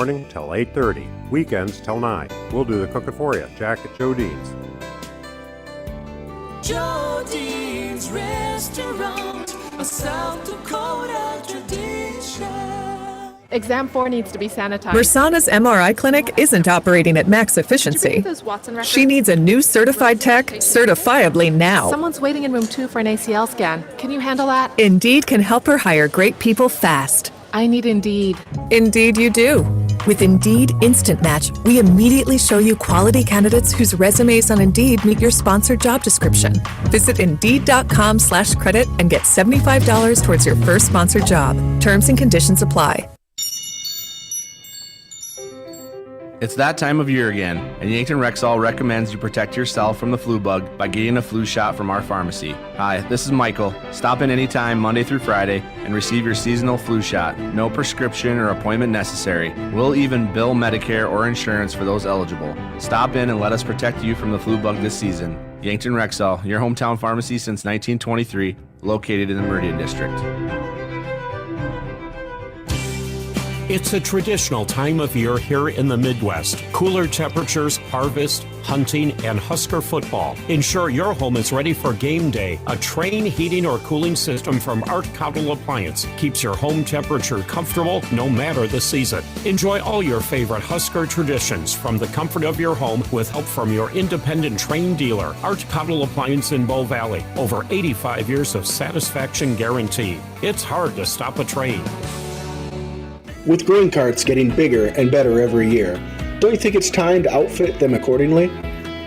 Morning till 8:30. Weekends till 9. We'll do the cooking for you. Jack at Joe Dean's. Joe Dean's Restaurant, a South Dakota tradition. Exam 4 needs to be sanitized. Mersana's MRI clinic isn't operating at max efficiency. She needs a new certified tech certifiably now. Someone's waiting in room 2 for an ACL scan. Can you handle that? Indeed can help her hire great people fast. I need Indeed. Indeed you do. With Indeed Instant Match, we immediately show you quality candidates whose resumes on Indeed meet your sponsored job description. Visit Indeed.com/credit and get $75 towards your first sponsored job. Terms and conditions apply. It's that time of year again, and Yankton Rexall recommends you protect yourself from the flu bug by getting a flu shot from our pharmacy. Hi, this is Michael. Stop in anytime Monday through Friday and receive your seasonal flu shot. No prescription or appointment necessary. We'll even bill Medicare or insurance for those eligible. Stop in and let us protect you from the flu bug this season. Yankton Rexall, your hometown pharmacy since 1923, located in the Meridian District. It's a traditional time of year here in the Midwest. Cooler temperatures, harvest, hunting, and Husker football. Ensure your home is ready for game day. A Train heating or cooling system from Art Cottle Appliance keeps your home temperature comfortable no matter the season. Enjoy all your favorite Husker traditions from the comfort of your home with help from your independent Train dealer. Art Cottle Appliance in Bow Valley. Over 85 years of satisfaction guarantee. It's hard to stop a Train. With grain carts getting bigger and better every year, don't you think it's time to outfit them accordingly?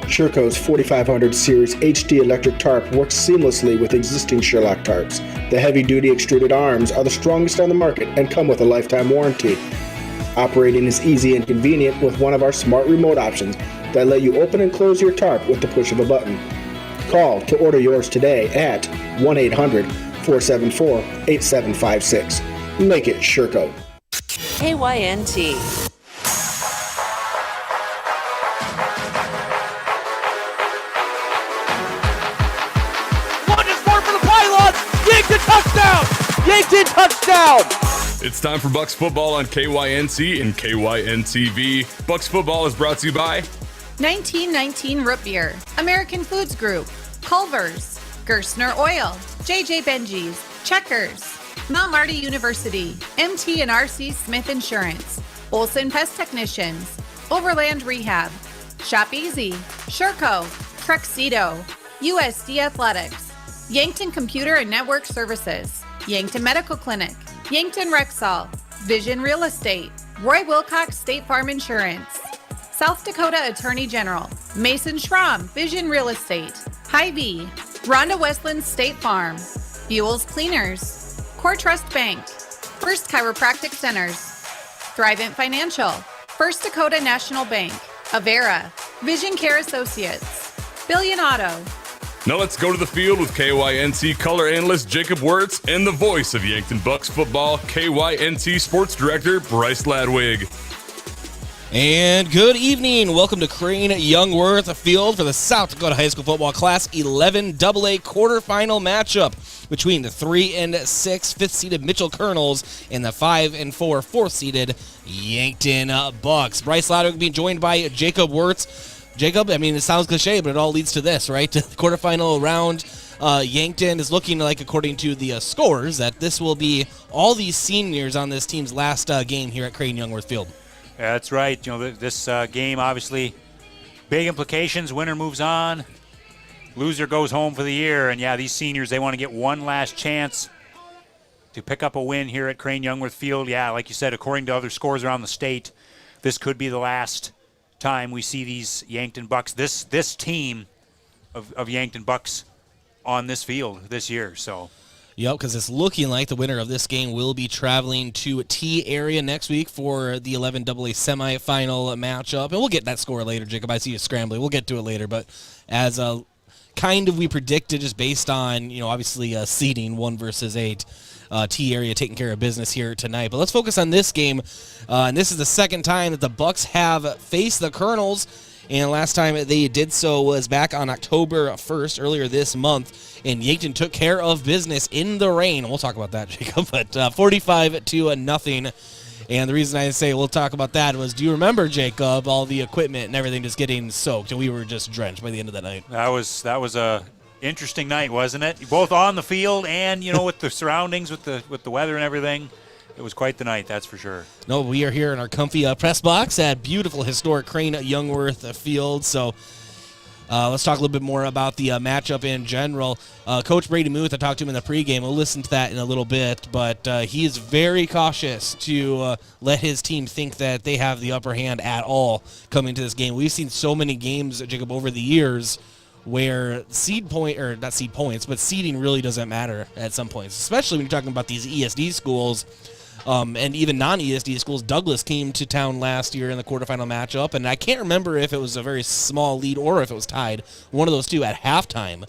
Sherco's 4500 Series HD electric tarp works seamlessly with existing Sherlock tarps. The heavy-duty extruded arms are the strongest on the market and come with a lifetime warranty. Operating is easy and convenient with one of our smart remote options that let you open and close your tarp with the push of a button. Call to order yours today at 1-800-474-8756. Make it Sherco. KYNT. One is more for the pylon. Yankton touchdown! Yankton touchdown! It's time for Bucks football on KYNC and KYNTV. Bucks football is brought to you by 1919 Root Beer, American Foods Group, Culver's, Gerstner Oil, JJ Benji's, Checkers, Mount Marty University, MT and RC Smith Insurance, Olson Pest Technicians, Overland Rehab, Shop Easy, Sherco, Trexido, USD Athletics, Yankton Computer and Network Services, Yankton Medical Clinic, Yankton Rexall, Vision Real Estate, Roy Wilcox State Farm Insurance, South Dakota Attorney General, Mason Schramm, Vision Real Estate, Hy-Vee, Rhonda Westland State Farm, Buell's Cleaners, Core Trust Bank, First Chiropractic Centers, Thrivent Financial, First Dakota National Bank, Avera, Vision Care Associates, Billion Auto. Now let's go to the field with KYNC color analyst Jacob Wirtz and the voice of Yankton Bucks football, KYNC sports director Bryce Ladwig. And good evening. Welcome to Crane Youngworth Field for the South Dakota High School Football Class 11 AA quarterfinal matchup between the 3 and 6 fifth-seeded Mitchell Colonels and the 5 and 4 fourth-seeded Yankton Bucks. Bryce Ladwig being joined by Jacob Wirtz. Jacob, I mean, it sounds cliche, but it all leads to this, right? The quarterfinal round, Yankton is looking like, according to the scores, that this will be all these seniors on this team's last game here at Crane Youngworth Field. That's right. You know, this game, obviously, big implications. Winner moves on. Loser goes home for the year. And, yeah, these seniors, they want to get one last chance to pick up a win here at Crane Youngworth Field. Yeah, like you said, according to other scores around the state, this could be the last time we see these Yankton Bucks, this team of Yankton Bucks on this field this year. So. Yep, because it's looking like the winner of this game will be traveling to T area next week for the 11 AA semifinal matchup. And we'll get that score later, Jacob. I see you scrambling. We'll get to it later. But as kind of we predicted, just based on, obviously seeding 1 versus 8, T area taking care of business here tonight. But let's focus on this game. And this is the second time that the Bucks have faced the Colonels. And last time they did so was back on October 1st, earlier this month. And Yankton took care of business in the rain. We'll talk about that, Jacob. But 45-0. And the reason I say we'll talk about that was, do you remember, Jacob, all the equipment and everything just getting soaked, and we were just drenched by the end of that night? That was a interesting night, wasn't it? Both on the field and, with the surroundings, with the weather and everything. It was quite the night, that's for sure. No, we are here in our comfy press box at beautiful historic Crane Youngworth Field. So let's talk a little bit more about the matchup in general. Coach Brady Muth, I talked to him in the pregame. We'll listen to that in a little bit, but he is very cautious to let his team think that they have the upper hand at all coming to this game. We've seen so many games, Jacob, over the years where seeding really doesn't matter at some points, especially when you're talking about these ESD schools. And even non-ESD schools. Douglas came to town last year in the quarterfinal matchup, and I can't remember if it was a very small lead or if it was tied, one of those two at halftime.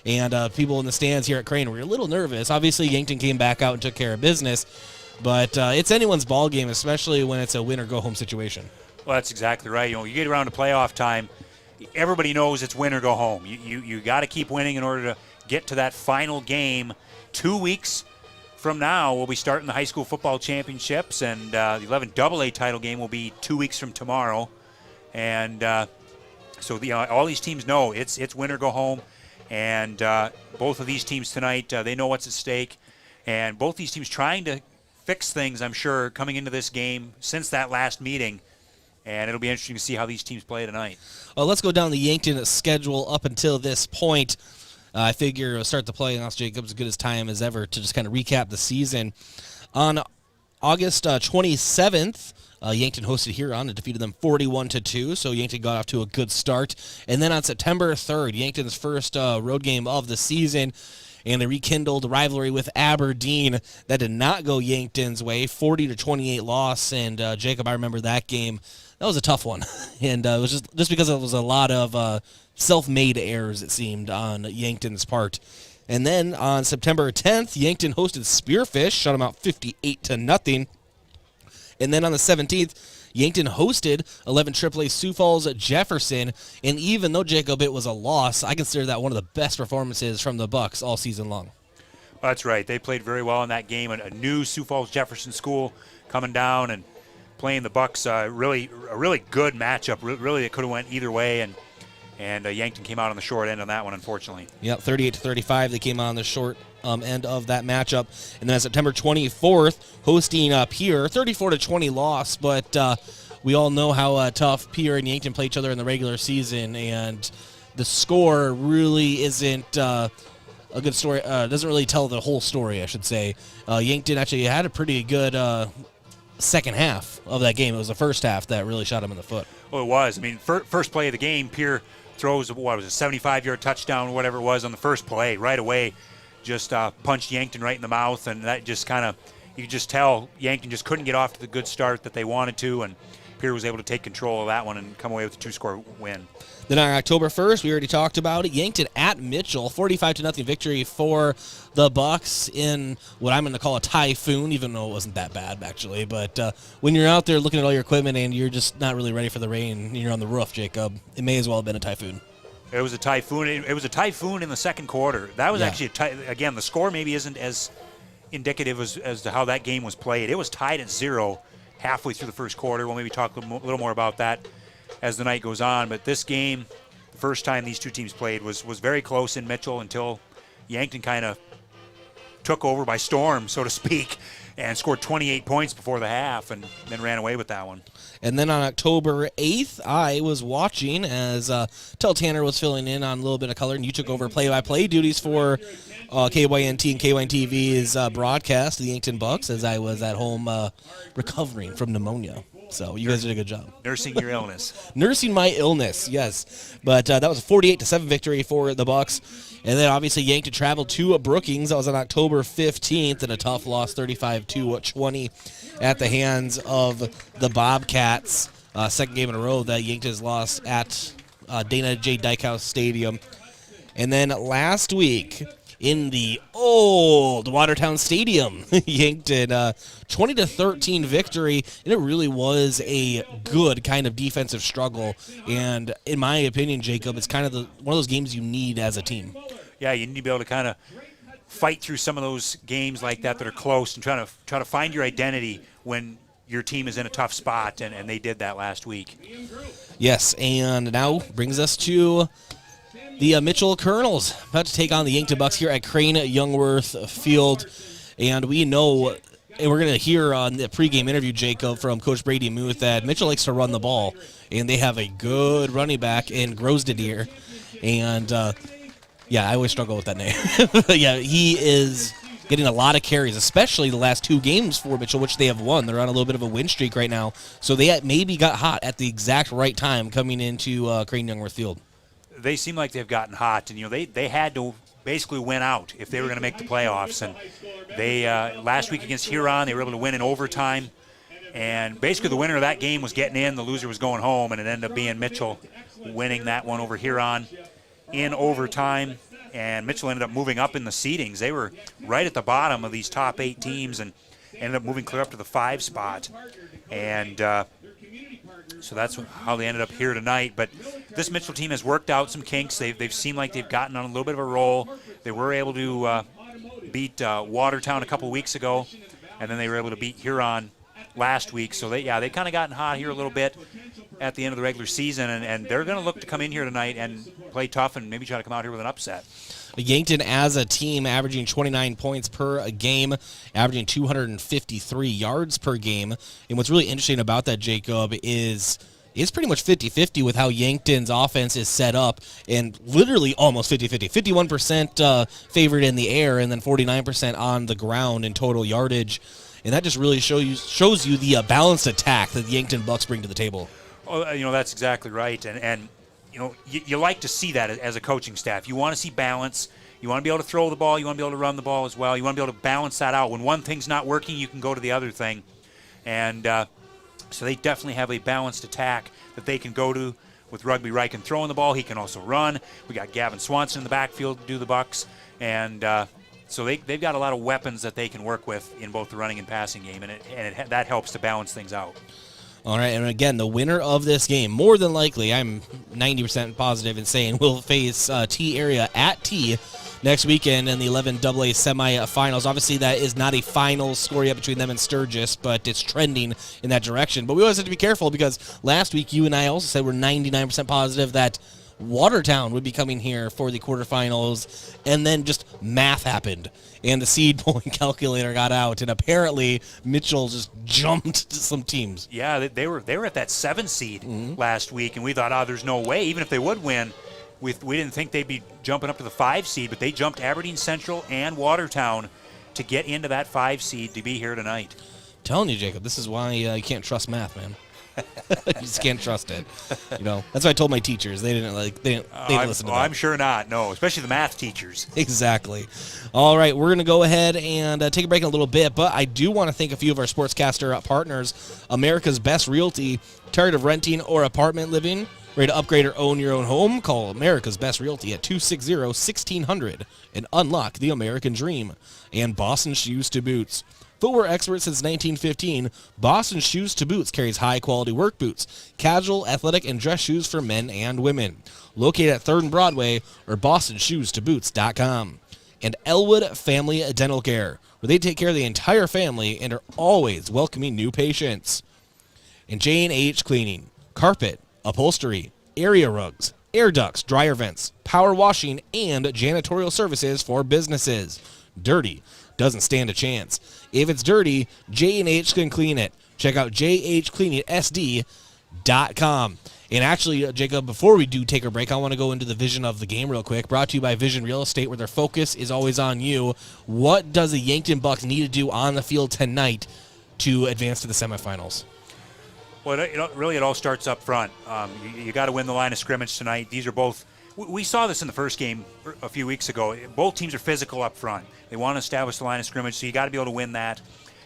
And people in the stands here at Crane were a little nervous. Obviously, Yankton came back out and took care of business, but it's anyone's ball game, especially when it's a win-or-go-home situation. Well, that's exactly right. You get around to playoff time, everybody knows it's win or go home. You got to keep winning in order to get to that final game. 2 weeks from now, we'll be starting the high school football championships, and the 11 AA title game will be 2 weeks from tomorrow. And so all these teams know it's win or go home. And both of these teams tonight, they know what's at stake. And both these teams trying to fix things, I'm sure, coming into this game since that last meeting. And it'll be interesting to see how these teams play tonight. Well, let's go down the Yankton schedule up until this point. I figure we'll start the playoffs, Jacob, as good as time as ever to just kind of recap the season. On August 27th, Yankton hosted Huron and defeated them 41-2, so Yankton got off to a good start. And then on September 3rd, Yankton's first road game of the season, and they rekindled rivalry with Aberdeen. That did not go Yankton's way, 40-28 loss, and Jacob, I remember that game. That was a tough one, and it was just because it was a lot of self-made errors, it seemed, on Yankton's part. And then on September 10th, Yankton hosted Spearfish, shut them out 58-0. And then on the 17th, Yankton hosted 11 AAA Sioux Falls at Jefferson, and even though, Jacob, it was a loss, I consider that one of the best performances from the Bucks all season long. Well, that's right. They played very well in that game. A new Sioux Falls Jefferson school coming down and playing the Bucks. A really good matchup. Really, it could have went either way, and Yankton came out on the short end on that one, unfortunately. Yep, 38-35. They came out on the short end of that matchup. And then on September 24th, hosting Pierre, 34-20 loss. But we all know how tough Pierre and Yankton play each other in the regular season. And the score really isn't a good story. Doesn't really tell the whole story, I should say. Yankton actually had a pretty good second half of that game. It was the first half that really shot him in the foot. Well, it was. I mean, first play of the game, Pierre throws, a 75-yard touchdown, whatever it was, on the first play. Right away, just punched Yankton right in the mouth, and that just kind of, you could just tell Yankton just couldn't get off to the good start that they wanted to, and Pierre was able to take control of that one and come away with a 2-score win. Then on October 1st, we already talked about it, Yankton at Mitchell, 45-0 victory for the Bucks in what I'm going to call a typhoon, even though it wasn't that bad, actually. But when you're out there looking at all your equipment and you're just not really ready for the rain and you're on the roof, Jacob, it may as well have been a typhoon. It was a typhoon. It was a typhoon in the second quarter. That was actually, again, the score maybe isn't as indicative as to how that game was played. It was tied at 0 halfway through the first quarter. We'll maybe talk a little more about that as the night goes on. But this game, the first time these two teams played, was very close in Mitchell until Yankton kind of took over by storm, so to speak, and scored 28 points before the half and then ran away with that one. And then on October 8th, I was watching as Tel Tanner was filling in on a little bit of color, and you took over play-by-play duties for KYNT and KYNTV's broadcast of the Yankton Bucks as I was at home recovering from pneumonia. So you guys did a good job. Nursing your illness. Nursing my illness, yes. But that was a 48-7 victory for the Bucks. And then obviously Yankton traveled to Brookings. That was on October 15th in a tough loss, 35-20 at the hands of the Bobcats. Second game in a row that Yankton has lost at Dana J. Dykehouse Stadium. And then last week in the old Watertown Stadium, Yankton 20-13 victory, and it really was a good kind of defensive struggle. And in my opinion, Jacob, it's kind of one of those games you need as a team. Yeah, you need to be able to kind of fight through some of those games like that are close and try to find your identity when your team is in a tough spot, and they did that last week. Yes, and now brings us to the Mitchell Colonels, about to take on the Yankton Bucks here at Crane Youngworth Field. And we know, and we're going to hear on the pregame interview, Jacob, from Coach Brady Muth, that Mitchell likes to run the ball, and they have a good running back in Grosdedier. And, I always struggle with that name. Yeah, he is getting a lot of carries, especially the last 2 games for Mitchell, which they have won. They're on a little bit of a win streak right now. So they maybe got hot at the exact right time coming into Crane Youngworth Field. They seem like they've gotten hot, and they had to basically win out if they were going to make the playoffs. And they last week against Huron, they were able to win in overtime. And basically the winner of that game was getting in, the loser was going home, and it ended up being Mitchell winning that one over Huron in overtime. And Mitchell ended up moving up in the seedings. They were right at the bottom of these top 8 teams and ended up moving clear up to the 5 spot. And so that's how they ended up here tonight. But this Mitchell team has worked out some kinks. They've seemed like they've gotten on a little bit of a roll. They were able to beat Watertown a couple weeks ago, and then they were able to beat Huron last week. So they kind of gotten hot here a little bit at the end of the regular season, and they're going to look to come in here tonight and play tough and maybe try to come out here with an upset. Yankton as a team averaging 29 points per game, averaging 253 yards per game. And what's really interesting about that, Jacob, is it's pretty much 50-50 with how Yankton's offense is set up, and literally almost 50-50. 51% favored in the air and then 49% on the ground in total yardage. And that just really shows you the balanced attack that the Yankton Bucks bring to the table. Oh, that's exactly right. And you like to see that as a coaching staff. You want to see balance. You want to be able to throw the ball. You want to be able to run the ball as well. You want to be able to balance that out. When one thing's not working, you can go to the other thing. And so they definitely have a balanced attack that they can go to with Rugby Riken throwing the ball. He can also run. We got Gavin Swanson in the backfield to do the Bucks. And so they've got a lot of weapons that they can work with in both the running and passing game, and that helps to balance things out. All right, and again, the winner of this game, more than likely, I'm 90% positive in saying, will face T area at T next weekend in the 11AA semifinals. Obviously, that is not a final score yet between them and Sturgis, but it's trending in that direction. But we always have to be careful because last week you and I also said we're 99% positive that Watertown would be coming here for the quarterfinals, and then just math happened, and the seed pulling calculator got out, and apparently Mitchell just jumped to some teams. Yeah, they were at that 7 seed last week, and we thought, there's no way, even if they would win, we didn't think they'd be jumping up to the 5 seed, but they jumped Aberdeen Central and Watertown to get into that 5 seed to be here tonight. I'm telling you, Jacob, this is why you can't trust math, man. You just can't trust it. That's what I told my teachers. They didn't listen to that. I'm sure not. No, especially the math teachers. Exactly. All right, we're going to go ahead and take a break in a little bit, but I do want to thank a few of our sportscaster partners. America's Best Realty. Tired of renting or apartment living? Ready to upgrade or own your own home? Call America's Best Realty at 260-1600 and unlock the American dream. And Boston Shoes to Boots. Footwear expert since 1915, Boston Shoes to Boots carries high-quality work boots, casual, athletic, and dress shoes for men and women. Located at 3rd and Broadway or bostonshoestoboots.com. And Elwood Family Dental Care, where they take care of the entire family and are always welcoming new patients. And J&H Cleaning, carpet, upholstery, area rugs, air ducts, dryer vents, power washing, and janitorial services for businesses. Dirty doesn't stand a chance. If it's dirty, J&H can clean it. Check out jhcleaningsd.com. And actually, Jacob, before we do take a break, I want to go into the vision of the game real quick. Brought to you by Vision Real Estate, where their focus is always on you. What does the Yankton Bucks need to do on the field tonight to advance to the semifinals? Well, it all starts up front. You got to win the line of scrimmage tonight. These are both. We saw this in the first game a few weeks ago. Both teams are physical up front. They want to establish the line of scrimmage, so you got to be able to win that.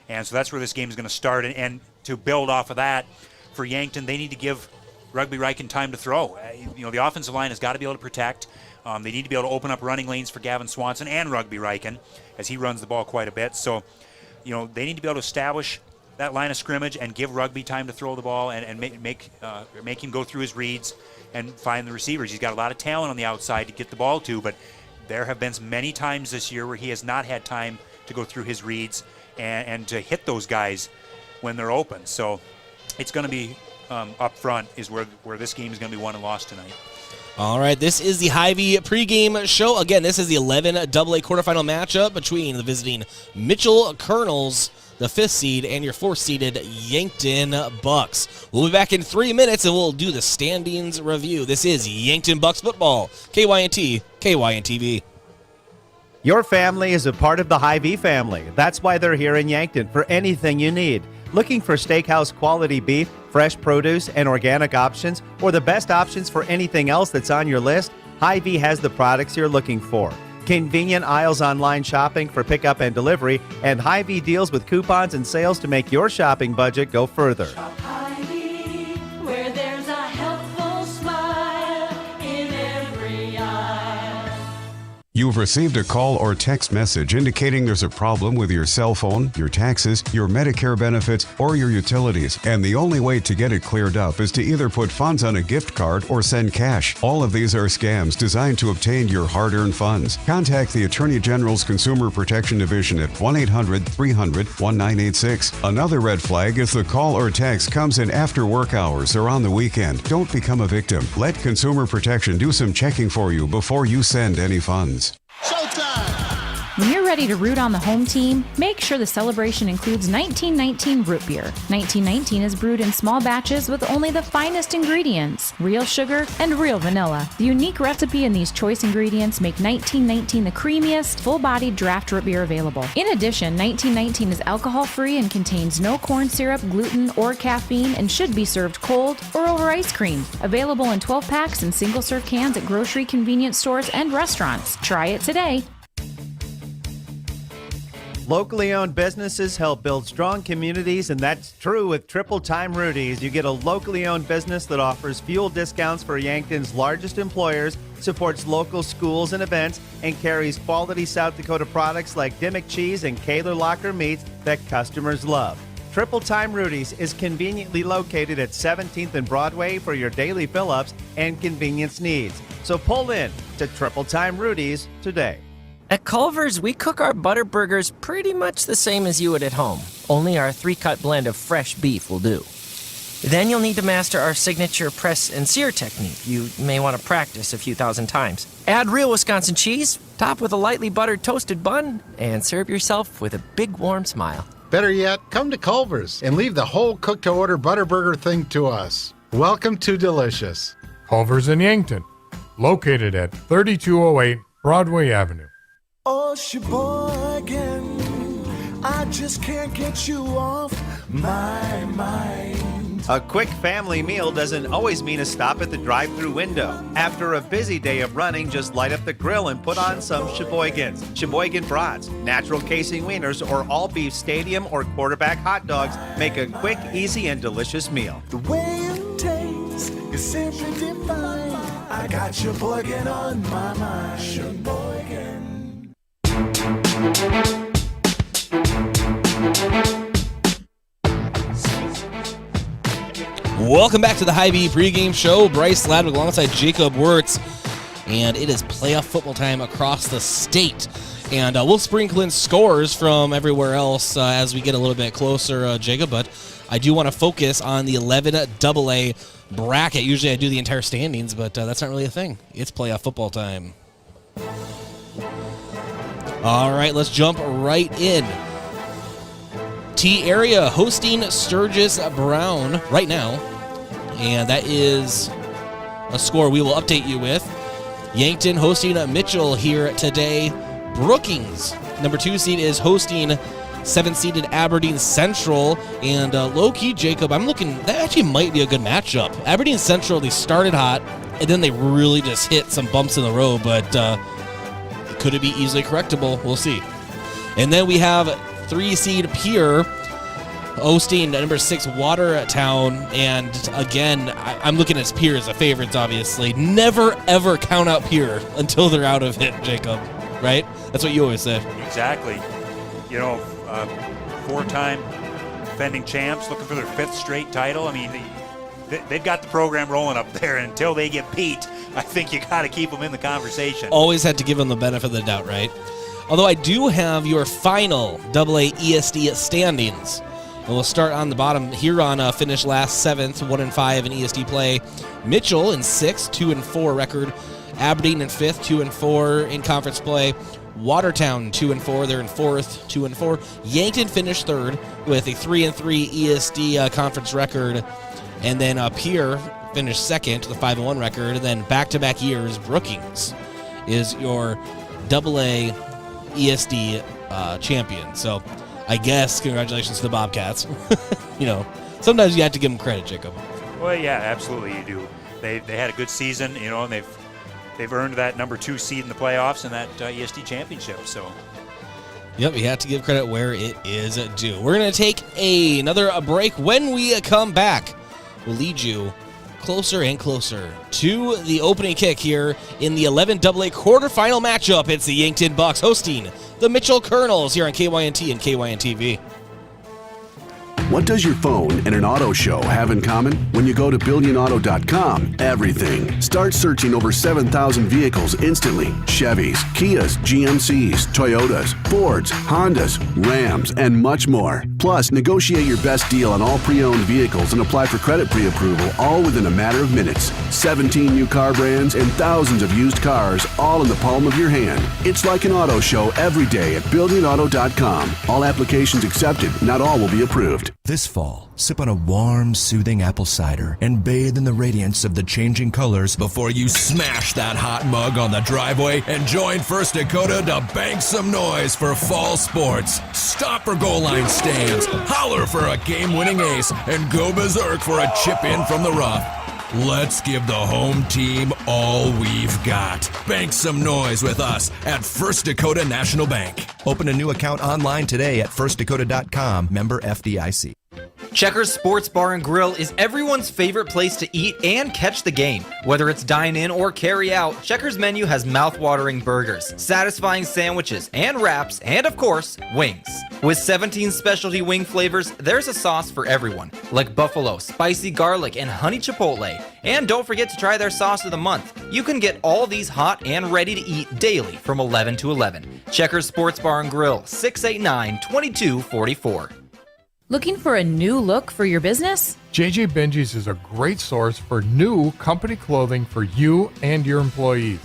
And so that's where this game is going to start. And to build off of that, for Yankton, they need to give Rugby Riken time to throw. The offensive line has got to be able to protect. They need to be able to open up running lanes for Gavin Swanson and Rugby Riken, as he runs the ball quite a bit. So, they need to be able to establish that line of scrimmage and give Rugby time to throw the ball and make him go through his reads and find the receivers. He's got a lot of talent on the outside to get the ball to, but there have been many times this year where he has not had time to go through his reads and to hit those guys when they're open. So it's going to be up front is where this game is going to be won and lost tonight. All right, this is the Hy-Vee pregame show. Again, this is the 11AA quarterfinal matchup between the visiting Mitchell Colonels, the 5th seed, and your 4th-seeded Yankton Bucks. We'll be back in 3 minutes, and we'll do the standings review. This is Yankton Bucks football, KYNT, KYNTV. Your family is a part of the Hy-Vee family. That's why they're here in Yankton for anything you need. Looking for steakhouse quality beef, fresh produce, and organic options, or the best options for anything else that's on your list? Hy-Vee has the products you're looking for. Convenient aisles online shopping for pickup and delivery, and Hy-Vee deals with coupons and sales to make your shopping budget go further. Hy-Vee, where there's a helpful smile in every aisle. You've received a call or text message indicating there's a problem with your cell phone, your taxes, your Medicare benefits, or your utilities, and the only way to get it cleared up is to either put funds on a gift card or send cash. All of these are scams designed to obtain your hard-earned funds. Contact the Attorney General's Consumer Protection Division at 1-800-300-1986. Another red flag is the call or text comes in after work hours or on the weekend. Don't become a victim. Let Consumer Protection do some checking for you before you send any funds. When you're ready to root on the home team, make sure the celebration includes 1919 root beer. 1919 is brewed in small batches with only the finest ingredients, real sugar and real vanilla. The unique recipe and these choice ingredients make 1919 the creamiest, full-bodied draft root beer available. In addition, 1919 is alcohol-free and contains no corn syrup, gluten, or caffeine and should be served cold or over ice cream. Available in 12-packs and single-serve cans at grocery, convenience stores, and restaurants. Try it today. Locally owned businesses help build strong communities, and that's true with Triple Time Rudy's. You get a locally owned business that offers fuel discounts for Yankton's largest employers, supports local schools and events, and carries quality South Dakota products like Dimmock cheese and Kaler Locker meats that customers love. Triple Time Rudy's is conveniently located at 17th and Broadway for your daily fill-ups and convenience needs. So pull in to Triple Time Rudy's today. At Culver's, we cook our butter burgers pretty much the same as you would at home. Only our 3-cut blend of fresh beef will do. Then you'll need to master our signature press and sear technique. You may want to practice a few thousand times. Add real Wisconsin cheese, top with a lightly buttered toasted bun, and serve yourself with a big warm smile. Better yet, come to Culver's and leave the whole cook-to-order butter burger thing to us. Welcome to Delicious. Culver's in Yankton, located at 3208 Broadway Avenue. Oh, Sheboygan, I just can't get you off my mind. A quick family meal doesn't always mean a stop at the drive-thru window. After a busy day of running, just light up the grill and put on some Sheboygans. Sheboygan brats, natural casing wieners, or all-beef stadium or quarterback hot dogs make a quick, easy, and delicious meal. The way it tastes is simply divine. I got Sheboygan on my mind. Sheboygan. Welcome back to the Hy-Vee pregame show. Bryce Ladwick alongside Jacob Wirtz, and it is playoff football time across the state. And we'll sprinkle in scores from everywhere else as we get a little bit closer, Jacob, but I do want to focus on the 11AA bracket. Usually I do the entire standings, but that's not really a thing. It's playoff football time. All right, let's jump right in. T area hosting Sturgis Brown right now, and that is a score we will update you with. Yankton hosting Mitchell here today. Brookings, number 2 seed, is hosting 7th-seeded Aberdeen Central, and low-key, Jacob, I'm looking, that actually might be a good matchup. Aberdeen Central, they started hot, and then they really just hit some bumps in the road, but could it be easily correctable? We'll see. And then we have 3-seed Pierre hosting number 6 Watertown, and again, I'm looking at Pierre as a favorites, obviously. Never, ever count out Pierre until they're out of it, Jacob, right? That's what you always say. Exactly. You know, 4-time defending champs looking for their 5th straight title. I mean, they've got the program rolling up there, and until they get beat, I think you got to keep them in the conversation. Always had to give them the benefit of the doubt, right? Although I do have your final AA ESD standings. And we'll start on the bottom. Huron finished last 7th, 1-5 in ESD play. Mitchell in 6th, 2-4 record. Aberdeen in 5th, 2-4 in conference play. Watertown 2-4, they're in 4th, 2-4. Yankton finished 3rd with a 3-3 ESD conference record. And then Pierre finished 2nd with a 5-1 record. And then back-to-back years, Brookings is your AA ESD champion. So I guess congratulations to the Bobcats. Sometimes you have to give them credit, Jacob. Well, yeah, absolutely you do. They had a good season, and they've earned that number 2 seed in the playoffs and that ESD championship. So, yep, you have to give credit where it is due. We're going to take another break. When we come back, we'll lead you closer and closer to the opening kick here in the 11AA quarterfinal matchup. It's the Yankton Bucks hosting the Mitchell Colonels here on KYNT and KYNTV. What does your phone and an auto show have in common? When you go to BillionAuto.com, everything. Start searching over 7,000 vehicles instantly. Chevys, Kias, GMCs, Toyotas, Fords, Hondas, Rams, and much more. Plus, negotiate your best deal on all pre-owned vehicles and apply for credit pre-approval all within a matter of minutes. 17 new car brands and thousands of used cars all in the palm of your hand. It's like an auto show every day at BillionAuto.com. All applications accepted. Not all will be approved. This fall, sip on a warm, soothing apple cider and bathe in the radiance of the changing colors before you smash that hot mug on the driveway and join First Dakota to bank some noise for fall sports. Stop for goal line stands, holler for a game-winning ace, and go berserk for a chip in from the rough. Let's give the home team all we've got. Bank some noise with us at First Dakota National Bank. Open a new account online today at firstdakota.com, member FDIC. Checkers Sports Bar and Grill is everyone's favorite place to eat and catch the game. Whether it's dine-in or carry-out, Checkers menu has mouth-watering burgers, satisfying sandwiches, and wraps, and of course, wings. With 17 specialty wing flavors, there's a sauce for everyone, like buffalo, spicy garlic, and honey chipotle. And don't forget to try their sauce of the month. You can get all these hot and ready to eat daily from 11 to 11. Checkers Sports Bar and Grill, 689-2244. Looking for a new look for your business? JJ Benji's is a great source for new company clothing for you and your employees.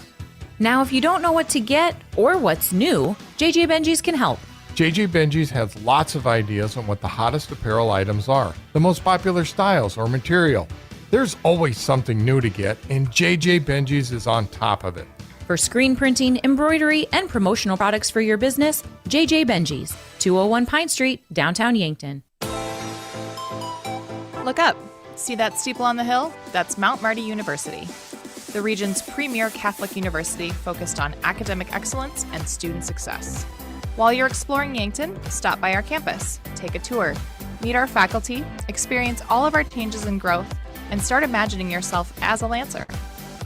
Now, if you don't know what to get or what's new, JJ Benji's can help. JJ Benji's has lots of ideas on what the hottest apparel items are, the most popular styles or material. There's always something new to get, and JJ Benji's is on top of it. For screen printing, embroidery, and promotional products for your business, JJ Benji's, 201 Pine Street, downtown Yankton. Look up. See that steeple on the hill? That's Mount Marty University, the region's premier Catholic university focused on academic excellence and student success. While you're exploring Yankton, stop by our campus, take a tour, meet our faculty, experience all of our changes and growth, and start imagining yourself as a Lancer.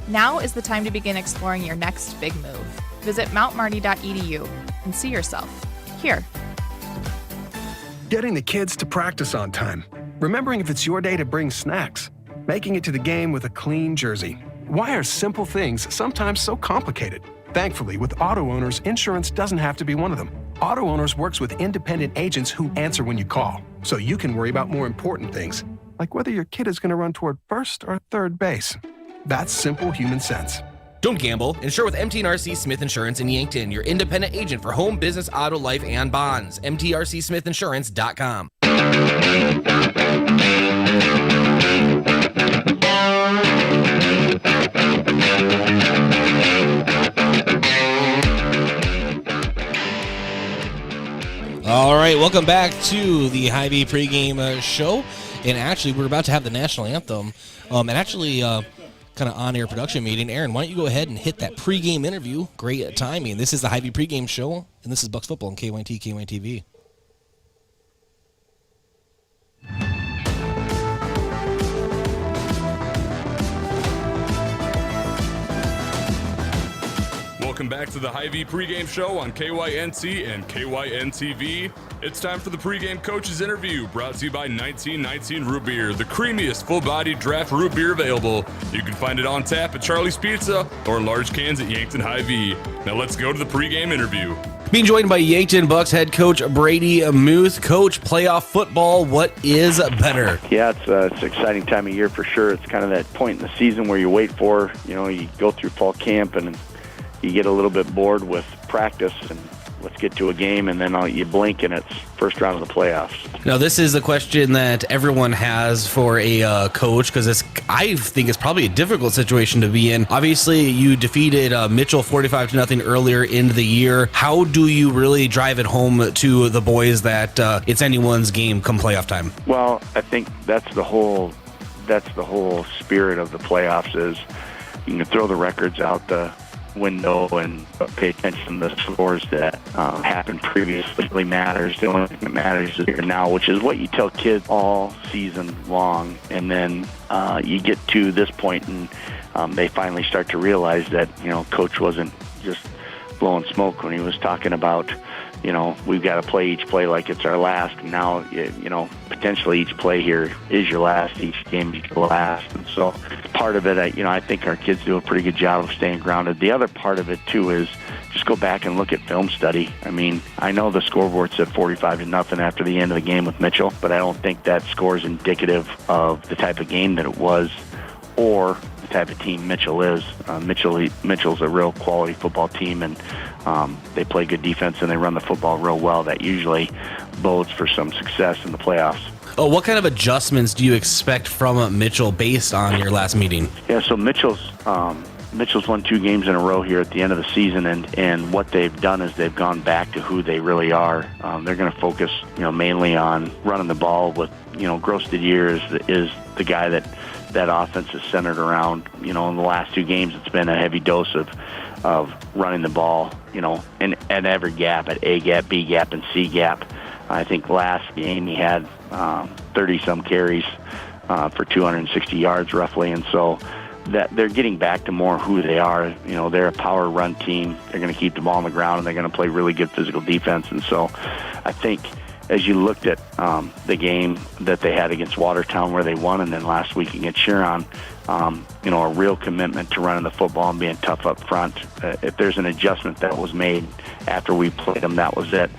Now is the time to begin exploring your next big move. Visit mountmarty.edu and see yourself here. Getting the kids to practice on time. Remembering if it's your day to bring snacks. Making it to the game with a clean jersey. Why are simple things sometimes so complicated? Thankfully, with auto owners, insurance doesn't have to be one of them. Auto Owners works with independent agents who answer when you call, so you can worry about more important things, like whether your kid is going to run toward first or third base. That's simple human sense. Don't gamble. Insure with MT&RC Smith Insurance in Yankton, your independent agent for home, business, auto, life, and bonds. MTRCSmithInsurance.com. All right, welcome back to the Hy-Vee pregame show. And actually, we're about to have the national anthem. And actually, kind of on-air production meeting. Aaron, why don't you go ahead and hit that pregame interview? Great timing. This is the Hy-Vee pregame show, and this is Bucks Football on KYNT, KYNTV. Welcome back to the Hy-Vee pregame show on KYNT and KYNTV. It's time for the pregame coaches interview, brought to you by 1919 Root Beer, the creamiest full-bodied draft root beer available. You can find it on tap at Charlie's Pizza or in large cans at Yankton Hy-Vee. Now let's go to the pregame interview. Being joined by Yankton Bucks head coach Brady Muth. Coach, playoff football, what is better? Yeah, it's an exciting time of year for sure. It's kind of that point in the season where you wait for, you go through fall camp and you get a little bit bored with practice and let's get to a game, and then you blink and it's first round of the playoffs. Now, this is a question that everyone has for a coach, because I think it's probably a difficult situation to be in. Obviously, you defeated Mitchell 45-0 earlier in the year. How do you really drive it home to the boys that it's anyone's game come playoff time? Well, I think that's the whole spirit of the playoffs is you can throw the records out the window and pay attention to the scores that happened previously. Really matters. The only thing that matters is here now, which is what you tell kids all season long. And then you get to this point and they finally start to realize that, coach wasn't just blowing smoke when he was talking about, we've got to play each play like it's our last. And now, potentially each play here is your last, each game is your last. And so part of it, I think our kids do a pretty good job of staying grounded. The other part of it, too, is just go back and look at film study. I mean, I know the scoreboard said 45-0 after the end of the game with Mitchell, but I don't think that score is indicative of the type of game that it was or the type of team Mitchell is. Mitchell's a real quality football team, and they play good defense and they run the football real well. That usually bodes for some success in the playoffs. Oh, what kind of adjustments do you expect from Mitchell based on your last meeting? Yeah, so Mitchell's won 2 games in a row here at the end of the season, and what they've done is they've gone back to who they really are. They're going to focus, mainly on running the ball with, Grosted is the guy that offense is centered around. In the last 2 games, it's been a heavy dose of running the ball, in at every gap, at A gap, B gap, and C gap. I think last game he had 30-some carries for 260 yards roughly, and so that they're getting back to more who they are. They're a power run team. They're going to keep the ball on the ground, and they're going to play really good physical defense. And so I think as you looked at the game that they had against Watertown where they won, and then last week against Huron, a real commitment to running the football and being tough up front. If there's an adjustment that was made after we played them, that was it.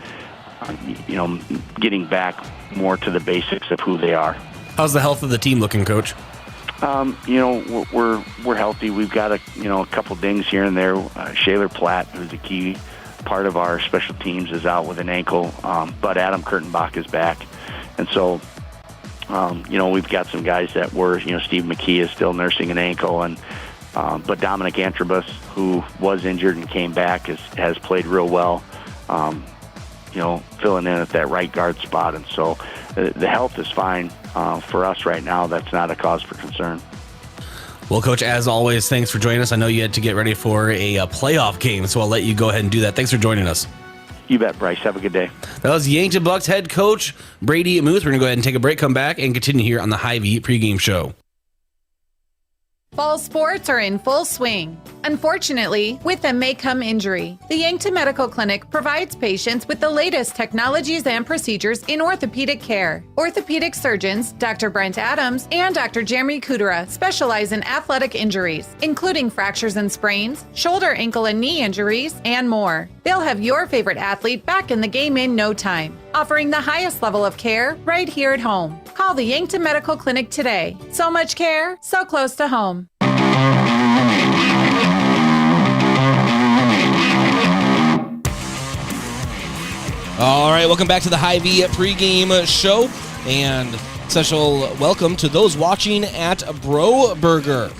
Getting back more to the basics of who they are. How's the health of the team looking, Coach? We're healthy. We've got a couple dings here and there. Shaler Platt, who's a key part of our special teams, is out with an ankle, but Adam Kurtenbach is back, and so we've got some guys that were, Steve McKee is still nursing an ankle, and but Dominic Antrobus, who was injured and came back, has played real well. Filling in at that right guard spot, and so the health is fine for us right now. That's not a cause for concern. Well, Coach, as always, thanks for joining us. I know you had to get ready for a playoff game, so I'll let you go ahead and do that. Thanks for joining us. You bet, Bryce. Have a good day. That was Yankton Bucks head coach Brady Muth. We're going to go ahead and take a break, come back, and continue here on the Hy-Vee pregame show. Fall sports are in full swing. Unfortunately, with them may come injury. The Yankton Medical Clinic provides patients with the latest technologies and procedures in orthopedic care. Orthopedic surgeons Dr. Brent Adams and Dr. Jeremy Kudera specialize in athletic injuries, including fractures and sprains, shoulder, ankle, and knee injuries, and more. They'll have your favorite athlete back in the game in no time, offering the highest level of care right here at home. Call the Yankton Medical Clinic today. So much care, so close to home. All right, welcome back to the Hy-Vee pregame show, and special welcome to those watching at Bro Burger.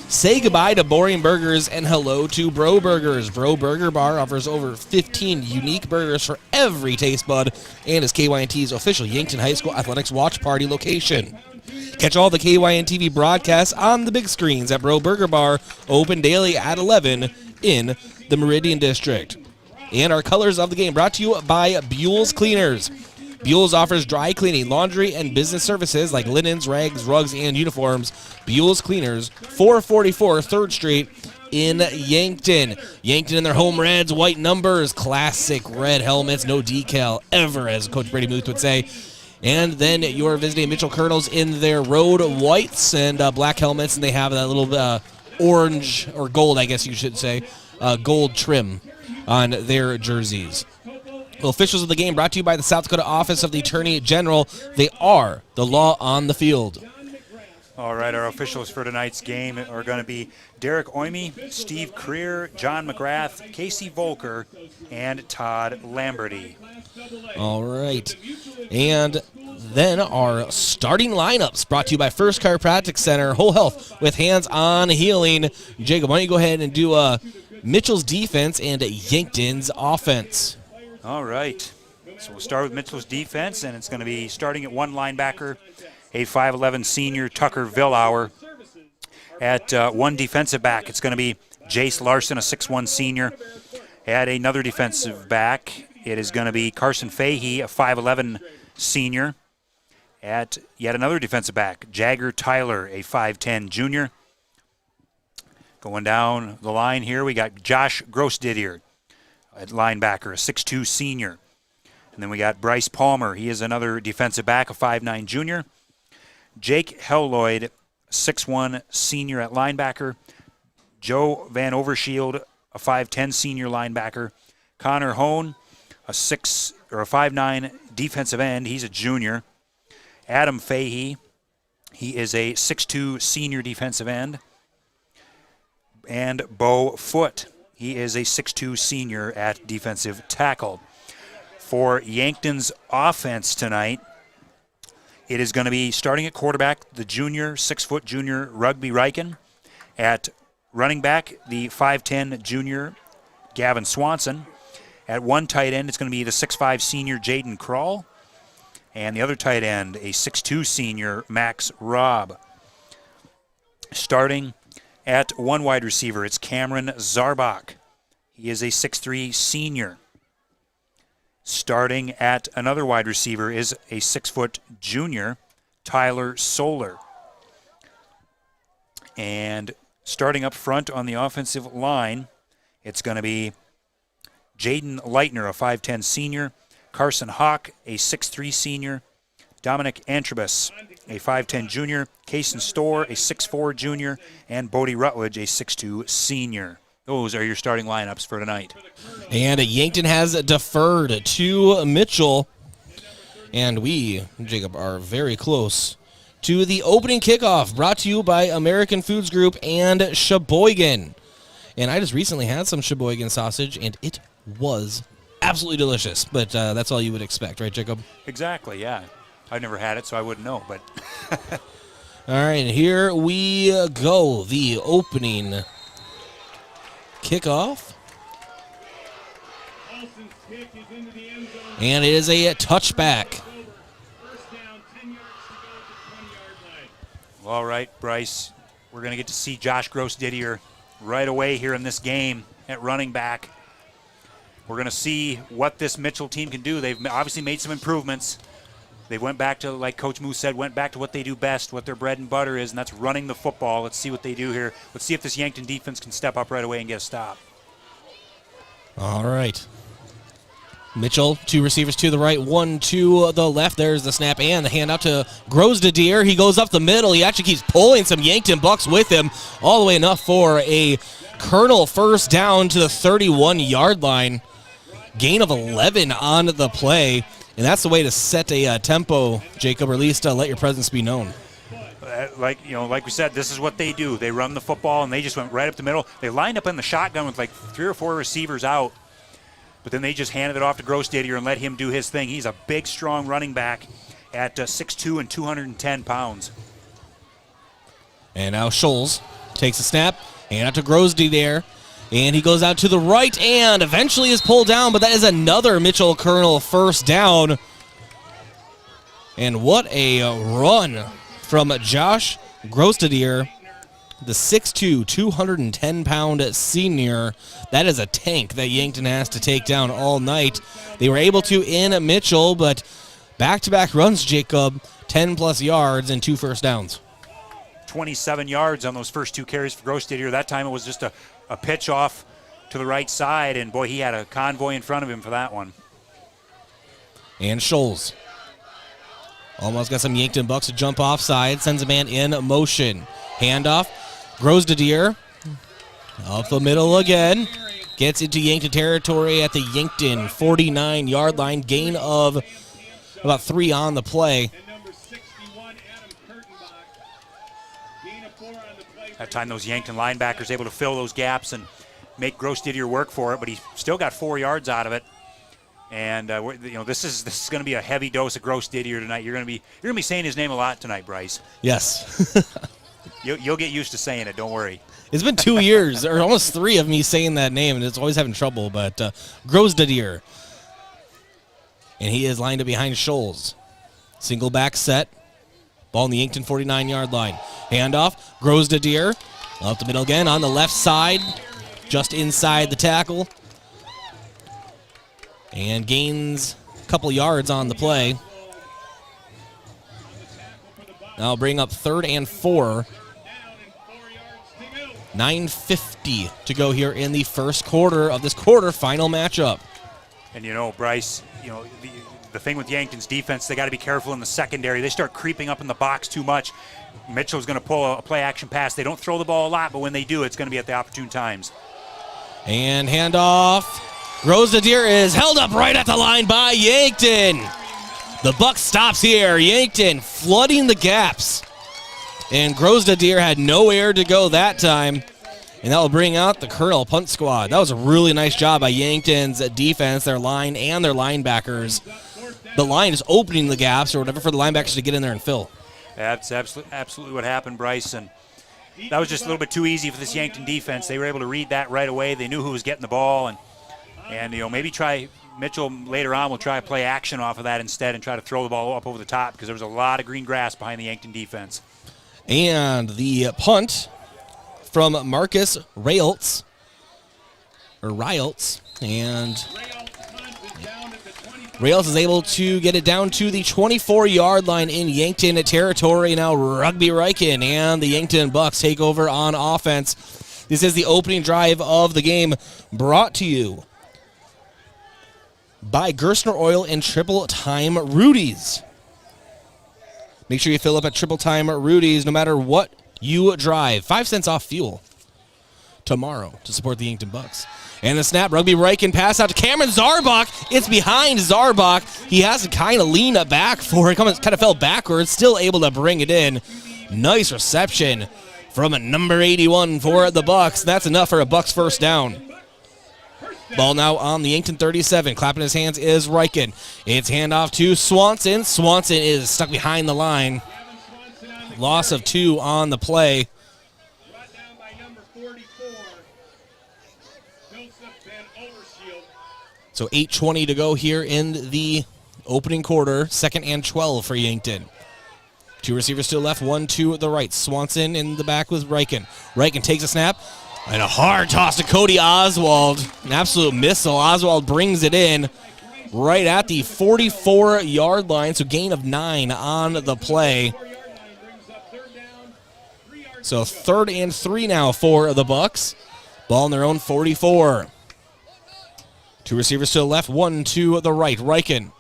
Say goodbye to boring burgers and hello to Bro Burgers. Bro Burger Bar offers over 15 unique burgers for every taste bud and is KYNT's official Yankton High School Athletics watch party location. Catch all the KYN-TV broadcasts on the big screens at Bro Burger Bar, open daily at 11 in the Meridian District. And our colors of the game brought to you by Buell's Cleaners. Buell's offers dry cleaning, laundry, and business services like linens, rags, rugs, and uniforms. Buell's Cleaners, 444 3rd Street in Yankton. Yankton in their home reds, white numbers, classic red helmets, no decal ever, as Coach Brady Muth would say. And then you're visiting Mitchell Colonels in their road whites and black helmets, and they have that little orange, or gold, I guess you should say, gold trim on their jerseys. The officials of the game brought to you by the South Dakota Office of the Attorney General. They are the law on the field. All right, our officials for tonight's game are going to be Derek Oime, Steve Creer, John McGrath, Casey Volker, and Todd Lamberty. All right. And then our starting lineups brought to you by First Chiropractic Center, Whole Health with Hands on Healing. Jacob, why don't you go ahead and do Mitchell's defense and Yankton's offense? All right. So we'll start with Mitchell's defense, and it's going to be starting at one linebacker, a 5'11 senior, Tucker Villauer. At one defensive back, it's going to be Jace Larson, a 6'1 senior. At another defensive back, it is going to be Carson Fahey, a 5'11 senior. At yet another defensive back, Jagger Tyler, a 5'10 junior. Going down the line here, we got Josh Grossdidier at linebacker, a 6'2 senior. And then we got Bryce Palmer. He is another defensive back, a 5'9 junior. Jake Helloyd, 6'1 senior at linebacker. Joe Van Overshield, a 5'10 senior linebacker. Connor Hone, a 5'9 defensive end. He's a junior. Adam Fahey, he is a 6'2 senior defensive end. And Bo Foote, he is a 6'2 senior at defensive tackle. For Yankton's offense tonight, it is going to be starting at quarterback, the junior, 6-foot junior Rugby Riken. At running back, the 5'10 junior Gavin Swanson. At one tight end, it's going to be the 6'5 senior Jaden Kroll. And the other tight end, a 6'2 senior Max Robb. Starting at one wide receiver, it's Cameron Zarbach. He is a 6'3 senior. Starting at another wide receiver is a 6-foot junior, Tyler Solar. And starting up front on the offensive line, it's going to be Jaden Leitner, a 5'10 senior, Carson Hawk, a 6'3 senior, Dominic Antrobus, a 5'10 junior, Kaysen Storr, a 6'4 junior, and Bodie Rutledge, a 6'2 senior. Those are your starting lineups for tonight. And Yankton has deferred to Mitchell. And we, Jacob, are very close to the opening kickoff, brought to you by American Foods Group and Sheboygan. And I just recently had some Sheboygan sausage, and it was absolutely delicious. But that's all you would expect, right, Jacob? Exactly, yeah. I've never had it, so I wouldn't know. But all right, here we go. The opening kickoff. And it is a touchback. All right, Bryce, we're going to get to see Josh Grossdidier right away here in this game at running back. We're going to see what this Mitchell team can do. They've obviously made some improvements. They went back to, like Coach Moose said, went back to what they do best, what their bread and butter is, and that's running the football. Let's see what they do here. Let's see if this Yankton defense can step up right away and get a stop. All right. Mitchell, two receivers to the right, one to the left. There's the snap and the handout to Grossdidier. He goes up the middle. He actually keeps pulling some Yankton Bucks with him all the way enough for a Colonel first down to the 31-yard line. Gain of 11 on the play. And that's the way to set a tempo, Jacob, or at least let your presence be known. Like we said, this is what they do. They run the football, and they just went right up the middle. They lined up in the shotgun with like 3 or 4 receivers out, but then they just handed it off to Grossdidier and let him do his thing. He's a big, strong running back at 6'2 and 210 pounds. And now Scholes takes a snap, hand out to Grossdidier. And he goes out to the right and eventually is pulled down, but that is another Mitchell Colonel first down. And what a run from Josh Grossdidier, the 6'2", 210-pound senior. That is a tank that Yankton has to take down all night. They were able to in Mitchell, but back-to-back runs, Jacob, 10-plus yards and 2 first downs. 27 yards on those first 2 carries for Grossdidier. That time it was just a pitch off to the right side, and boy, he had a convoy in front of him for that one. And Scholes almost got some Yankton Bucks to jump offside, sends a man in motion. Handoff, Grossdidier up the middle again. Gets into Yankton territory at the Yankton 49-yard line. Gain of about 3 on the play. That time those Yankton linebackers able to fill those gaps and make Gross Didier work for it, but he still got 4 yards out of it. And this is going to be a heavy dose of Gross Didier tonight. You're going to be saying his name a lot tonight, Bryce. Yes. You'll get used to saying it. Don't worry. It's been 2 years, or almost 3 of me saying that name, and it's always having trouble. But Gross Didier, and he is lined up behind Scholes. Single back set. Ball in the Yankton 49-yard line. Handoff. Gross Didier up the middle again on the left side, just inside the tackle. And gains a couple yards on the play. Now bring up 3rd and 4. 9:50 to go here in the first quarter of this quarterfinal matchup. And Bryce, the thing with Yankton's defense, they got to be careful in the secondary. They start creeping up in the box too much. Mitchell's going to pull a play-action pass. They don't throw the ball a lot, but when they do, it's going to be at the opportune times. And handoff. Gross Didier is held up right at the line by Yankton. The buck stops here. Yankton flooding the gaps. And Gross Didier had nowhere to go that time. And that will bring out the Colonel punt squad. That was a really nice job by Yankton's defense, their line, and their linebackers. The line is opening the gaps or whatever for the linebackers to get in there and fill. That's absolutely what happened, Bryce. And that was just a little bit too easy for this Yankton defense. They were able to read that right away. They knew who was getting the ball. And maybe try Mitchell later on will try to play action off of that instead and try to throw the ball up over the top because there was a lot of green grass behind the Yankton defense. And the punt from Marcus Railtz, and Railtz is able to get it down to the 24-yard line in Yankton territory. Now Rugby Riken and the Yankton Bucks take over on offense. This is the opening drive of the game, brought to you by Gerstner Oil and Triple Time Rudy's. Make sure you fill up at Triple Time Rudy's no matter what you drive. 5 cents off fuel tomorrow to support the Yankton Bucks. And the snap, Rugby Riken pass out to Cameron Zarbach. It's behind Zarbach. He has to kind of lean back for it. Kind of fell backwards, still able to bring it in. Nice reception from number 81 for the Bucks. That's enough for a Bucks first down. Ball now on the Yankton 37. Clapping his hands is Riken. It's handoff to Swanson. Swanson is stuck behind the line. Loss of 2 on the play. So 8:20 to go here in the opening quarter. 2nd and 12 for Yankton. 2 receivers to the left, 1 to the right. Swanson in the back with Riken. Riken takes a snap. And a hard toss to Cody Oswald. An absolute missile. Oswald brings it in right at the 44-yard line. So gain of 9 on the play. So 3rd and 3 now for the Bucks. Ball on their own 44. 2 receivers to the left, 1 to the right. Riken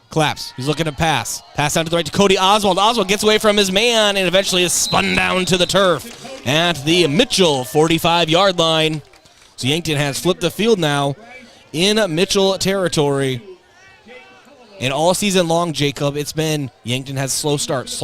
claps. He's looking to pass. Pass down to the right to Cody Oswald. Oswald gets away from his man and eventually is spun down to the turf at the Mitchell 45-yard line. So Yankton has flipped the field now in Mitchell territory. And all season long, Jacob, it's been Yankton has slow starts.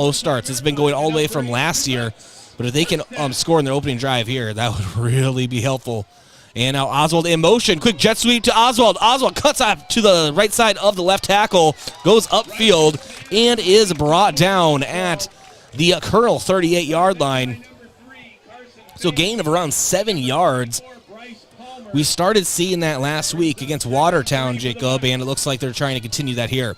It's been going all the way from last year. But if they can score in their opening drive here, that would really be helpful. And now Oswald in motion. Quick jet sweep to Oswald. Oswald cuts off to the right side of the left tackle, goes upfield, and is brought down at the Colonel 38-yard line. So gain of around 7 yards. We started seeing that last week against Watertown, Jacob, and it looks like they're trying to continue that here.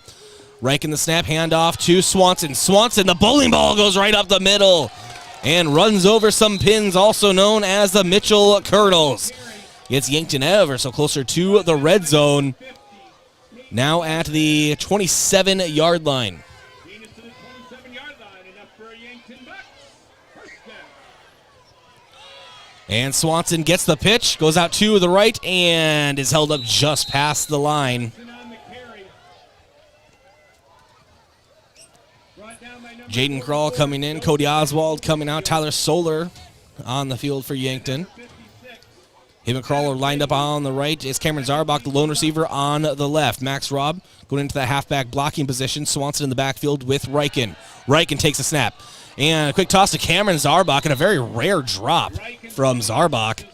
Riken the snap, handoff to Swanson. Swanson, the bowling ball goes right up the middle and runs over some pins, also known as the Mitchell Colonels. Gets Yankton ever so closer to the red zone. Now at the 27-yard line. And Swanson gets the pitch, goes out to the right, and is held up just past the line. Jaden Krall coming in, Cody Oswald coming out, Tyler Soler on the field for Yankton. Him and Crawler lined up on the right. It's Cameron Zarbach, the lone receiver, on the left. Max Robb going into that halfback blocking position. Swanson in the backfield with Reichen. Reichen takes a snap. And a quick toss to Cameron Zarbach, and a very rare drop from Zarbach.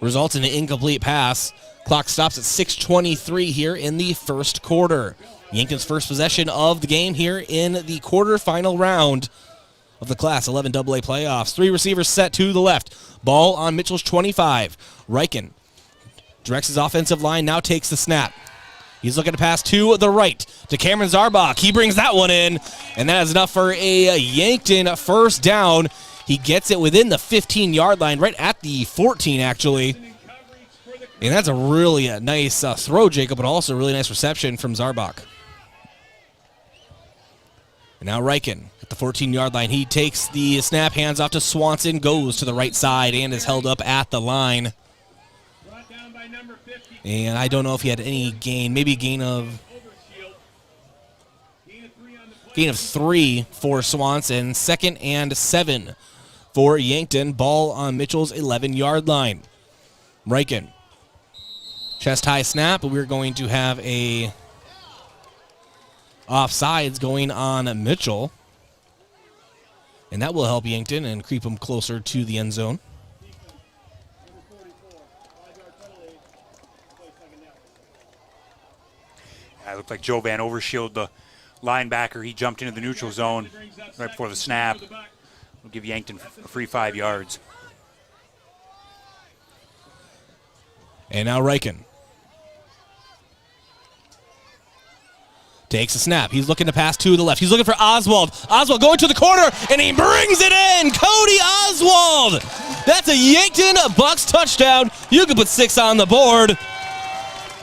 Results in an incomplete pass. Clock stops at 6:23 here in the first quarter. Yankton's first possession of the game here in the quarterfinal round of the Class 11 AA playoffs. 3 receivers set to the left. Ball on Mitchell's 25. Reichen directs his offensive line, now takes the snap. He's looking to pass to the right to Cameron Zarbach. He brings that one in, and that is enough for a Yankton first down. He gets it within the 15-yard line, right at the 14, actually. And that's a really nice throw, Jacob, but also a really nice reception from Zarbach. And now Reichen at the 14-yard line. He takes the snap, hands off to Swanson, goes to the right side, and is held up at the line. And I don't know if he had any gain, maybe a gain of 3 for Swanson. 2nd and 7 for Yankton. Ball on Mitchell's 11-yard line. Reichen. Chest high snap, but we're going to have a offsides going on Mitchell. And that will help Yankton and creep him closer to the end zone. It looked like Joe Van Overshield, the linebacker. He jumped into the neutral zone right before the snap. We'll give Yankton a free 5 yards. And now Reichen takes a snap. He's looking to pass to the left. He's looking for Oswald. Oswald going to the corner, and he brings it in. Cody Oswald. That's a Yankton Bucks touchdown. You can put 6 on the board.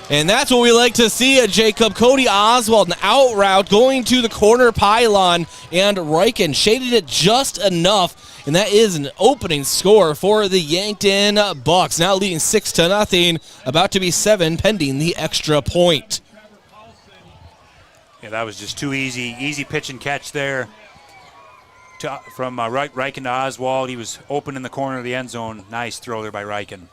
And that's what we like to see, Jacob. Cody Oswald, an out route going to the corner pylon, and Reichen shaded it just enough, and that is an opening score for the Yankton Bucks. Now leading 6-0, about to be 7 pending the extra point. Yeah, that was just too easy. Easy pitch and catch there from Reichen to Oswald. He was open in the corner of the end zone. Nice throw there by Reichen.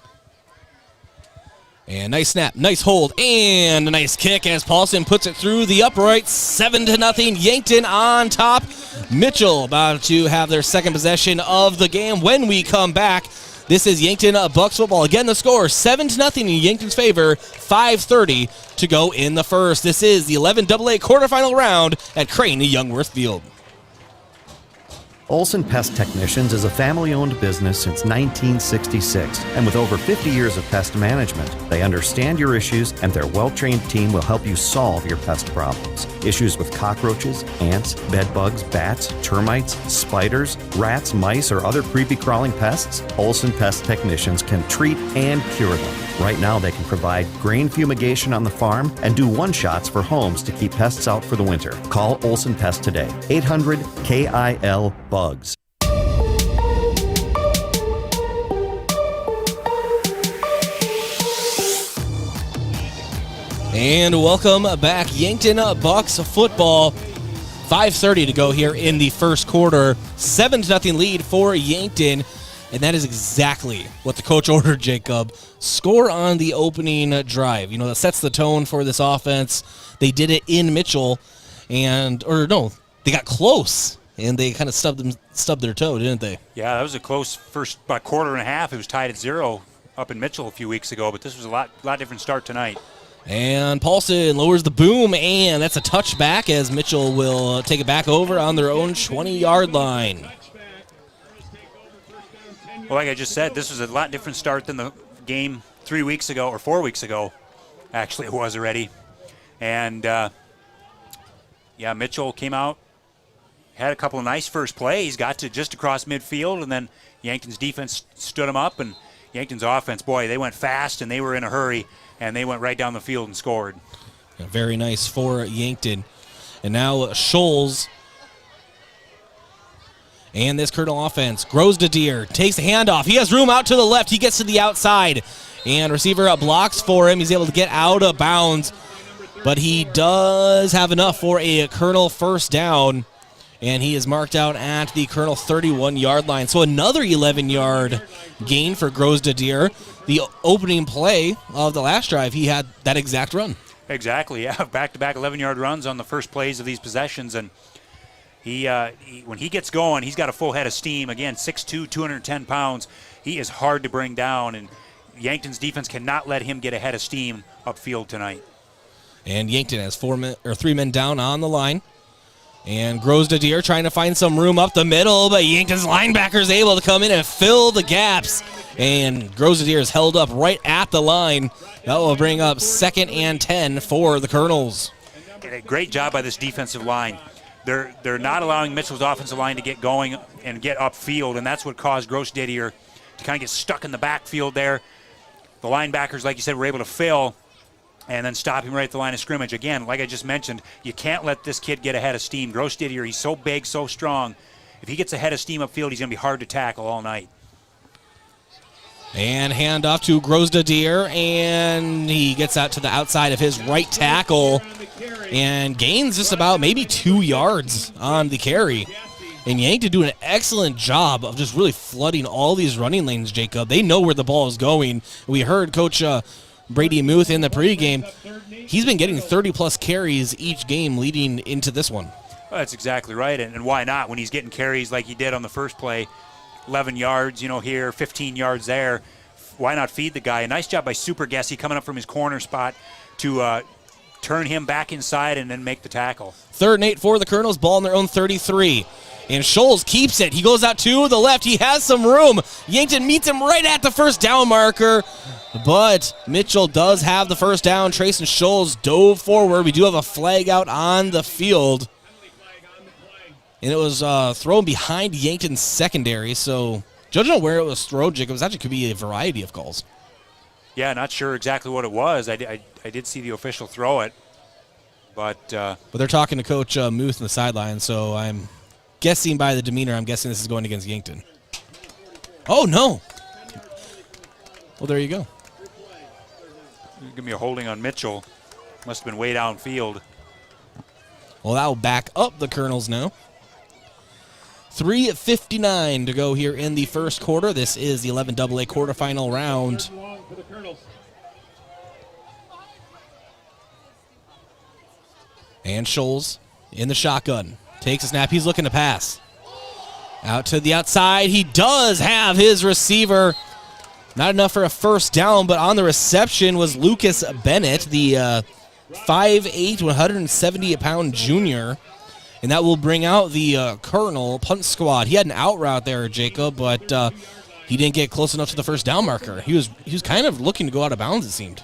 And nice snap, nice hold, and a nice kick as Paulson puts it through the upright. 7-0, Yankton on top. Mitchell about to have their second possession of the game. When we come back, this is Yankton Bucks football. Again, the score 7-0 in Yankton's favor. 5:30 to go in the first. This is the 11 AA quarterfinal round at Crane Youngworth Field. Olson Pest Technicians is a family-owned business since 1966, and with over 50 years of pest management, they understand your issues, and their well-trained team will help you solve your pest problems. Issues with cockroaches, ants, bedbugs, bats, termites, spiders, rats, mice, or other creepy crawling pests? Olson Pest Technicians can treat and cure them. Right now, they can provide grain fumigation on the farm and do one-shots for homes to keep pests out for the winter. Call Olson Pest today, 800-KIL-BUGS. And welcome back, Yankton Bucks football. 5:30 to go here in the first quarter. 7-0 lead for Yankton. And that is exactly what the coach ordered, Jacob. Score on the opening drive. You know, that sets the tone for this offense. They did it in Mitchell, they got close, and they kind of stubbed their toe, didn't they? Yeah, that was a close first about quarter and a half. It was tied at 0 up in Mitchell a few weeks ago, but this was a lot different start tonight. And Paulson lowers the boom, and that's a touchback as Mitchell will take it back over on their own 20-yard line. Well, like I just said, this was a lot different start than the game 3 weeks ago, or 4 weeks ago. Actually, it was already. And, Mitchell came out, had a couple of nice first plays, got to just across midfield, and then Yankton's defense stood him up, and Yankton's offense, boy, they went fast, and they were in a hurry, and they went right down the field and scored. Yeah, very nice for Yankton. And now Scholes. And this Colonel offense grows to Deer, takes the handoff. He has room out to the left. He gets to the outside. And receiver blocks for him. He's able to get out of bounds. But he does have enough for a Colonel first down. And he is marked out at the Colonel 31-yard line. So another 11-yard gain for Grosdadier. The opening play of the last drive, he had that exact run. Exactly, yeah. Back-to-back 11-yard runs on the first plays of these possessions. And he when he gets going, he's got a full head of steam. Again, 6'2", 210 pounds. He is hard to bring down, and Yankton's defense cannot let him get a head of steam upfield tonight. And Yankton has 3 men down on the line. And Grosdadier trying to find some room up the middle, but Yankton's linebackers able to come in and fill the gaps. And Grosdadier is held up right at the line. That will bring up 2nd and 10 for the Colonels. A great job by this defensive line. They're not allowing Mitchell's offensive line to get going and get upfield, and that's what caused Grosdadier to kind of get stuck in the backfield there. The linebackers, like you said, were able to fill and then stop him right at the line of scrimmage. Again, like I just mentioned, you can't let this kid get ahead of steam. Grosdadier, he's so big, so strong. If he gets ahead of steam upfield, he's going to be hard to tackle all night. And handoff to Grosdadier, and he gets out to the outside of his right tackle and gains just about maybe 2 yards on the carry. And Yankton doing an excellent job of just really flooding all these running lanes, Jacob. They know where the ball is going. We heard Coach Brady Muth in the pregame. He's been getting 30-plus carries each game leading into this one. Well, that's exactly right, and why not when he's getting carries like he did on the first play, 11 yards, here, 15 yards there. Why not feed the guy? A nice job by Super Gessie coming up from his corner spot to turn him back inside and then make the tackle. 3rd and 8 for the Colonels, ball in their own 33. And Scholes keeps it. He goes out to the left. He has some room. Yankton meets him right at the first down marker. But Mitchell does have the first down. Trayson Scholes dove forward. We do have a flag out on the field. And it was thrown behind Yankton's secondary. So judging on where it was thrown, Jacob, it actually could be a variety of calls. Yeah, not sure exactly what it was. I did see the official throw it. But they're talking to Coach Muth on the sideline, so I'm guessing by the demeanor, I'm guessing this is going against Yankton. Oh, no. Well, there you go. There's going to be a holding on Mitchell. Must have been way downfield. Well, that will back up the Colonels now. 3:59 to go here in the first quarter. This is the 11AA quarterfinal round. And Scholes in the shotgun. Takes a snap. He's looking to pass. Out to the outside. He does have his receiver. Not enough for a first down, but on the reception was Lucas Bennett, the 5'8", 170-pound junior. And that will bring out the Colonel punt squad. He had an out route there, Jacob, but he didn't get close enough to the first down marker. He was kind of looking to go out of bounds, it seemed.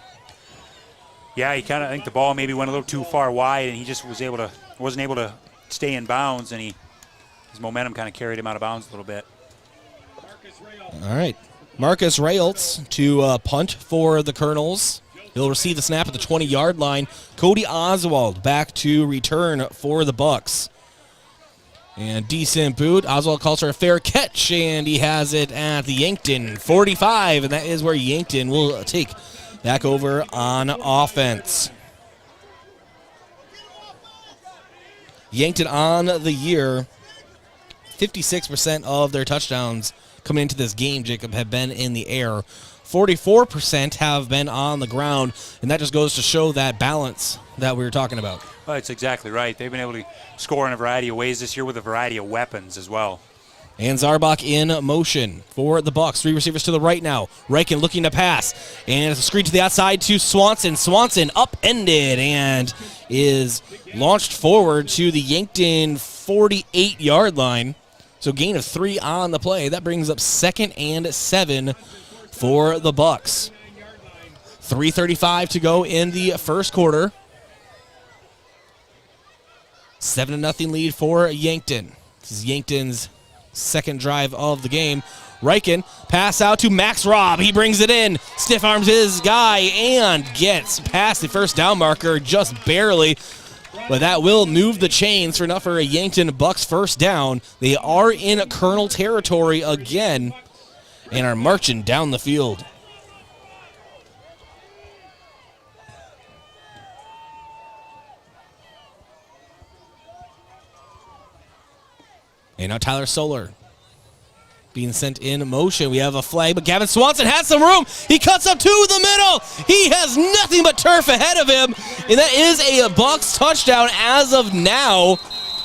Yeah, I think the ball maybe went a little too far wide, and he just wasn't able to stay in bounds, and his momentum kind of carried him out of bounds a little bit. All right. Marcus Railtz to punt for the Colonels. He'll receive the snap at the 20-yard line. Cody Oswald back to return for the Bucks. And decent boot. Oswald calls for a fair catch, and he has it at the Yankton 45, and that is where Yankton will take back over on offense. Yankton on the year, 56% of their touchdowns coming into this game, Jacob, have been in the air. 44% have been on the ground, and that just goes to show that balance that we were talking about. Well, that's exactly right. They've been able to score in a variety of ways this year with a variety of weapons as well. And Zarbach in motion for the Bucks. 3 receivers to the right now. Reichen looking to pass. And it's a screen to the outside to Swanson. Swanson upended and is launched forward to the Yankton 48-yard line. So gain of 3 on the play. That brings up 2nd and 7 for the Bucks. 3:35 to go in the first quarter. 7-0 lead for Yankton. This is Yankton's second drive of the game. Reichen, pass out to Max Robb. He brings it in, stiff arms his guy, and gets past the first down marker just barely. But that will move the chains for enough for a Yankton Bucks first down. They are in Colonel territory again and are marching down the field. And now Tyler Solar being sent in motion. We have a flag, but Gavin Swanson has some room. He cuts up to the middle. He has nothing but turf ahead of him, and that is a Bucks touchdown as of now.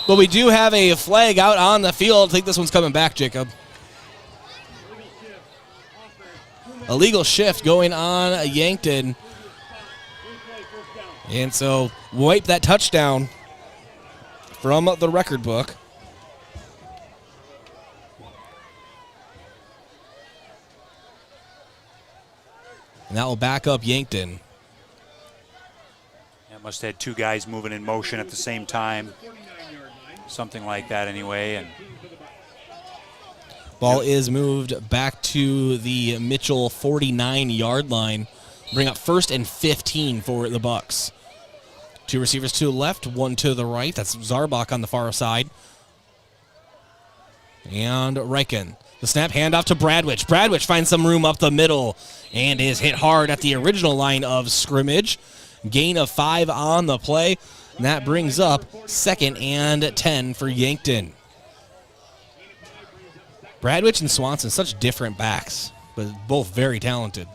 But we do have a flag out on the field. I think this one's coming back, Jacob. Illegal shift going on Yankton. And so wipe that touchdown from the record book. And that will back up Yankton. Yeah, must have had two guys moving in motion at the same time. Something like that anyway. And ball is moved back to the Mitchell 49-yard line. Bring up 1st and 15 for the Bucks. Two receivers to the left, one to the right. That's Zarbach on the far side. And Reichen. The snap handoff to Bradwich. Bradwich finds some room up the middle and is hit hard at the original line of scrimmage. Gain of 5 on the play. And that brings up 2nd and 10 for Yankton. Bradwich and Swanson, such different backs, but both very talented.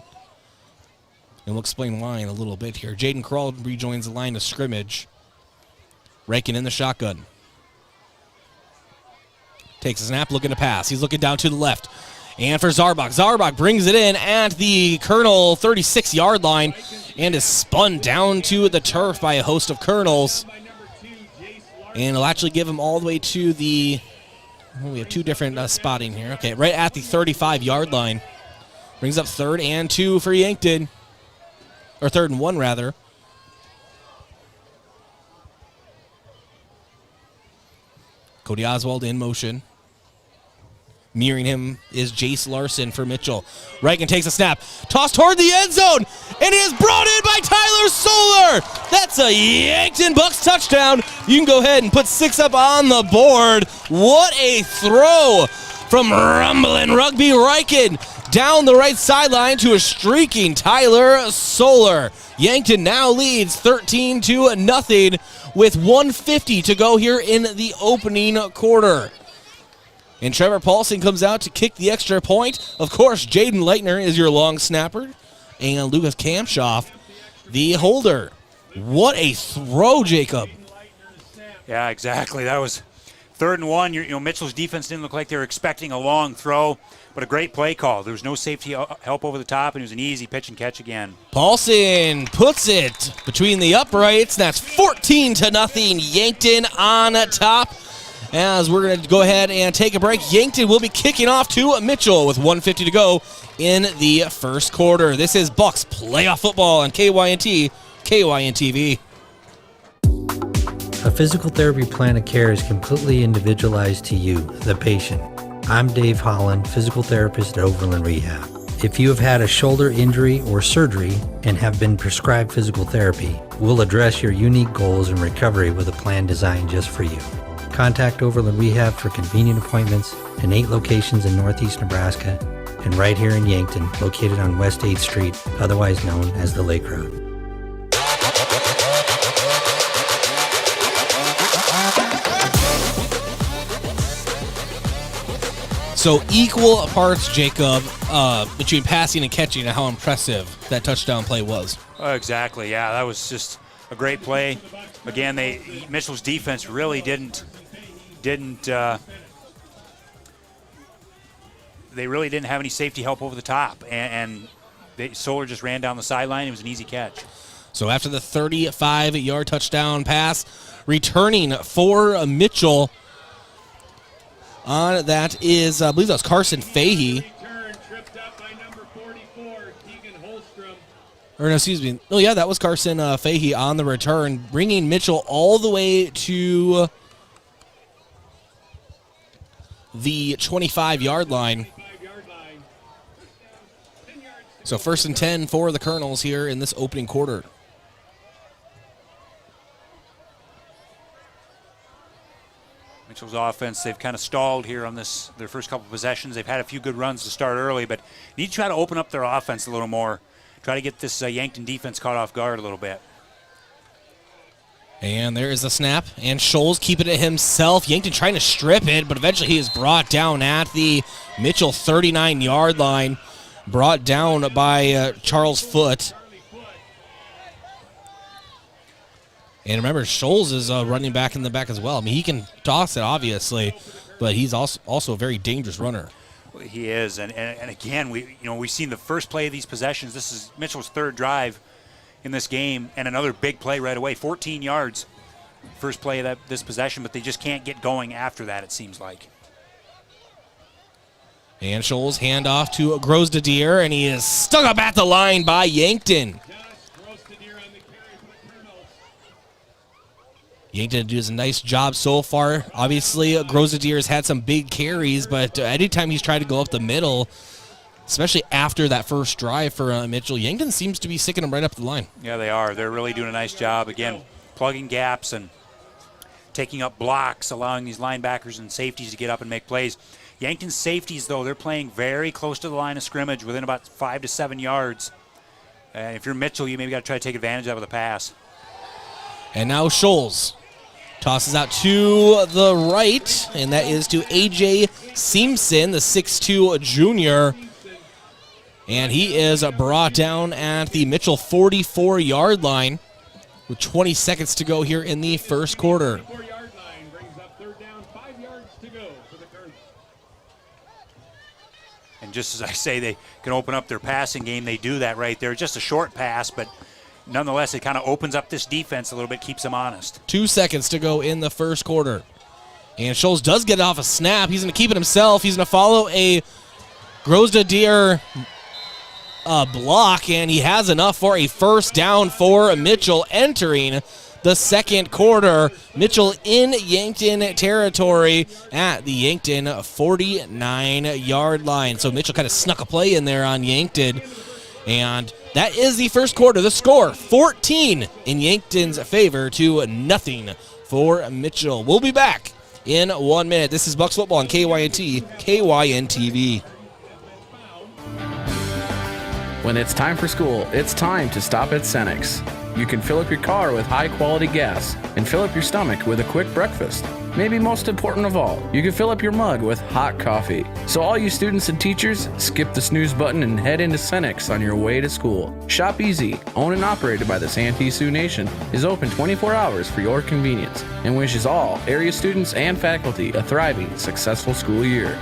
And we'll explain why in a little bit here. Jaden Kroll rejoins the line of scrimmage. Reichen in the shotgun. Takes a snap, looking to pass. He's looking down to the left. And for Zarbach. Zarbach brings it in at the Colonel 36-yard line and is spun down to the turf by a host of Colonels. And it'll actually give him all the way to the... Well, we have two different spotting here. Okay, right at the 35-yard line. Brings up 3rd and 2 for Yankton. Or 3rd and 1, rather. Cody Oswald in motion. Mirroring him is Jace Larson for Mitchell. Reichen takes a snap. Tossed toward the end zone. And it is brought in by Tyler Solar. That's a Yankton Bucks touchdown. You can go ahead and put 6 up on the board. What a throw from Rumbling Rugby Reichen down the right sideline to a streaking Tyler Solar. Yankton now leads 13-0 with 1:50 to go here in the opening quarter. And Trevor Paulson comes out to kick the extra point. Of course, Jaden Leitner is your long snapper. And Lucas Kamshoff, the holder. What a throw, Jacob. yeah, exactly. That was 3rd and 1. Mitchell's defense didn't look like they were expecting a long throw, but a great play call. There was no safety help over the top, and it was an easy pitch and catch again. Paulson puts it between the uprights. That's 14-0. Yankton on top. As we're going to go ahead and take a break, Yankton will be kicking off to Mitchell with 1:50 to go in the first quarter. This is Bucks Playoff Football on KYNT, KYNTV. A physical therapy plan of care is completely individualized to you, the patient. I'm Dave Holland, physical therapist at Overland Rehab. If you have had a shoulder injury or surgery and have been prescribed physical therapy, we'll address your unique goals in recovery with a plan designed just for you. Contact Overland Rehab for convenient appointments in 8 locations in Northeast Nebraska and right here in Yankton, located on West 8th Street, otherwise known as the Lake Road. So equal parts, Jacob, between passing and catching, and how impressive that touchdown play was. Exactly, yeah. That was just a great play. Again, Mitchell's defense really didn't have any safety help over the top, and Solar just ran down the sideline. It was an easy catch. So after the 35-yard touchdown pass, returning for Mitchell on that is, I believe that was Carson Fahey. Or no, excuse me. Oh, yeah, that was Carson Fahey on the return, bringing Mitchell all the way to the 25-yard line. So 1st and 10 for the Colonels here in this opening quarter. Mitchell's offense, they've kind of stalled here on their first couple possessions. They've had a few good runs to start early, but need to try to open up their offense a little more. Try to get this Yankton defense caught off guard a little bit. And there is the snap, and Scholes keeping it himself. Yankton trying to strip it, but eventually he is brought down at the Mitchell 39-yard line. Brought down by Charles Foote. And remember, Scholes is running back in the back as well. I mean, he can toss it, obviously, but he's also a very dangerous runner. He is, and again, we've seen the first play of these possessions. This is Mitchell's third drive in this game, and another big play right away, 14 yards. First play of this possession, but they just can't get going after that, it seems like. And Scholes handoff to Grosdadier, and he is stuck up at the line by Yankton. Yankton does a nice job so far. Obviously, Grosdadier has had some big carries, but anytime he's tried to go up the middle, especially after that first drive for Mitchell, Yankton seems to be sticking him right up the line. Yeah, they are. They're really doing a nice job, again, plugging gaps and taking up blocks, allowing these linebackers and safeties to get up and make plays. Yankton's safeties, though, they're playing very close to the line of scrimmage, within about 5 to 7 yards. And if you're Mitchell, you maybe got to try to take advantage of the pass. And now Scholes tosses out to the right, and that is to A.J. Simpson, the 6'2 junior. And he is brought down at the Mitchell 44-yard line with 20 seconds to go here in the first quarter. And just as I say, they can open up their passing game. They do that right there. Just a short pass, but nonetheless, it kind of opens up this defense a little bit, keeps them honest. 2 seconds to go in the first quarter. And Scholes does get off a snap. He's going to keep it himself. He's going to follow a Grosdadier block, and he has enough for a first down for Mitchell entering the second quarter. Mitchell in Yankton territory at the Yankton 49-yard line. So Mitchell kind of snuck a play in there on Yankton. And that is the first quarter. The score, 14 in Yankton's favor to nothing for Mitchell. We'll be back in 1 minute. This is Bucks Football on KYNT, KYN-TV. When it's time for school, it's time to stop at Cenex. You can fill up your car with high-quality gas and fill up your stomach with a quick breakfast. Maybe most important of all, you can fill up your mug with hot coffee. So all you students and teachers, skip the snooze button and head into Cenex on your way to school. Shop Easy, owned and operated by the Santee Sioux Nation, is open 24 hours for your convenience and wishes all area students and faculty a thriving, successful school year.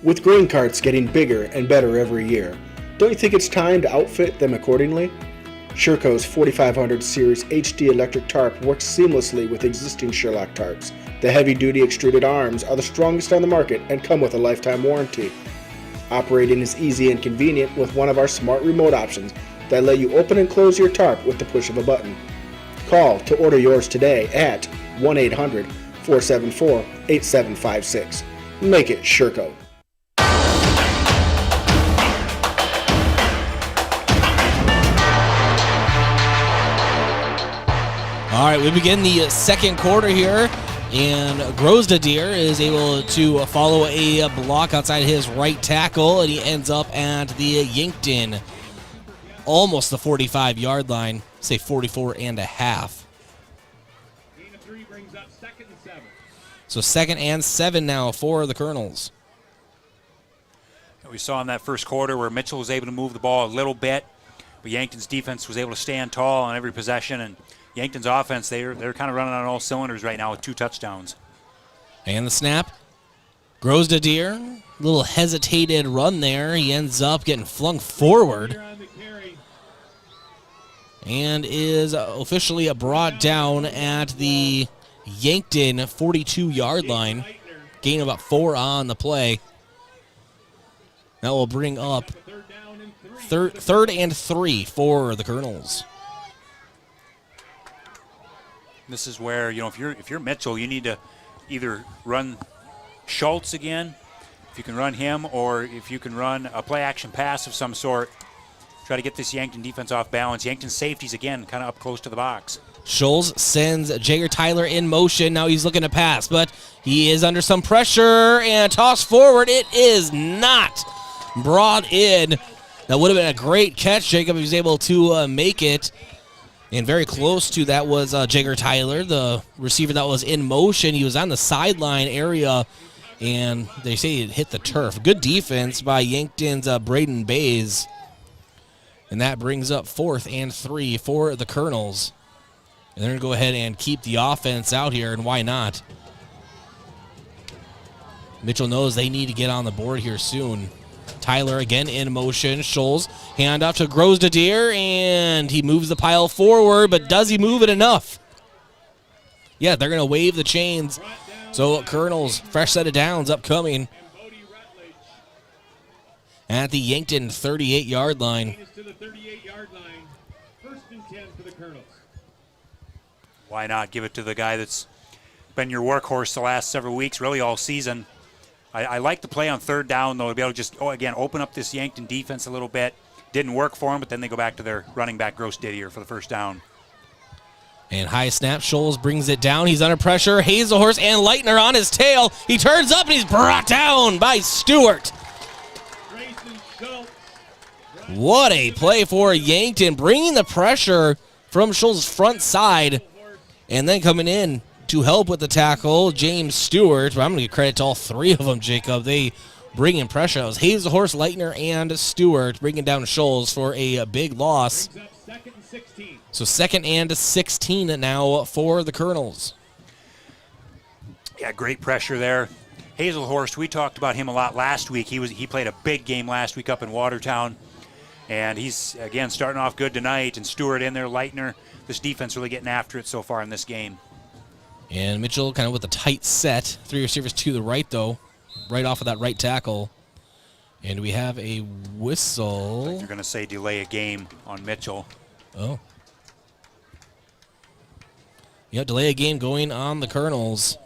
With grain carts getting bigger and better every year, don't you think it's time to outfit them accordingly? Sherco's 4500 Series HD electric tarp works seamlessly with existing Sherlock tarps. The heavy-duty extruded arms are the strongest on the market and come with a lifetime warranty. Operating is easy and convenient with one of our smart remote options that let you open and close your tarp with the push of a button. Call to order yours today at 1-800-474-8756. Make it Sherco. All right, we begin the second quarter here, and Grosdadier is able to follow a block outside his right tackle, and he ends up at the Yankton, almost the 45-yard line, say 44 and a half. So 2nd and 7 now for the Colonels. We saw in that first quarter where Mitchell was able to move the ball a little bit, but Yankton's defense was able to stand tall on every possession, and Yankton's offense, they're kind of running on all cylinders right now with 2 touchdowns. And the snap. Grosdadier, little hesitated run there. He ends up getting flung forward and is officially brought down at the Yankton 42-yard line. Gain about 4 on the play. That will bring up third and 3 for the Colonels. This is where, if you're Mitchell, you need to either run Schultz again, if you can run him, or if you can run a play-action pass of some sort. Try to get this Yankton defense off balance. Yankton safeties, again, kind of up close to the box. Scholes sends Jagger Tyler in motion. Now he's looking to pass, but he is under some pressure, and toss forward. It is not brought in. That would have been a great catch, Jacob, if he was able to make it. And very close to that was Jagger Tyler, the receiver that was in motion. He was on the sideline area, and they say it hit the turf. Good defense by Yankton's Braden Bays. And that brings up 4th and 3 for the Colonels. And they're going to go ahead and keep the offense out here, and why not? Mitchell knows they need to get on the board here soon. Tyler again in motion. Scholes, hand off to Grosdadier, and he moves the pile forward, but does he move it enough? Yeah, they're going to wave the chains. So Colonels, fresh set of downs upcoming at the Yankton 38-yard line. Why not give it to the guy that's been your workhorse the last several weeks, really all season? I like the play on 3rd down, though, to be able to just, again, open up this Yankton defense a little bit. Didn't work for them, but then they go back to their running back, Grosdadier, for the 1st down. And high snap, Scholes brings it down. He's under pressure. Hazelhorse and Leitner on his tail. He turns up, and he's brought down by Stewart. What a play for Yankton, bringing the pressure from Scholes' front side, and then coming in to help with the tackle, James Stewart. But I'm going to give credit to all 3 of them, Jacob. They bring in pressure. It was Hazelhorse, Leitner, and Stewart bringing down Scholes for a big loss. So 2nd and 16 now for the Colonels. Yeah, great pressure there. Hazelhorst, we talked about him a lot last week. He played a big game last week up in Watertown. And he's, again, starting off good tonight. And Stewart in there, Leitner. This defense really getting after it so far in this game. And Mitchell kind of with a tight set. 3 receivers to the right, though. Right off of that right tackle. And we have a whistle. I think they're going to say delay a game on Mitchell. Oh. Yeah, delay a game going on the Colonels.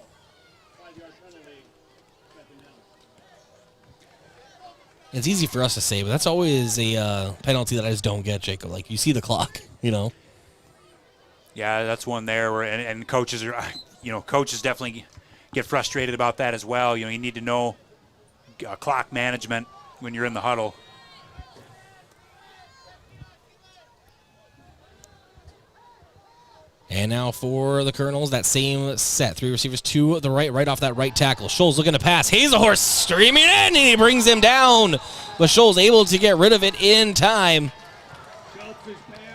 It's easy for us to say, but that's always a penalty that I just don't get, Jacob. Like, you see the clock, you know. Yeah, that's one there where, and coaches are, coaches definitely get frustrated about that as well. You need to know clock management when you're in the huddle. And now for the Colonels, that same set. 3 receivers to the right off that right tackle. Scholes looking to pass. Hazelhorse streaming in, and he brings him down. But Scholes able to get rid of it in time.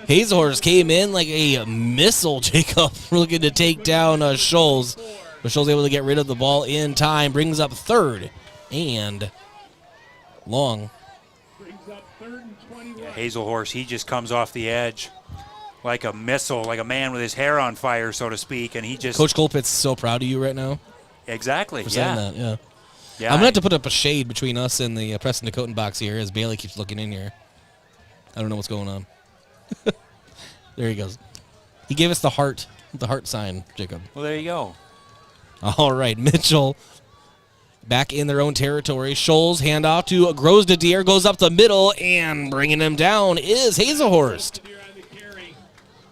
Hazelhorse came in like a missile, Jacob, looking to take down Scholes. But Scholes able to get rid of the ball in time. Brings up 3rd and long. Yeah, Hazelhorse, he just comes off the edge like a missile, like a man with his hair on fire, so to speak, and he just... Coach Colpitt's so proud of you right now. Exactly, for saying that, yeah. I'm going to have to put up a shade between us and the Preston Dakotan box here as Bailey keeps looking in here. I don't know what's going on. There he goes. He gave us the heart sign, Jacob. Well, there you go. All right, Mitchell back in their own territory. Scholes handoff to Grosdadier, goes up the middle, and bringing him down is Hazelhorst.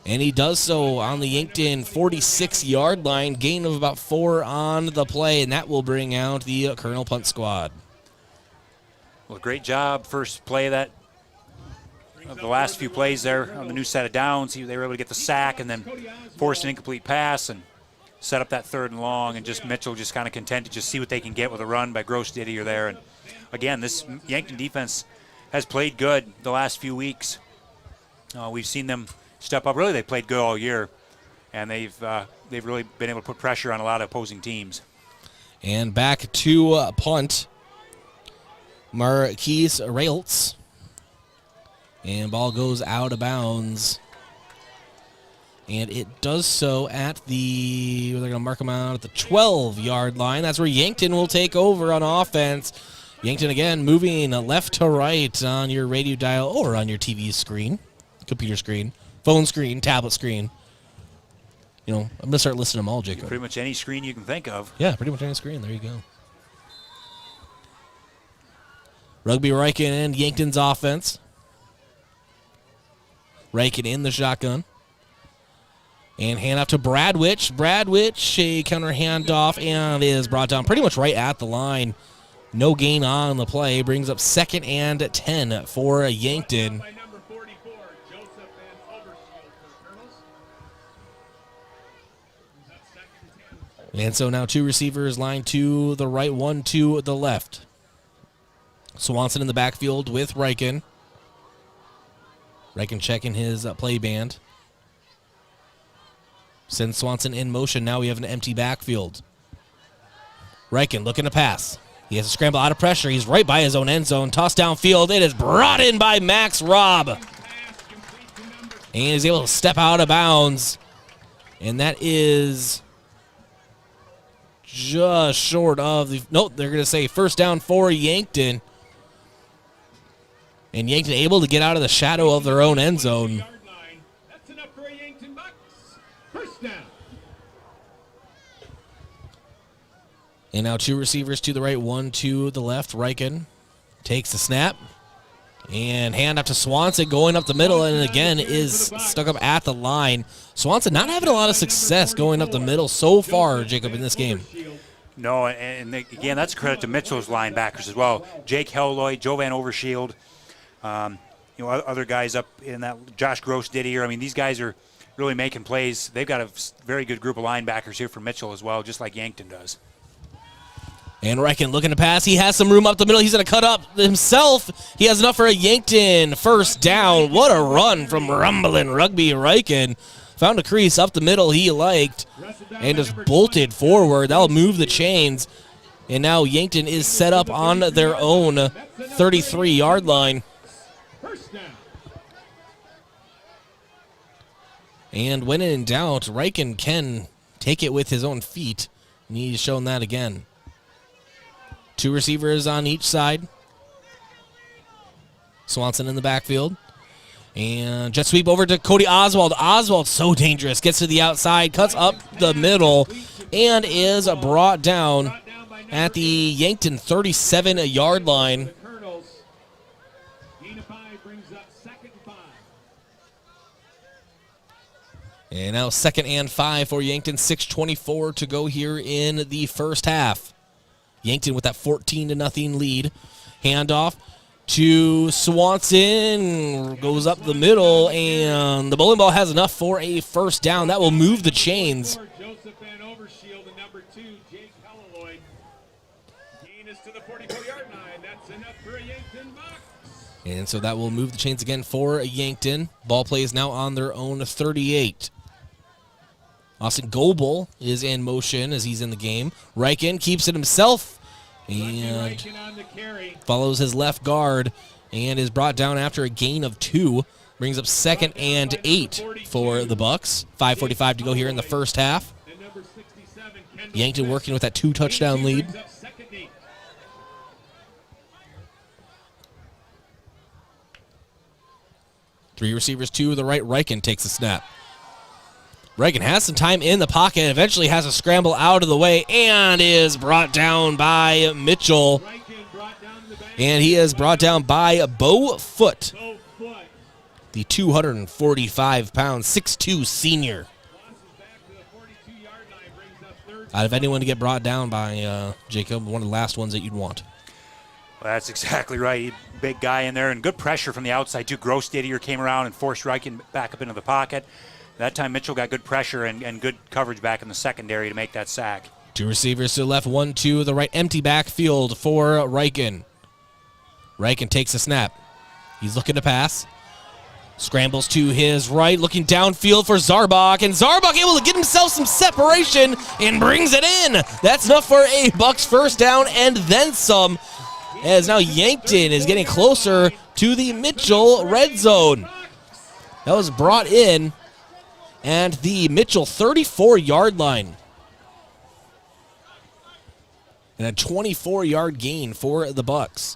And he does so on the Yankton 46-yard line, gain of about 4 on the play, and that will bring out the Colonel punt squad. Well, great job. First play of the last few plays there on the new set of downs. They were able to get the sack and then force an incomplete pass and set up that 3rd and long. And just Mitchell just kind of content to just see what they can get with a run by Grosdadier there. And again, this Yankton defense has played good the last few weeks. We've seen them step up. Really, they played good all year, and they've really been able to put pressure on a lot of opposing teams. And back to punt, Marquise Railtz. And ball goes out of bounds. And it does so at they're going to mark him out at the 12-yard line. That's where Yankton will take over on offense. Yankton again moving left to right on your radio dial or on your TV screen, computer screen, phone screen, tablet screen. I'm going to start listing them all, Jacob. Pretty much any screen you can think of. Yeah, pretty much any screen. There you go. Rugby Riken and Yankton's offense. Riken in the shotgun. And hand off to Bradwich. Bradwich, a counter handoff, and is brought down pretty much right at the line. No gain on the play. Brings up 2nd and 10 for Yankton. And so now two receivers line to the right, one to the left. Swanson in the backfield with Riken. Riken checking his play band. Sends Swanson in motion. Now we have an empty backfield. Riken looking to pass. He has to scramble out of pressure. He's right by his own end zone. Toss downfield. It is brought in by Max Robb. And he's able to step out of bounds. And that is just short of the... Nope, they're going to say first down for Yankton. And Yankton able to get out of the shadow of their own end zone. That's enough for a Yankton Bucks. First down. And now two receivers to the right, one to the left. Riken takes the snap. And hand up to Swanson going up the middle, and again is stuck up at the line. Swanson not having a lot of success going up the middle so far, Jacob, in this game. No, and again, that's a credit to Mitchell's linebackers as well. Jake Helloy, Jovan Overshield, other guys up in that, Josh Gross Didier. I mean, these guys are really making plays. They've got a very good group of linebackers here for Mitchell as well, just like Yankton does. And Riken looking to pass. He has some room up the middle. He's going to cut up himself. He has enough for a Yankton first down. What a run from Rumbling Rugby Riken. Found a crease up the middle he liked and just bolted forward. That'll move the chains. And now Yankton is set up on their own 33-yard line. And when in doubt, Riken can take it with his own feet. And he's shown that again. Two receivers on each side. Swanson in the backfield. And jet sweep over to Cody Oswald. Oswald, so dangerous. Gets to the outside, cuts up the middle, and is brought down at the Yankton 37-yard line. And now 2nd and 5 for Yankton. 6:24 to go here in the first half. Yankton with that 14-0 lead. Handoff to Swanson. Goes up the middle, and the bowling ball has enough for a first down. That will move the chains. Joseph Van Overshield and number 2, Jake Helloy. Gain is to the 44-yard line. That's enough for a Yankton Bucks. And so that will move the chains again for Yankton. Ball play is now on their own 38. Austin Goebel is in motion as he's in the game. Riken keeps it himself and follows his left guard and is brought down after a gain of 2. Brings up 2nd and 8 for the Bucks. 5:45 to go here in the first half. Yankton working with that 2-touchdown lead. Three receivers to the right. Riken takes the snap. Riken has some time in the pocket, eventually has to scramble out of the way, and is brought down by Mitchell. And he is brought down by Bo Foot, the 245-pound, 6'2" senior. Out of anyone to get brought down by, Jacob, one of the last ones that you'd want. Well, that's exactly right. Big guy in there, and good pressure from the outside, too. Gross Didier came around and forced Riken back up into the pocket. That time Mitchell got good pressure and good coverage back in the secondary to make that sack. Two receivers to the left, one to the right. Empty backfield for Riken. Riken takes a snap. He's looking to pass. Scrambles to his right, looking downfield for Zarbach. And Zarbach able to get himself some separation and brings it in. That's enough for a Bucks first down and then some. As now Yankton is getting closer to the Mitchell red zone. That was brought in and the Mitchell 34-yard line. And a 24-yard gain for the Bucks.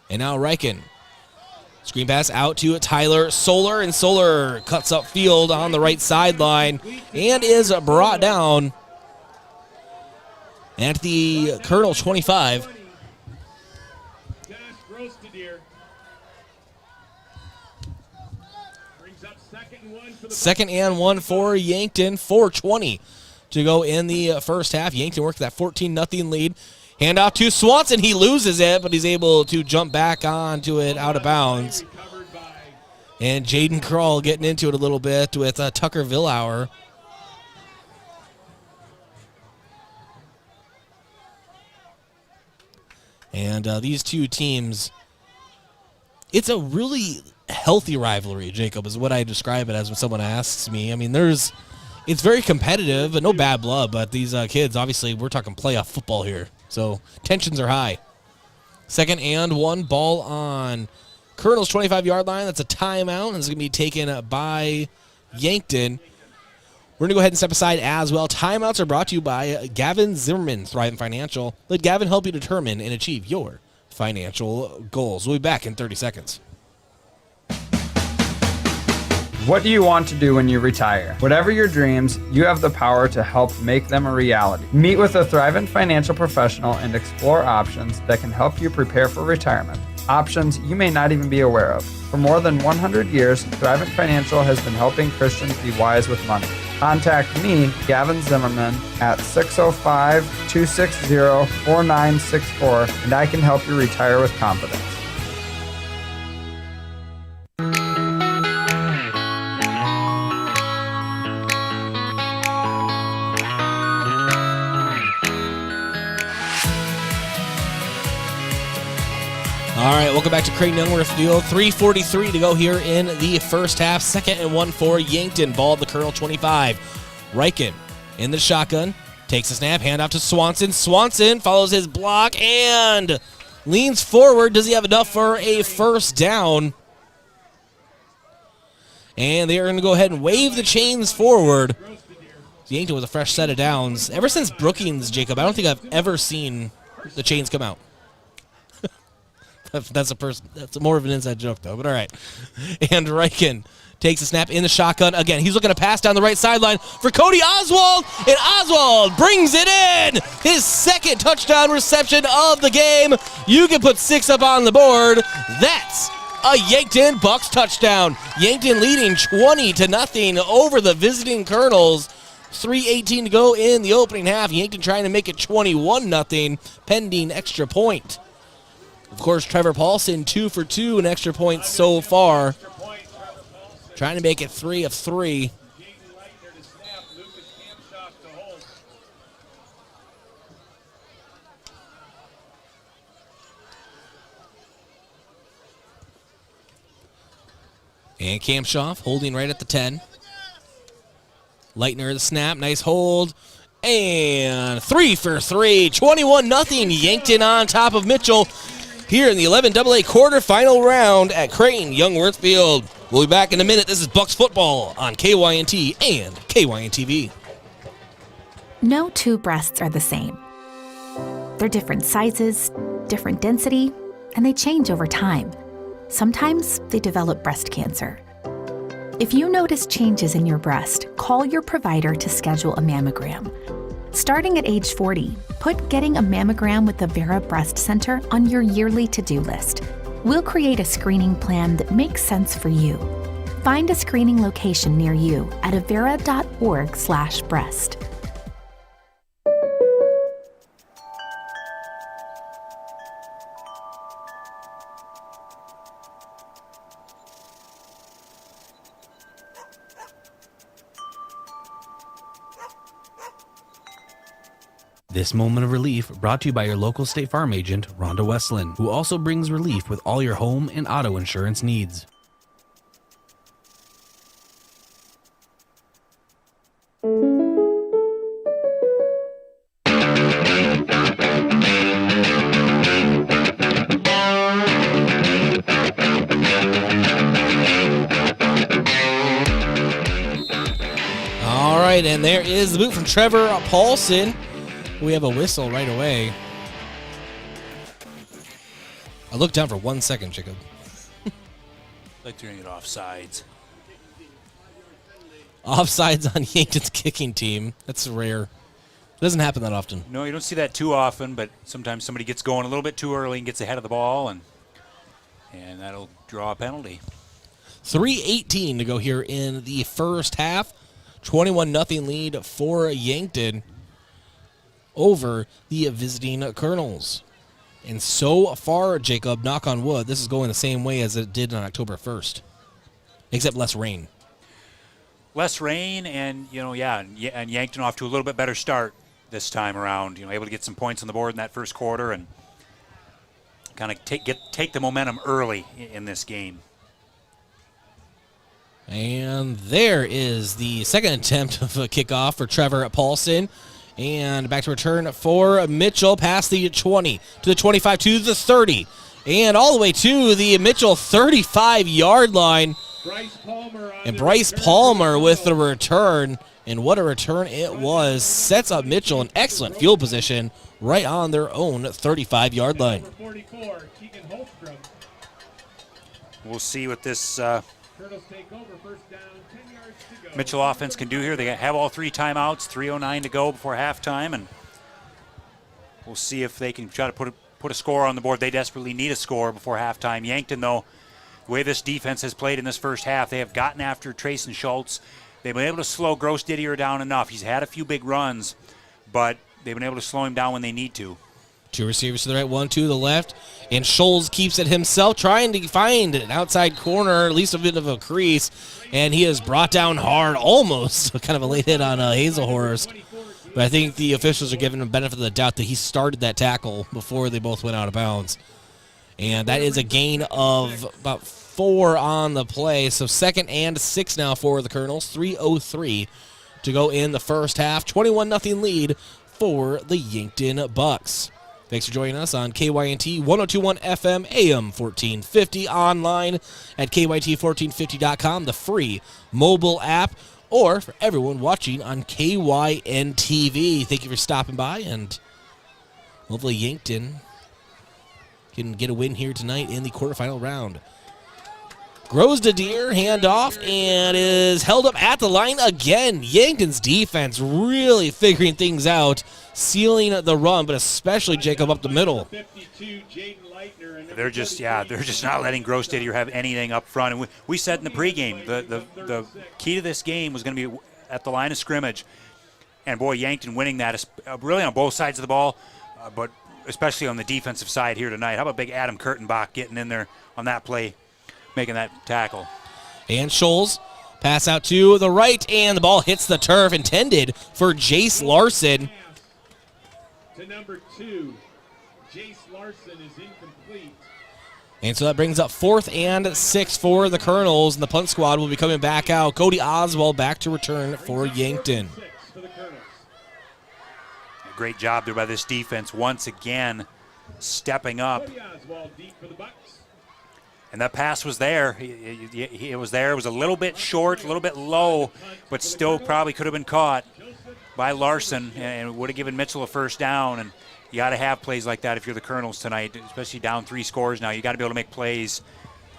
And now Riken. Screen pass out to Tyler Solar, and Solar cuts up field on the right sideline and is brought down at the Colonel 25. Second and 1 for Yankton. 4:20 to go in the first half. Yankton worked that 14-0 lead. Handoff to Swanson. He loses it, but he's able to jump back onto it out of bounds. And Jaden Kroll getting into it a little bit with Tucker Villauer. And these two teams, it's a really healthy rivalry, Jacob, is what I describe it as when someone asks me. I mean, it's very competitive, but no bad blood. But these kids, obviously, we're talking playoff football here. So tensions are high. 2nd and 1, ball on Colonel's 25-yard line. That's a timeout, and it's going to be taken by Yankton. We're going to go ahead and step aside as well. Timeouts are brought to you by Gavin Zimmerman, Thrivent Financial. Let Gavin help you determine and achieve your financial goals. We'll be back in 30 seconds. What do you want to do when you retire? Whatever your dreams, you have the power to help make them a reality. Meet with a Thrivent financial professional and explore options that can help you prepare for retirement. Options you may not even be aware of. For more than 100 years, Thrivent Financial has been helping Christians be wise with money. Contact me, Gavin Zimmerman, at 605-260-4964, and I can help you retire with confidence. All right, welcome back to Creighton Youngworth Field. 3:43 to go here in the first half. 2nd and 1 for Yankton. Ball at the Colonel 25. Reichen in the shotgun. Takes a snap, hand off to Swanson. Swanson follows his block and leans forward. Does he have enough for a first down? And they are going to go ahead and wave the chains forward. Yankton with a fresh set of downs. Ever since Brookings, Jacob, I don't think I've ever seen the chains come out. That's more of an inside joke, though, but all right. And Reichen takes a snap in the shotgun. Again, he's looking to pass down the right sideline for Cody Oswald, and Oswald brings it in. His 2nd touchdown reception of the game. You can put 6 up on the board. That's a Yankton Bucks touchdown. Yankton leading 20-0 over the visiting Colonels. 3:18 to go in the opening half. Yankton trying to make it 21-0, pending extra point. Of course, Trevor Paulson, 2 for 2, an extra point so far. Trying to make it 3 of 3. And Kampshoff holding right at the 10. Leitner the snap, nice hold. And 3 for 3, 21-0. Yankton on top of Mitchell here in the 11AA quarterfinal round at Creighton Youngworth Field. We'll be back in a minute. This is Bucks football on KYNT and KYNTV. No two breasts are the same. They're different sizes, different density, and they change over time. Sometimes they develop breast cancer. If you notice changes in your breast, call your provider to schedule a mammogram. Starting at age 40, put getting a mammogram with the Vera Breast Center on your yearly to-do list. We'll create a screening plan that makes sense for you. Find a screening location near you at avera.org/breast. This moment of relief brought to you by your local State Farm agent, Rhonda Westland, who also brings relief with all your home and auto insurance needs. All right, and there is the boot from Trevor Paulson. We have a whistle right away. I looked down for 1 second, Jacob. Like doing it offsides. Offsides on Yankton's kicking team. That's rare. It doesn't happen that often. No, you don't see that too often, but sometimes somebody gets going a little bit too early and gets ahead of the ball, and that'll draw a penalty. 3:18 to go here in the first half. 21-0 lead for Yankton over the visiting Colonels. And so far, Jacob, knock on wood, this is going the same way as it did on October 1st, except less rain. Less rain, and and Yankton off to a little bit better start this time around. Able to get some points on the board in that first quarter, and kind of take the momentum early in this game. And there is the second attempt of a kickoff for Trevor Paulson. And back to return for Mitchell past the 20 to the 25 to the 30. And all the way to the Mitchell 35-yard line. And Bryce Palmer with the return. And what a return it was. Sets up Mitchell in excellent field position right on their own 35-yard line. We'll see what this Mitchell offense can do here. They have all 3 timeouts, 3:09 to go before halftime, and we'll see if they can try to put a score on the board. They desperately need a score before halftime. Yankton, though, the way this defense has played in this first half, they have gotten after Trayson Schultz. They've been able to slow Gross Didier down enough. He's had a few big runs, but they've been able to slow him down when they need to. 2 receivers to the right, 1 to the left. And Scholes keeps it himself, trying to find an outside corner, at least a bit of a crease. And he is brought down hard, almost kind of a late hit on Hazelhorst. But I think the officials are giving him the benefit of the doubt that he started that tackle before they both went out of bounds. And that is a gain of about 4 on the play. So 2nd and 6 now for the Colonels. 3:03 to go in the first half. 21-0 lead for the Yankton Bucks. Thanks for joining us on KYNT 102.1 FM, AM 1450, online at KYT1450.com, the free mobile app, or for everyone watching on KYN TV. Thank you for stopping by, and hopefully Yankton can get a win here tonight in the quarterfinal round. Grows to Deer, handoff, and is held up at the line again. Yankton's defense really figuring things out, sealing the run, but especially Jacob up the middle. They're just not letting Gross Didier have anything up front. And we said in the pregame, the key to this game was going to be at the line of scrimmage. And boy, Yankton winning that is really on both sides of the ball, but especially on the defensive side here tonight. How about big Adam Kurtenbach getting in there on that play, making that tackle. And Scholes, pass out to the right, and the ball hits the turf, intended for Jace Larson. To number 2, Jace Larson is incomplete. And so that brings up 4th and 6 for the Colonels, and the punt squad will be coming back out. Cody Oswald back to return for Yankton. A great job there by this defense once again, stepping up. And that pass was there. It was there. It was a little bit short, a little bit low, but still probably could have been caught by Larson and would have given Mitchell a first down. And you got to have plays like that if you're the Colonels tonight, especially down 3 scores now. You got to be able to make plays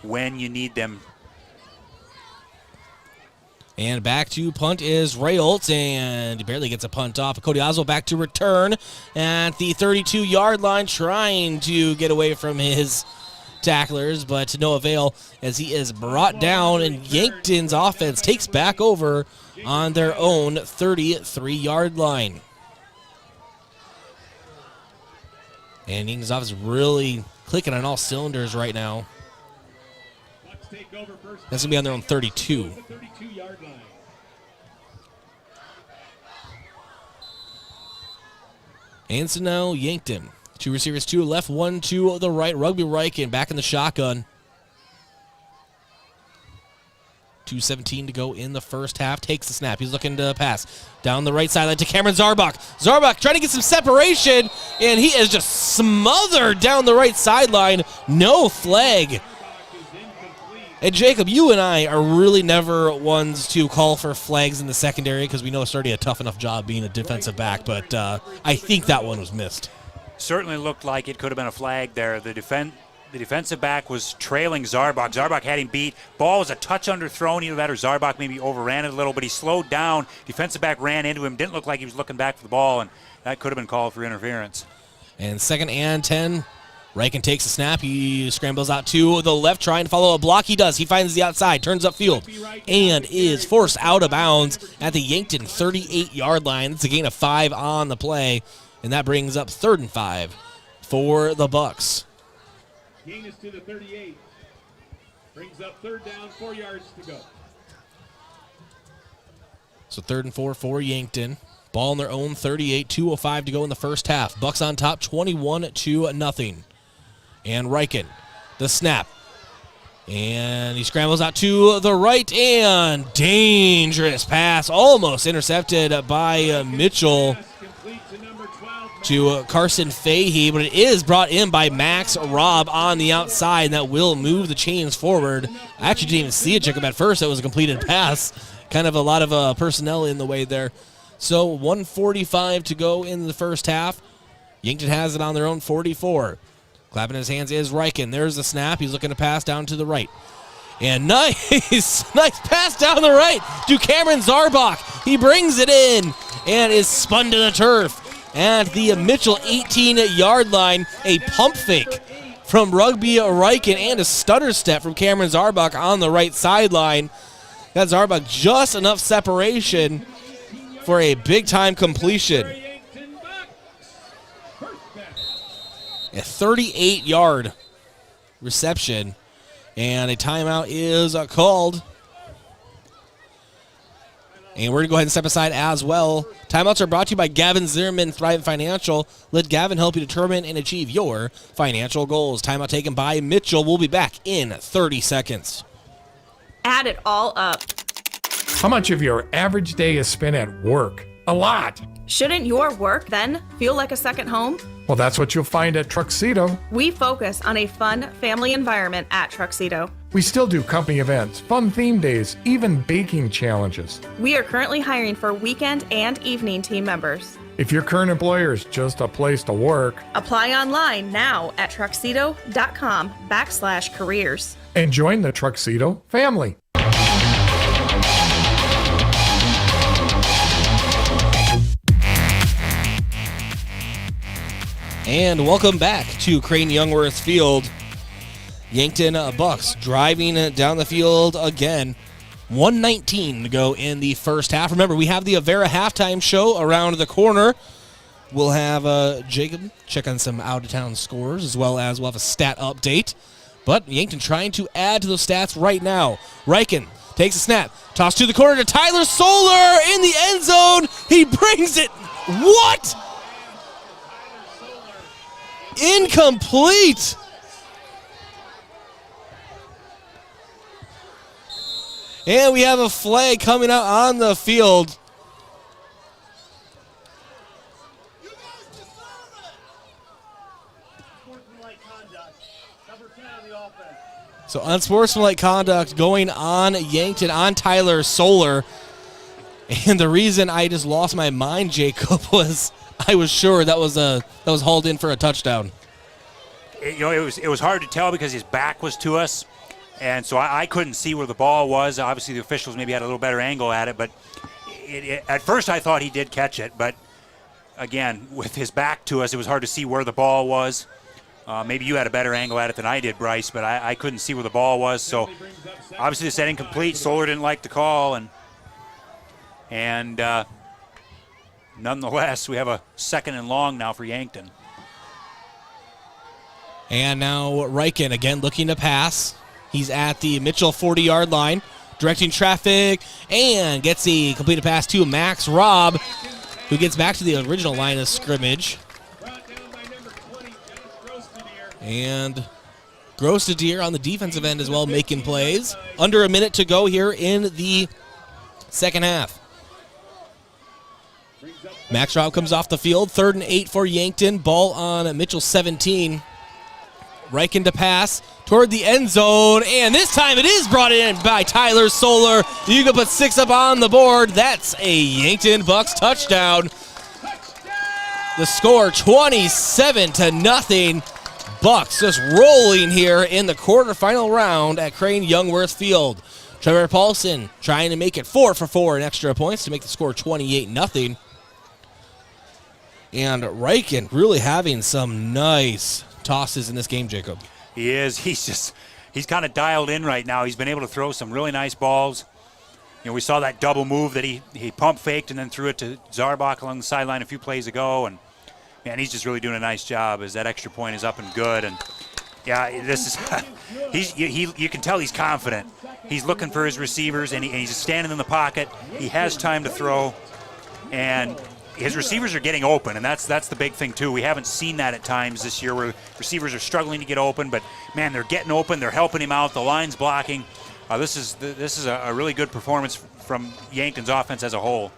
when you need them. And back to punt is Ray Oltz, and he barely gets a punt off. Cody Oswald back to return at the 32-yard line, trying to get away from his tacklers, but to no avail as he is brought down, and Yankton's offense takes back over on their own 33-yard line. And Yankton's offense really clicking on all cylinders right now. That's going to be on their own 32. And so now Yankton. 2 receivers, 2 left, 1 to the right. Rugby Reichen back in the shotgun. 2:17 to go in the first half. Takes the snap. He's looking to pass down the right sideline to Cameron Zarbach. Zarbach trying to get some separation, and he is just smothered down the right sideline. No flag. And Jacob, you and I are really never ones to call for flags in the secondary because we know it's already a tough enough job being a defensive back, but I think that one was missed. Certainly looked like it could have been a flag there. The defensive back was trailing Zarbach. Zarbach had him beat. Ball was a touch underthrown. Either that or Zarbach maybe overran it a little, but he slowed down. Defensive back ran into him. Didn't look like he was looking back for the ball, and that could have been called for interference. And 2nd and 10. Reichen takes the snap. He scrambles out to the left, trying to follow a block. He does. He finds the outside, turns upfield, and is forced out of bounds at the Yankton 38-yard line. It's a gain of 5 on the play, and that brings up 3rd and 5 for the Bucks. Gain is to the 38. Brings up 3rd down, 4 yards to go. So 3rd and 4 for Yankton. Ball on their own 38, 2:05 to go in the first half. Bucks on top, 21-0. And Riken, the snap. And he scrambles out to the right, and dangerous pass, almost intercepted by Mitchell to Carson Fahey, but it is brought in by Max Robb on the outside, and that will move the chains forward. I actually didn't even see it, Jacob, at first. It was a completed pass. Kind of a lot of personnel in the way there. So 1:45 to go in the first half. Yankton has it on their own 44. Clapping his hands is Riken. There's the snap. He's looking to pass down to the right. And nice pass down the right to Cameron Zarbach. He brings it in and is spun to the turf at the Mitchell 18-yard line. A pump fake from Rugby Riken and a stutter step from Cameron Zarbach on the right sideline. Got Zarbach just enough separation for a big-time completion. A 38-yard reception, and a timeout is called. And we're going to go ahead and step aside as well. Timeouts are brought to you by Gavin Zimmerman, Thrive Financial. Let Gavin help you determine and achieve your financial goals. Timeout taken by Mitchell. We'll be back in 30 seconds. Add it all up. How much of your average day is spent at work? A lot. Shouldn't your work then feel like a second home? Well, that's what you'll find at Truxedo. We focus on a fun family environment at Truxedo. We still do company events, fun theme days, even baking challenges. We are currently hiring for weekend and evening team members. If your current employer is just a place to work, apply online now at truxedo.com/careers. And join the Truxedo family. And welcome back to Crane Youngworth Field. Yankton Bucks driving down the field again. 1:19 to go in the first half. Remember, we have the Avera halftime show around the corner. We'll have Jacob check on some out-of-town scores, as well as we'll have a stat update. But Yankton trying to add to those stats right now. Riken takes a snap. Toss to the corner to Tyler Solar in the end zone. He brings it. What? Incomplete. And we have a flag coming out on the field. So unsportsmanlike conduct going on Yankton, on Tyler Solar. And the reason I just lost my mind, Jacob, was I was sure that was hauled in for a touchdown. It was hard to tell because his back was to us, and so I couldn't see where the ball was. Obviously, the officials maybe had a little better angle at it, but at first I thought he did catch it. But again, with his back to us, it was hard to see where the ball was. Maybe you had a better angle at it than I did, Bryce, but I couldn't see where the ball was. So obviously, they said incomplete. Solar didn't like the call, and nonetheless, we have a second and long now for Yankton. And now Riken again looking to pass. He's at the Mitchell 40-yard line, directing traffic, and gets the completed pass to Max Robb, who gets back to the original line of scrimmage. And Grostadier on the defensive end as well, making plays. Under a minute to go here in the second half. Max Robb comes off the field. 3rd and 8 for Yankton. Ball on Mitchell 17. Riken to pass toward the end zone. And this time it is brought in by Tyler Solar. You can put 6 up on the board. That's a Yankton Bucks touchdown. The score 27-0. Bucks just rolling here in the quarterfinal round at Crane Youngworth Field. Trevor Paulson trying to make it 4 for 4 in extra points to make the score 28-0. And Riken really having some nice tosses in this game, Jacob. He is. He's kind of dialed in right now. He's been able to throw some really nice balls. We saw that double move that he pump faked and then threw it to Zarbach along the sideline a few plays ago. And man, he's just really doing a nice job as that extra point is up and good. And yeah, this is you can tell he's confident. He's looking for his receivers and he's standing in the pocket. He has time to throw, and his receivers are getting open, and that's the big thing too. We haven't seen that at times this year where receivers are struggling to get open, but man, they're getting open. They're helping him out. The line's blocking. This is a really good performance from Yankton's offense as a whole.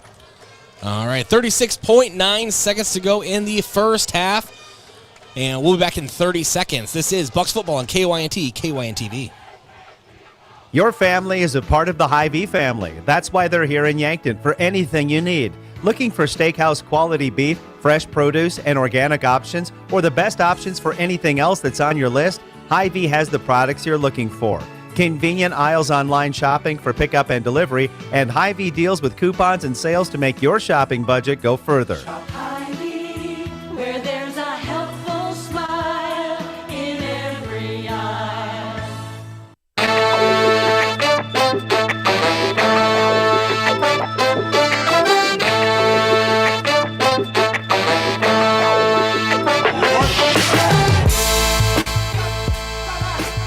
All right, 36.9 seconds to go in the first half, and we'll be back in 30 seconds. This is Bucks Football on KYNT, KYN-TV. Your family is a part of the Hy-Vee family. That's why they're here in Yankton for anything you need. Looking for steakhouse quality beef, fresh produce, and organic options, or the best options for anything else that's on your list? Hy-Vee has the products you're looking for. Convenient aisles online shopping for pickup and delivery, and Hy-Vee deals with coupons and sales to make your shopping budget go further. Shop Hy-Vee, where there's a helpful smile in every aisle.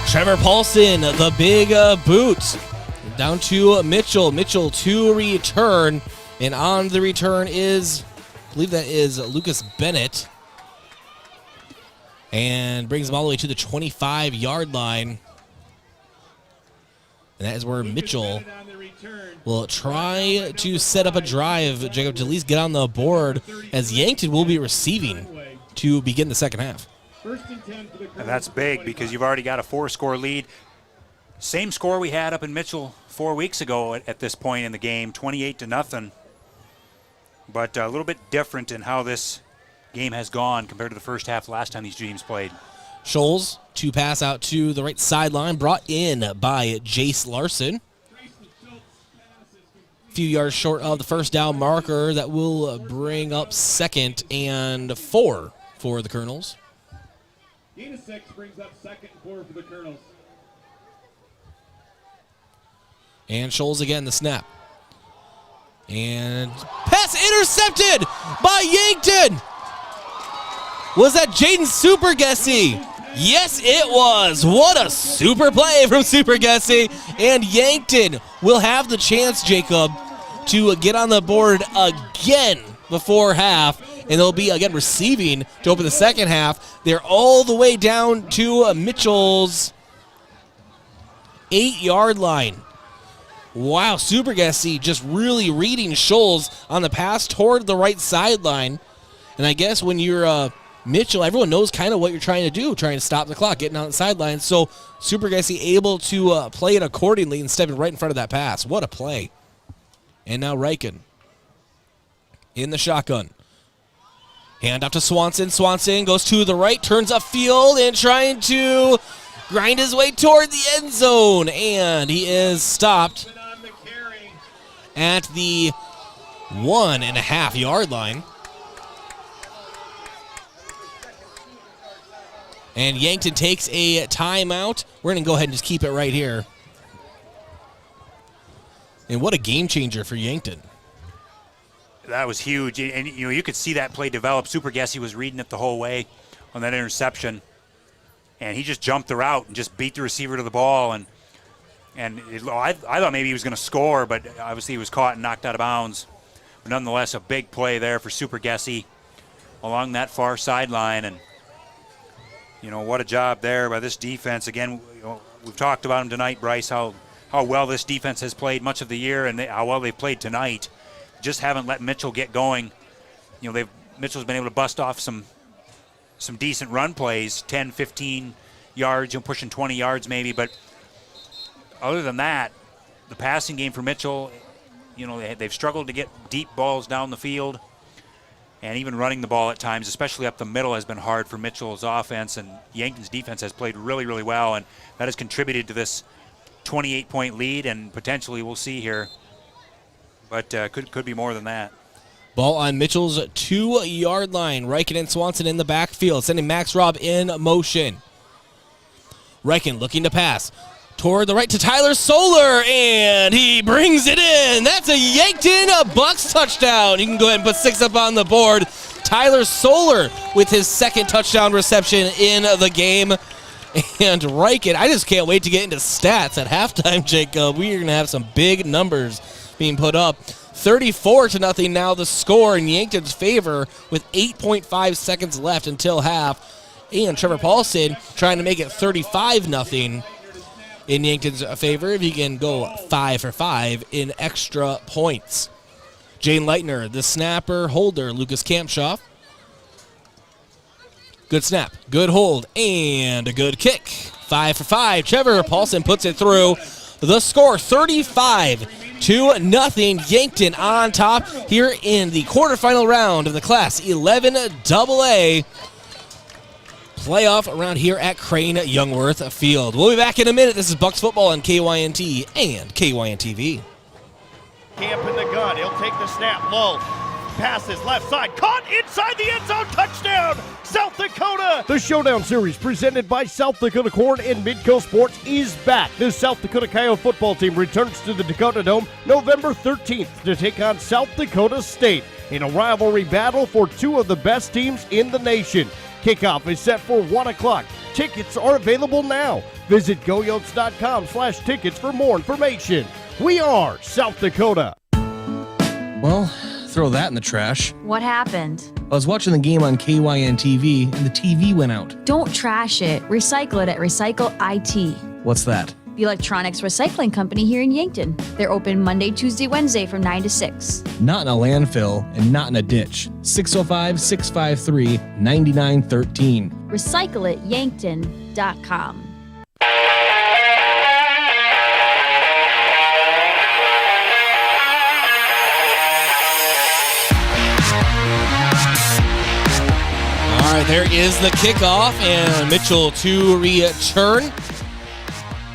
Trevor Paulson, the big boot, down to Mitchell. Mitchell to return, and on the return is, I believe that is Lucas Bennett, and brings him all the way to the 25-yard line. And that is where Mitchell will try to set up a drive, Jacob, to at least get on the board, as Yankton will be receiving to begin the second half. And that's big because you've already got a 4-score lead. Same score we had up in Mitchell 4 weeks ago at this point in the game, 28-0. But a little bit different in how this game has gone compared to the first half last time these teams played. Scholes to pass out to the right sideline, brought in by Jace Larson. A few yards short of the first down marker. That will bring up 2nd and 4 for the Colonels. Gain of 6 brings up 2nd and 4 for the Colonels. And Scholes again, the snap. And pass intercepted by Yankton. Was that Jaden Supergessie? Yes, it was. What a super play from Supergessie. And Yankton will have the chance, Jacob, to get on the board again before half. And they'll be, again, receiving to open the second half. They're all the way down to Mitchell's 8-yard line. Wow, Supergessie just really reading Scholes on the pass toward the right sideline. And I guess when you're Mitchell, everyone knows kind of what you're trying to do, trying to stop the clock, getting on the sideline. So Supergessie able to play it accordingly and stepping right in front of that pass. What a play. And now Reichen in the shotgun. Hand off to Swanson. Swanson goes to the right, turns upfield, and trying to grind his way toward the end zone. And he is stopped at the 1.5-yard line. And Yankton takes a timeout. We're going to go ahead and just keep it right here. And what a game changer for Yankton. That was huge, and you could see that play develop. Supergessie was reading it the whole way on that interception, and he just jumped the route and just beat the receiver to the ball. And I thought maybe he was going to score, but obviously he was caught and knocked out of bounds. But nonetheless, a big play there for Supergessie along that far sideline, and what a job there by this defense. Again, we've talked about him tonight, Bryce, how well this defense has played much of the year, and how well they've played tonight. Just haven't let Mitchell get going. Mitchell's been able to bust off some decent run plays, 10, 15 yards, pushing 20 yards maybe. But other than that, the passing game for Mitchell, they've struggled to get deep balls down the field. And even running the ball at times, especially up the middle, has been hard for Mitchell's offense. And Yankton's defense has played really, really well. And that has contributed to this 28-point lead. And potentially, we'll see here. But could be more than that. Ball on Mitchell's 2-yard line. Reichen and Swanson in the backfield, sending Max Robb in motion. Reichen looking to pass toward the right to Tyler Solar, and he brings it in. That's a Yankton Bucks touchdown. You can go ahead and put 6 up on the board. Tyler Solar with his 2nd touchdown reception in the game. And Reichen, I just can't wait to get into stats at halftime, Jacob. We are going to have some big numbers being put up. 34-0 now the score in Yankton's favor with 8.5 seconds left until half. And Trevor Paulson trying to make it 35-0 in Yankton's favor if he can go 5 for 5 in extra points. Jane Leitner, the snapper holder, Lucas Kampshoff. Good snap, good hold, and a good kick. 5 for 5. Trevor Paulson puts it through. The score 35-0. Yankton on top here in the quarterfinal round of the Class 11AA playoff around here at Crane Youngworth Field. We'll be back in a minute. This is Bucks football on KYNT and KYN-TV. Camp in the gun. He'll take the snap low. Passes left side. Caught inside the end zone. Touchdown, South Dakota. The Showdown Series presented by South Dakota Corn and Midco Sports is back. The South Dakota Coyote football team returns to the Dakota Dome November 13th to take on South Dakota State in a rivalry battle for two of the best teams in the nation. Kickoff is set for 1 o'clock. Tickets are available now. Visit goyotes.com/tickets for more information. We are South Dakota. Well, throw that in the trash. What happened? I was watching the game on KYN-TV and the TV went out. Don't trash it. Recycle it at Recycle IT. What's that? The electronics recycling company here in Yankton. They're open Monday, Tuesday, Wednesday from 9 to 6. Not in a landfill and not in a ditch. 605-653-9913. RecycleItYankton.com. All right, there is the kickoff, and Mitchell to return.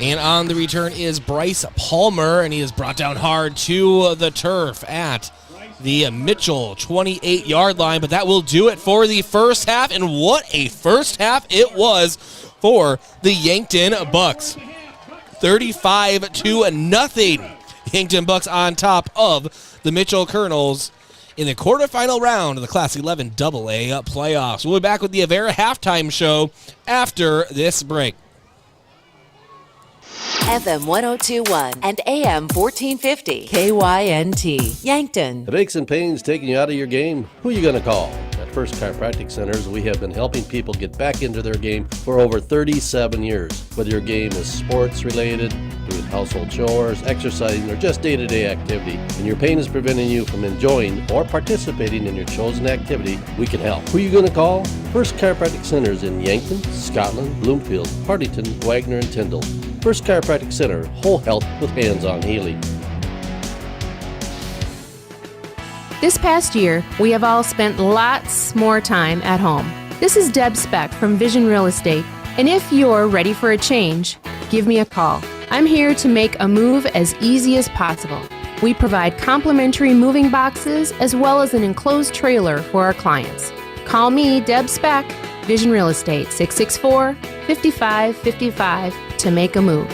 And on the return is Bryce Palmer, and he is brought down hard to the turf at the Mitchell 28-yard line. But that will do it for the first half, and what a first half it was for the Yankton Bucks. 35-0. Yankton Bucks on top of the Mitchell Colonels in the quarterfinal round of the Class 11AA playoffs. We'll be back with the Avera halftime show after this break. FM 1021 and AM 1450 KYNT Yankton. If aches and pains taking you out of your game, who are you going to call? At First Chiropractic Centers, we have been helping people get back into their game for over 37 years. Whether your game is sports related, doing household chores, exercising, or just day-to-day activity, and your pain is preventing you from enjoying or participating in your chosen activity, we can help. Who are you going to call? First Chiropractic Centers in Yankton, Scotland, Bloomfield, Hartington, Wagner, and Tyndall. First Chiropractic Center, whole health with hands-on healing. This past year, we have all spent lots more time at home. This is Deb Speck from Vision Real Estate, and if you're ready for a change, give me a call. I'm here to make a move as easy as possible. We provide complimentary moving boxes as well as an enclosed trailer for our clients. Call me, Deb Speck, Vision Real Estate, 664-5555 to make a move.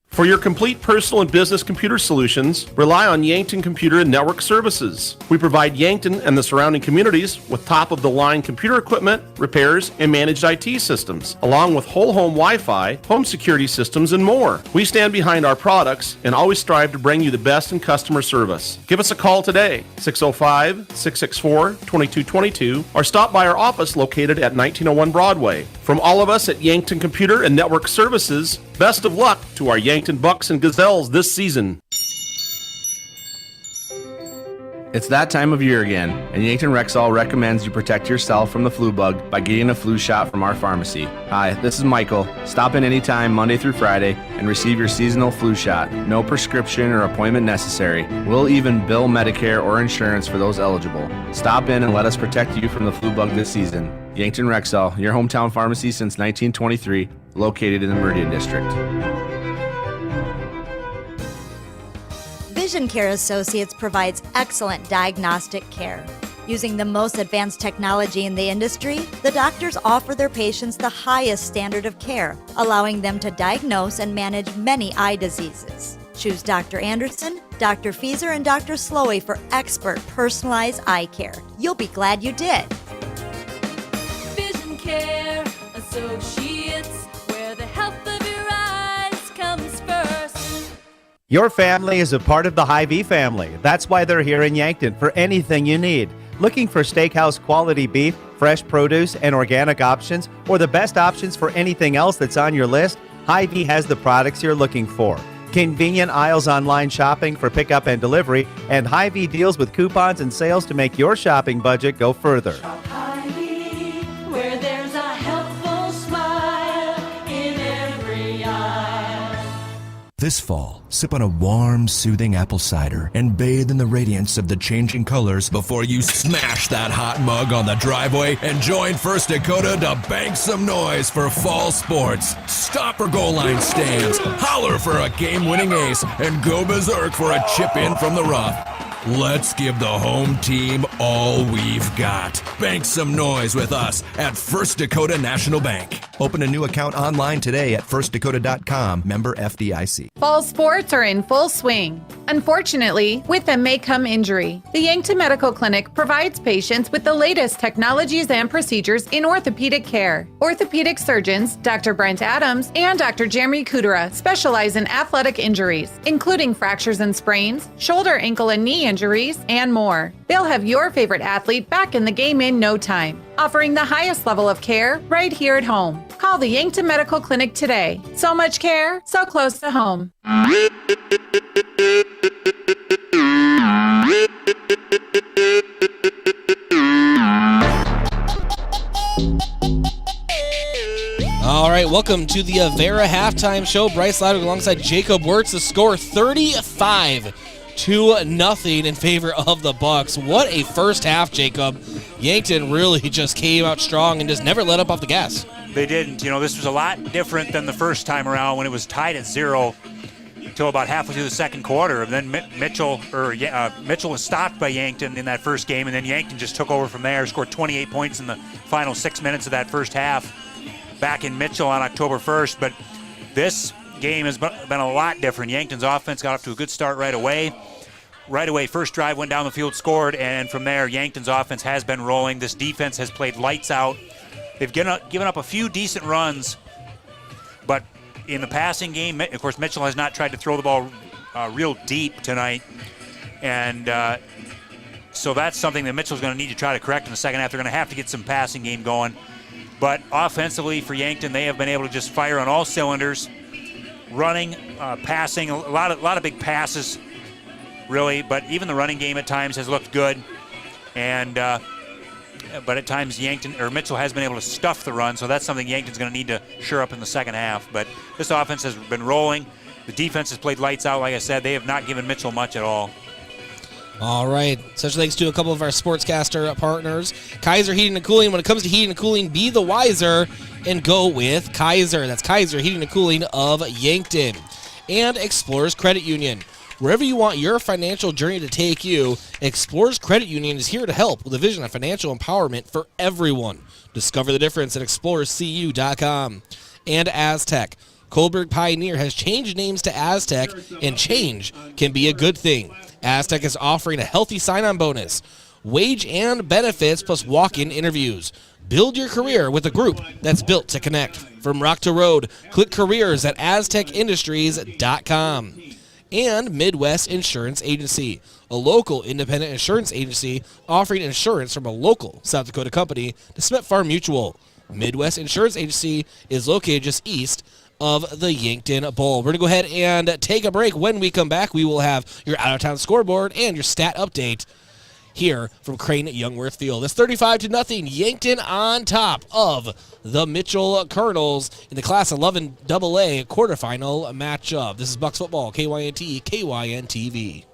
For your complete personal and business computer solutions, rely on Yankton Computer and Network Services. We provide Yankton and the surrounding communities with top-of-the-line computer equipment, repairs, and managed IT systems, along with whole home Wi-Fi, home security systems, and more. We stand behind our products and always strive to bring you the best in customer service. Give us a call today, 605-664-2222, or stop by our office located at 1901 Broadway. From all of us at Yankton Computer and Network Services, best of luck to our Yankton Bucks and Gazelles this season. It's that time of year again, and Yankton Rexall recommends you protect yourself from the flu bug by getting a flu shot from our pharmacy. Hi, this is Michael. Stop in anytime Monday through Friday and receive your seasonal flu shot. No prescription or appointment necessary. We'll even bill Medicare or insurance for those eligible. Stop in and let us protect you from the flu bug this season. Yankton Rexall, your hometown pharmacy since 1923, located in the Meridian District. Vision Care Associates provides excellent diagnostic care. Using the most advanced technology in the industry, the doctors offer their patients the highest standard of care, allowing them to diagnose and manage many eye diseases. Choose Dr. Anderson, Dr. Fieser, and Dr. Slowey for expert personalized eye care. You'll be glad you did. Vision Care Associates, where the health of your eyes comes first. Your family is a part of the Hy-Vee family. That's why they're here in Yankton for anything you need. Looking for steakhouse quality beef, fresh produce, and organic options, or the best options for anything else that's on your list? Hy-Vee has the products you're looking for. Convenient aisles online shopping for pickup and delivery, and Hy-Vee deals with coupons and sales to make your shopping budget go further. Hy-Vee, where there's a helpful smile in every aisle. This fall, sip on a warm, soothing apple cider and bathe in the radiance of the changing colors before you smash that hot mug on the driveway and join First Dakota to bank some noise for fall sports. Stop for goal line stands, holler for a game-winning ace, and go berserk for a chip in from the rough. Let's give the home team all we've got. Bank some noise with us at First Dakota National Bank. Open a new account online today at firstdakota.com, member FDIC. Fall sports are in full swing. Unfortunately, with them may come injury. The Yankton Medical Clinic provides patients with the latest technologies and procedures in orthopedic care. Orthopedic surgeons, Dr. Brent Adams and Dr. Jeremy Kudera, specialize in athletic injuries, including fractures and sprains, shoulder, ankle, and knee injuries, and more. They'll have your favorite athlete back in the game in no time, offering the highest level of care right here at home. Call the Yankton Medical Clinic today. So much care, so close to home. All right, welcome to the Avera halftime show. Bryce Louder alongside Jacob Wirtz. The score 35-0 in favor of the Bucks. What a first half, Jacob. Yankton really just came out strong and just never let up off the gas. They didn't. You know, this was a lot different than the first time around when it was tied at 0 until about halfway through the second quarter. And then Mitchell was stopped by Yankton in that first game, and then Yankton just took over from there, scored 28 points in the final 6 minutes of that first half back in Mitchell on October 1st. But this game has been a lot different. Yankton's offense got off to a good start right away. First drive, went down the field, scored, and from there, Yankton's offense has been rolling. This defense has played lights out. They've given up a few decent runs, but in the passing game, of course, Mitchell has not tried to throw the ball real deep tonight, and so that's something that Mitchell's going to need to try to correct in the second half. They're going to have to get some passing game going, but offensively for Yankton, they have been able to just fire on all cylinders, running, passing, a lot of big passes, really, but even the running game at times has looked good, and but at times Mitchell has been able to stuff the run, so that's something Yankton's going to need to shore up in the second half. But this offense has been rolling. The defense has played lights out. Like I said, they have not given Mitchell much at all. All right. Special thanks to a couple of our sportscaster partners. Kaiser Heating and Cooling. When it comes to heating and cooling, be the wiser and go with Kaiser. That's Kaiser Heating and Cooling of Yankton. And Explorers Credit Union. Wherever you want your financial journey to take you, Explorers Credit Union is here to help with a vision of financial empowerment for everyone. Discover the difference at explorerscu.com. And Aztec. Coldberg Pioneer has changed names to Aztec, and change can be a good thing. Aztec is offering a healthy sign-on bonus, wage and benefits, plus walk-in interviews. Build your career with a group that's built to connect. From rock to road, click careers at aztecindustries.com. And Midwest Insurance Agency, a local independent insurance agency offering insurance from a local South Dakota company to Smith Farm Mutual. Midwest Insurance Agency is located just east of the Yankton Bowl. We're going to go ahead and take a break. When we come back, we will have your out-of-town scoreboard and your stat update here from Crane Youngworth Field. It's 35-0, Yankton on top of the Mitchell Colonels in the Class 11 AA quarterfinal matchup. This is Bucks Football, KYNT, KYN-TV.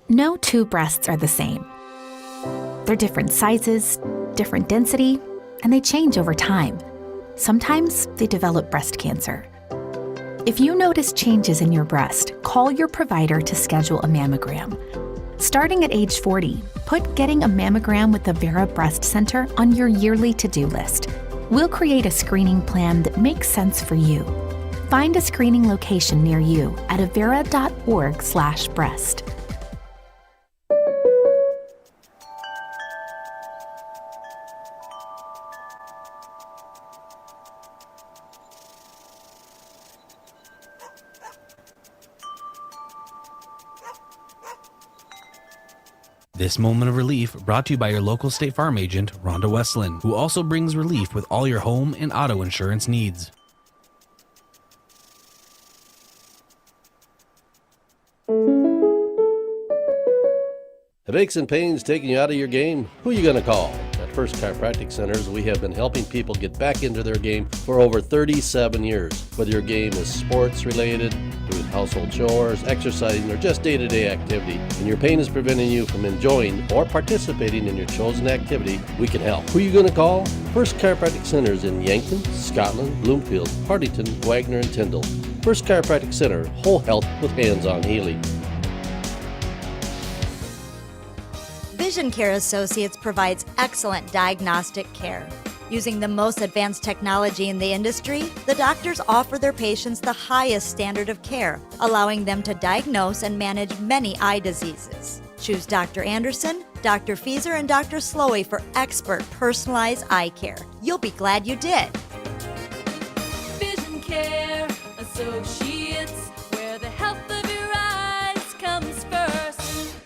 No two breasts are the same. They're different sizes, different density, and they change over time. Sometimes they develop breast cancer. If you notice changes in your breast, call your provider to schedule a mammogram. Starting at age 40, put getting a mammogram with the Avera Breast Center on your yearly to-do list. We'll create a screening plan that makes sense for you. Find a screening location near you at avera.org/breast. This moment of relief brought to you by your local State Farm agent, Rhonda Westland, who also brings relief with all your home and auto insurance needs. If aches and pains taking you out of your game, who are you going to call? At First Chiropractic Centers, we have been helping people get back into their game for over 37 years. Whether your game is sports related, doing household chores, exercising, or just day-to-day activity, and your pain is preventing you from enjoying or participating in your chosen activity, we can help. Who are you going to call? First Chiropractic Centers in Yankton, Scotland, Bloomfield, Hartington, Wagner, and Tyndall. First Chiropractic Center, whole health with hands-on healing. Vision Care Associates provides excellent diagnostic care. Using the most advanced technology in the industry, the doctors offer their patients the highest standard of care, allowing them to diagnose and manage many eye diseases. Choose Dr. Anderson, Dr. Fieser, and Dr. Slowey for expert personalized eye care. You'll be glad you did. Vision Care Associates, where the health of your eyes comes first.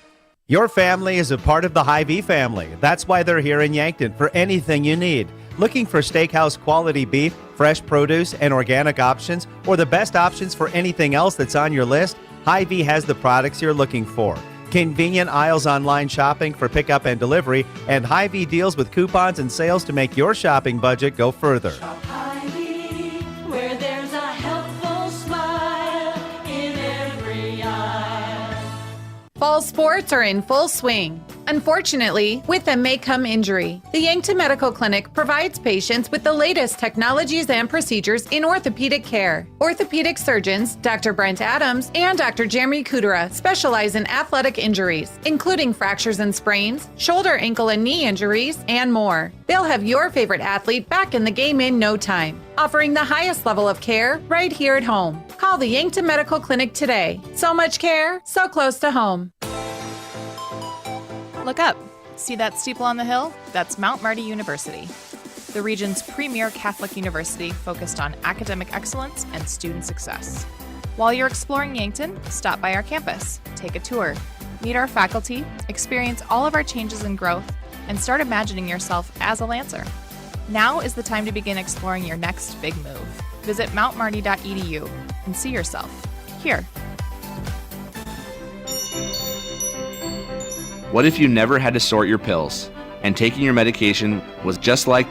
Your family is a part of the Hy-Vee family. That's why they're here in Yankton for anything you need. Looking for steakhouse quality beef, fresh produce, and organic options, or the best options for anything else that's on your list? Hy-Vee has the products you're looking for. Convenient aisles online shopping for pickup and delivery, and Hy-Vee deals with coupons and sales to make your shopping budget go further. Hy-Vee, where there's a helpful smile in every eye. Fall sports are in full swing. Unfortunately, with them may come injury. The Yankton Medical Clinic provides patients with the latest technologies and procedures in orthopedic care. Orthopedic surgeons, Dr. Brent Adams and Dr. Jeremy Kudera, specialize in athletic injuries, including fractures and sprains, shoulder, ankle, and knee injuries, and more. They'll have your favorite athlete back in the game in no time, offering the highest level of care right here at home. Call the Yankton Medical Clinic today. So much care, so close to home. Look up. See that steeple on the hill? That's Mount Marty University, the region's premier Catholic university focused on academic excellence and student success. While you're exploring Yankton, stop by our campus, take a tour, meet our faculty, experience all of our changes and growth, and start imagining yourself as a Lancer. Now is the time to begin exploring your next big move. Visit mountmarty.edu and see yourself here. What if you never had to sort your pills and taking your medication was just like?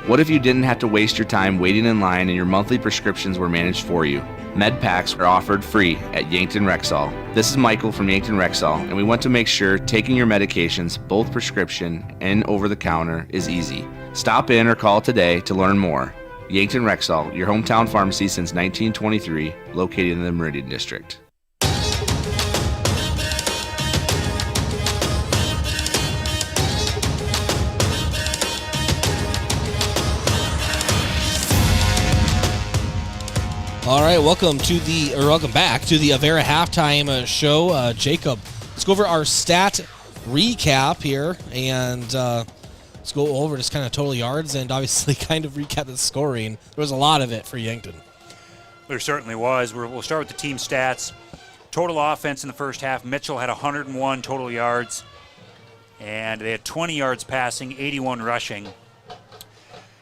What if you didn't have to waste your time waiting in line and your monthly prescriptions were managed for you? Med packs are offered free at Yankton Rexall. This is Michael from Yankton Rexall, and we want to make sure taking your medications, both prescription and over-the-counter, is easy. Stop in or call today to learn more. Yankton Rexall, your hometown pharmacy since 1923, located in the Meridian District. All right, welcome back to the Avera halftime show. Jacob, let's go over our stat recap here, and let's go over just kind of total yards and obviously kind of recap the scoring. There was a lot of it for Yankton. There certainly was. We'll start with the team stats. Total offense in the first half, Mitchell had 101 total yards, and they had 20 yards passing, 81 rushing.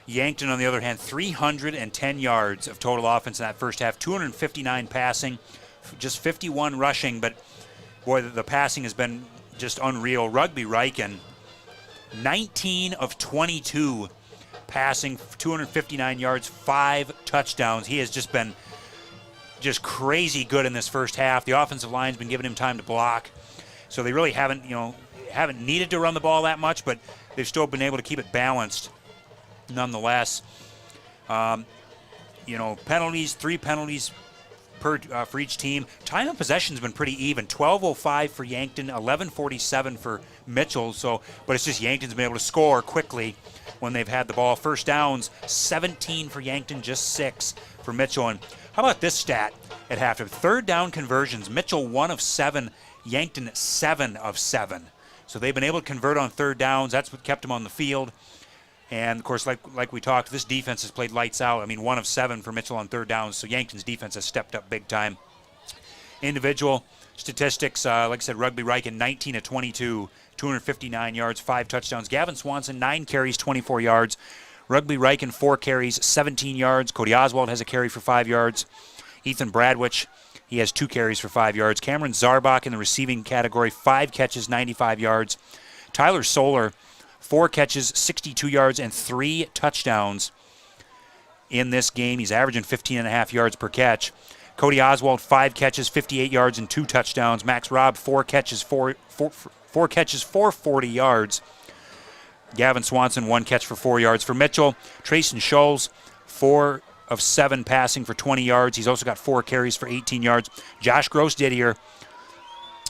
Yankton, on the other hand, 310 yards of total offense in that first half, 259 passing, just 51 rushing, but boy, the passing has been just unreal. Rugby Riken, 19 of 22 passing, 259 yards, 5 touchdowns. He has just been just crazy good in this first half. The offensive line's been giving him time to block, so they really haven't needed to run the ball that much, but they've still been able to keep it balanced. Nonetheless, penalties, 3 penalties for each team. Time of possession has been pretty even. 12:05 for Yankton, 11:47 for Mitchell. But it's just Yankton's been able to score quickly when they've had the ball. First downs, 17 for Yankton, just 6 for Mitchell. And how about this stat at halftime? Third down conversions, Mitchell 1 of 7, Yankton 7 of 7. So they've been able to convert on third downs. That's what kept them on the field. And, of course, like we talked, this defense has played lights out. I mean, 1 of 7 for Mitchell on third downs, so Yankton's defense has stepped up big time. Individual statistics, like I said, Rugby Riken 19 of 22, 259 yards, 5 touchdowns. Gavin Swanson, 9 carries, 24 yards. Rugby Riken, 4 carries, 17 yards. Cody Oswald has a carry for 5 yards. Ethan Bradwich, he has 2 carries for 5 yards. Cameron Zarbach in the receiving category, 5 catches, 95 yards. Tyler Solar, 4 catches, 62 yards, and 3 touchdowns in this game. He's averaging 15.5 yards per catch. Cody Oswald, 5 catches, 58 yards, and 2 touchdowns. Max Robb, 4 catches, 40 yards. Gavin Swanson, 1 catch for 4 yards. For Mitchell, Trayson Scholes, 4 of 7 passing for 20 yards. He's also got 4 carries for 18 yards. Josh Gross-Didier,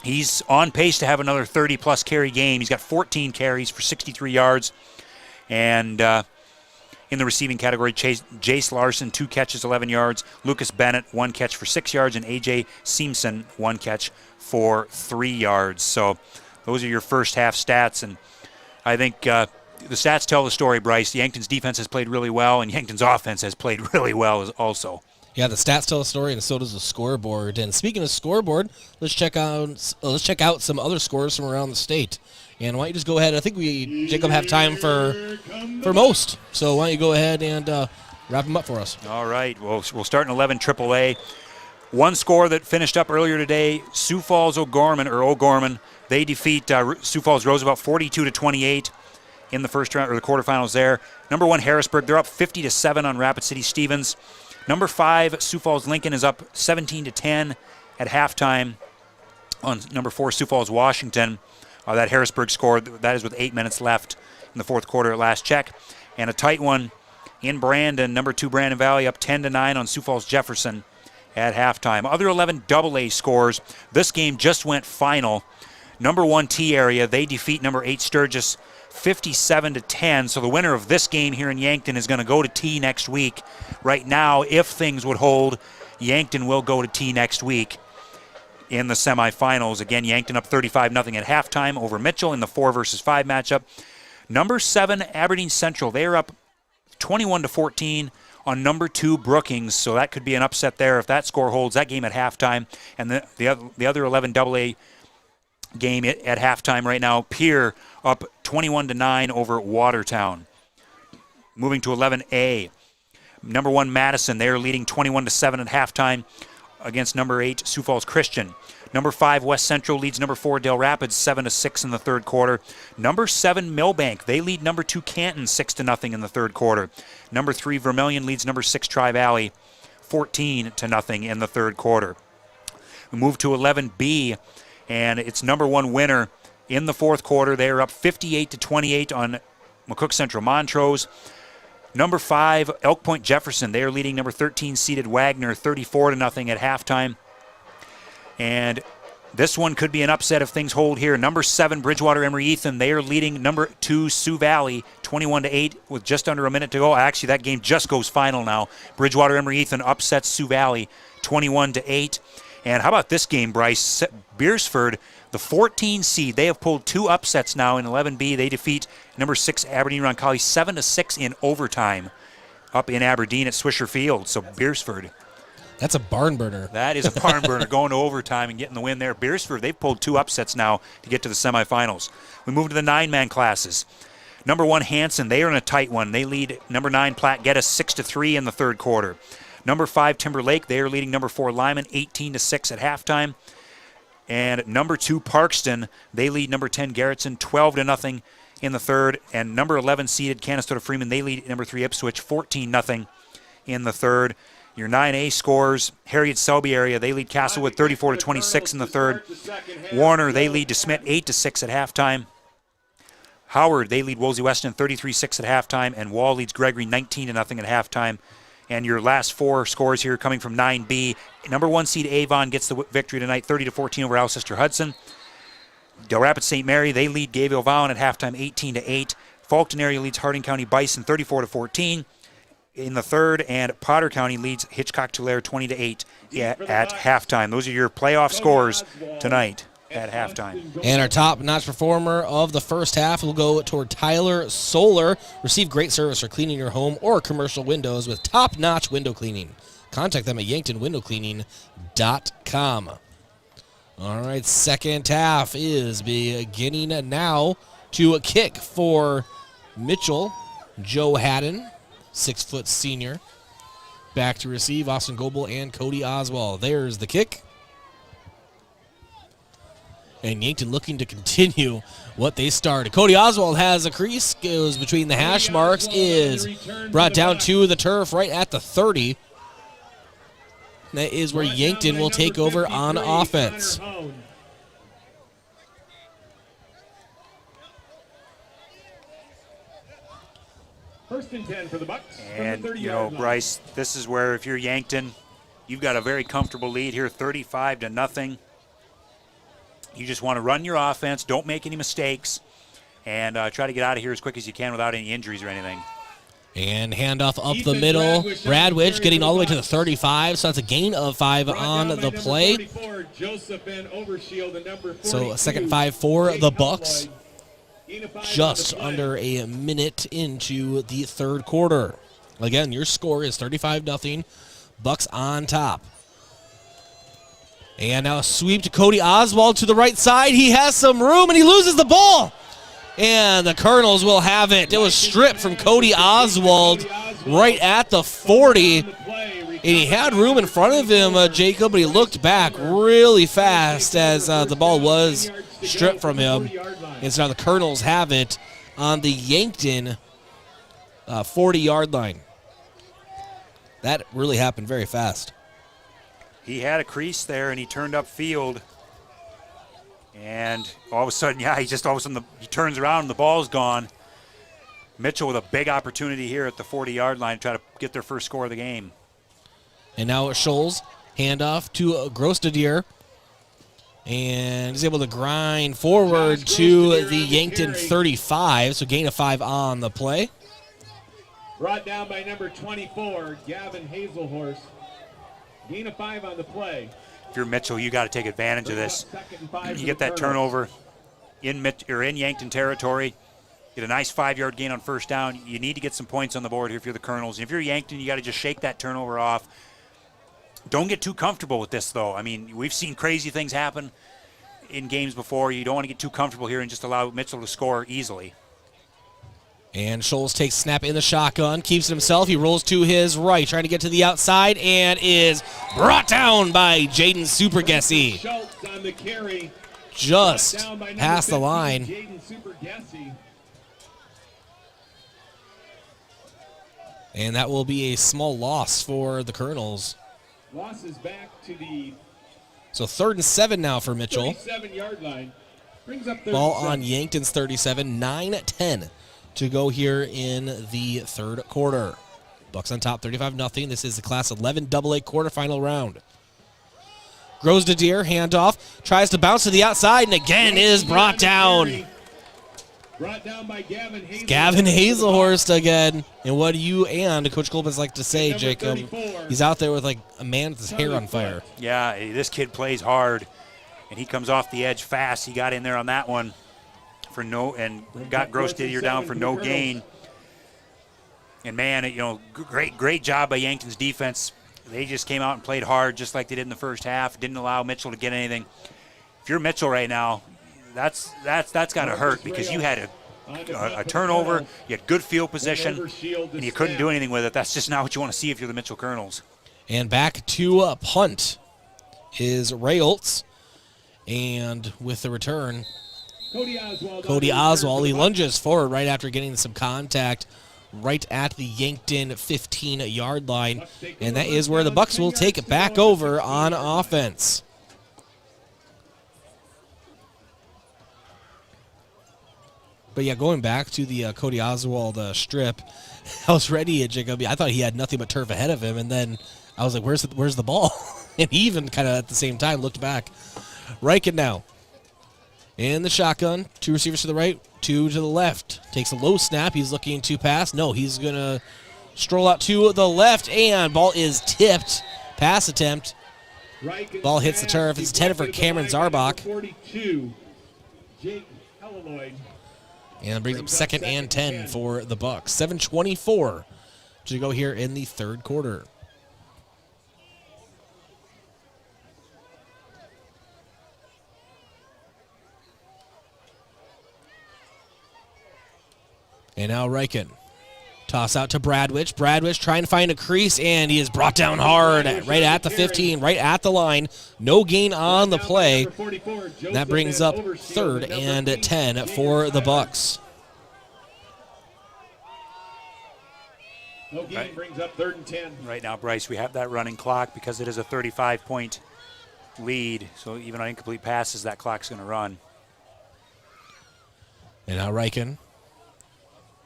he's on pace to have another 30-plus carry game. He's got 14 carries for 63 yards. And in the receiving category, Jace Larson, 2 catches, 11 yards. Lucas Bennett, 1 catch for 6 yards. And A.J. Simpson, 1 catch for 3 yards. So those are your first half stats. And I think the stats tell the story, Bryce. Yankton's defense has played really well, and Yankton's offense has played really well also. Yeah, the stats tell a story, and so does the scoreboard. And speaking of scoreboard, let's check out some other scores from around the state. And why don't you just go ahead? I think Jacob, have time for most. So why don't you go ahead and wrap them up for us? All right. Well, we'll start in 11 AAA. One score that finished up earlier today: Sioux Falls O'Gorman. They defeat Sioux Falls Roosevelt 42-28 in the first round or the quarterfinals there. Number 1 Harrisburg, they're up 50-7 on Rapid City Stevens. Number 5 Sioux Falls Lincoln is up 17-10 at halftime on number 4 Sioux Falls Washington. That Harrisburg score, that is with 8 minutes left in the fourth quarter at last check. And a tight one in Brandon, number 2 Brandon Valley up 10-9 on Sioux Falls Jefferson at halftime. Other 11 AA scores. This game just went final. Number 1 T area, they defeat number 8 Sturgis 57-10. So the winner of this game here in Yankton is going to go to T next week. Right now, if things would hold, Yankton will go to T next week in the semifinals. Again, Yankton up 35-0 at halftime over Mitchell in the 4 versus 5 matchup. Number 7 Aberdeen Central, they are up 21-14 on number 2 Brookings. So that could be an upset there if that score holds. That game at halftime. And the other 11 AA game at halftime right now, Pierre up 21-9 over Watertown. Moving to 11A, number 1 Madison, they are leading 21-7 at halftime against number 8 Sioux Falls Christian. Number 5 West Central leads number 4 Dale Rapids 7-6 in the third quarter. Number 7 Millbank, they lead number 2 Canton 6-0 in the third quarter. Number 3 Vermilion leads number 6 Tri-Valley 14-0 in the third quarter. We move to 11B, and it's number 1 Winner in the fourth quarter. They are up 58-28 on McCook Central Montrose. Number 5 Elk Point Jefferson, they are leading number 13 seeded Wagner 34-0 at halftime. And this one could be an upset if things hold here. Number 7 Bridgewater Emory Ethan, they are leading number 2 Sioux Valley 21-8 with just under a minute to go. Actually, that game just goes final now. Bridgewater Emory Ethan upsets Sioux Valley 21-8. And how about this game, Bryce? Beersford, the 14 seed, they have pulled 2 upsets now in 11B. They defeat number 6 Aberdeen Roncalli 7-6 in overtime up in Aberdeen at Swisher Field. So Beersford, that's a barn burner. That is a barn burner, going to overtime and getting the win there. Beersford, they've pulled 2 upsets now to get to the semifinals. We move to the 9-man classes. Number 1 Hanson, they are in a tight one. They lead number 9 Platte Geddes 6-3 in the third quarter. Number 5 Timberlake, they are leading number 4 Lyman 18-6 at halftime. And number 2 Parkston, they lead number 10 Garrettson 12-0 in the third. And number 11 seeded Canastota Freeman, they lead number 3 Ipswich 14-0 in the third. Your 9A scores: Harriet Selby area, they lead Castlewood 34-26 in the third. Warner, they lead DeSmet 8-6 at halftime. Howard, they lead Woolsey Weston 33-6 at halftime. And Wall leads Gregory 19-0 at halftime. And your last 4 scores here coming from 9B. Number 1 seed Avon gets the victory tonight, 30-14 over Alcester Hudson. Del Rapids St. Mary, they lead Gayville Vaughan at halftime 18-8. Fulton area leads Harding County Bison 34-14 in the third. And Potter County leads Hitchcock Tulare 20-8 at halftime. Those are your playoff scores tonight at halftime. And our top-notch performer of the first half will go toward Tyler Solar. Receive great service for cleaning your home or commercial windows with top-notch window cleaning. Contact them at yanktonwindowcleaning.com. All right, second half is beginning now. To a kick for Mitchell. Joe Haddon, 6-foot senior. Back to receive Austin Goebel and Cody Oswald. There's the kick. And Yankton looking to continue what they started. Cody Oswald has a crease, goes between the hash marks, is brought down to the turf right at the 30. That is where Yankton will take over on offense. First and 10 for the Bucks. And, you know, Bryce, this is where if you're Yankton, you've got a very comfortable lead here, 35-0. You just want to run your offense, don't make any mistakes, and try to get out of here as quick as you can without any injuries or anything. And handoff up the middle. Bradwich getting all the way to the 35, so that's a gain of 5 on the play. So a second 5 for the Bucks. Just under a minute into the third quarter. Again, your score is 35-0. Bucks on top. And now a sweep to Cody Oswald to the right side. He has some room, and he loses the ball. And the Colonels will have it. It was stripped from Cody Oswald right at the 40. And he had room in front of him, Jacob, but he looked back really fast as the ball was stripped from him. And so now the Colonels have it on the Yankton 40-yard line. That really happened very fast. He had a crease there, and he turned upfield. And all of a sudden, he turns around, and the ball's gone. Mitchell with a big opportunity here at the 40-yard line to try to get their first score of the game. And now Scholes, handoff to Grostadier. And he's able to grind forward to the Yankton 35, so gain of 5 on the play. Brought down by number 24, Gavin Hazelhorst. Gain of 5 on the play. If you're Mitchell, you got to take advantage of this. You get that turnover in Yankton territory. Get a nice 5-yard gain on first down. You need to get some points on the board here if you're the Colonels. And if you're Yankton, you got to just shake that turnover off. Don't get too comfortable with this, though. I mean, we've seen crazy things happen in games before. You don't want to get too comfortable here and just allow Mitchell to score easily. And Scholes takes snap in the shotgun, keeps it himself. He rolls to his right, trying to get to the outside, and is brought down by Jaden Supergessi. Just past the line. And that will be a small loss for the Colonels. Loss is back to the So 3rd and 7 now for Mitchell. 37-yard line. Brings up Ball on Yankton's 37, 9-10 to go here in the third quarter. Bucks on top, 35-0. This is the Class 11 AA quarterfinal round. Grostadier, handoff, tries to bounce to the outside, and again is brought down. Brought down by Gavin Hazelhorst. Gavin Hazelhorst again. And what do you and Coach Colbus like to say, Jacob? He's out there with like a man with his hair on fire. Yeah, this kid plays hard, and he comes off the edge fast. He got in there on that one for and got Grostadier down for no gain. And man, great job by Yankton's defense. They just came out and played hard just like they did in the first half. Didn't allow Mitchell to get anything. If you're Mitchell right now, that's got to hurt because you had a turnover, you had good field position, and you couldn't do anything with it. That's just not what you want to see if you're the Mitchell Colonels. And back to a punt is Rayoltz. And with the return, Cody Oswald, he lunges forward right after getting some contact right at the Yankton 15-yard line. And that is where the Bucks will take it back over on offense. But yeah, going back to the Cody Oswald strip, I was ready, Jacob. I thought he had nothing but turf ahead of him, and then I was like, where's the ball? And he even kind of at the same time looked back. Reichen now in the shotgun. 2 receivers to the right, 2 to the left. Takes a low snap. He's looking to pass. No, he's going to stroll out to the left, and ball is tipped. Pass attempt. Ball hits the turf. It's intended for Cameron Zarbach. 42, Jake Helleloyd. And brings up 2nd and 10 for the Bucks. 7:24 to go here in the third quarter. And now Riken. Toss out to Bradwich. Bradwich trying to find a crease, and he is brought down hard right at the 15, right at the line. No gain on the play. That brings up 3rd and 10 for the Bucks. No gain brings up 3rd and 10. Right now, Bryce, we have that running clock because it is a 35-point lead. So even on incomplete passes, that clock's going to run. And now Riken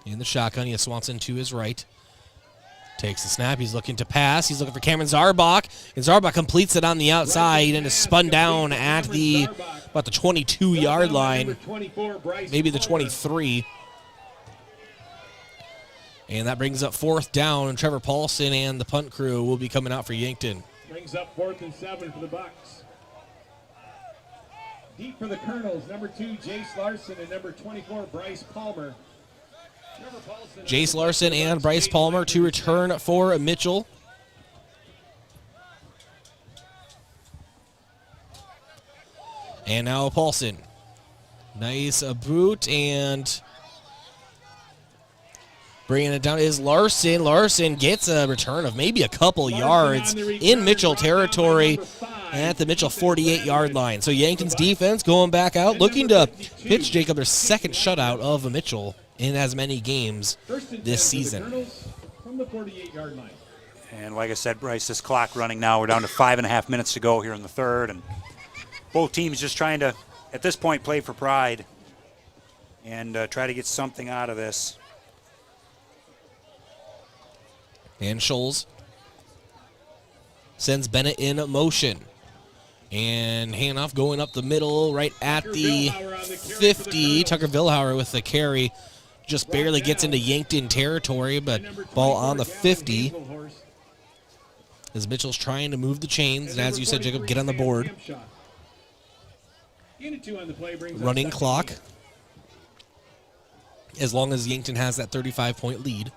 in the shotgun. He has Swanson to his right. Takes the snap. He's looking to pass. He's looking for Cameron Zarbach. And Zarbach completes it on the outside and is spun down at about the 22-yard line. Maybe the 23. And that brings up 4th down. And Trevor Paulson and the punt crew will be coming out for Yankton. Brings up 4th and 7 for the Bucks. Deep for the Colonels, number 2, Jace Larson, and number 24, Bryce Palmer. Jace Larson and Bryce Palmer to return for Mitchell. And now Paulson. Nice boot, and bringing it down is Larson. Larson gets a return of maybe a couple yards in Mitchell territory at the Mitchell 48-yard line. So Yankton's defense going back out, looking to pitch Jacob their 2nd shutout of Mitchell in as many games this season. From the 48-yard line. And like I said, Bryce, this clock running now. We're down to 5.5 minutes to go here in the 3rd. And both teams just trying to, at this point, play for pride and try to get something out of this. And Scholes sends Bennett in motion. And handoff going up the middle right at the 50. Tucker Vilhauer with the carry. Just barely gets into Yankton territory, but ball on the 50. As Mitchell's trying to move the chains. And as you said, Jacob, get on the board. Running clock. As long as Yankton has that 35-point lead.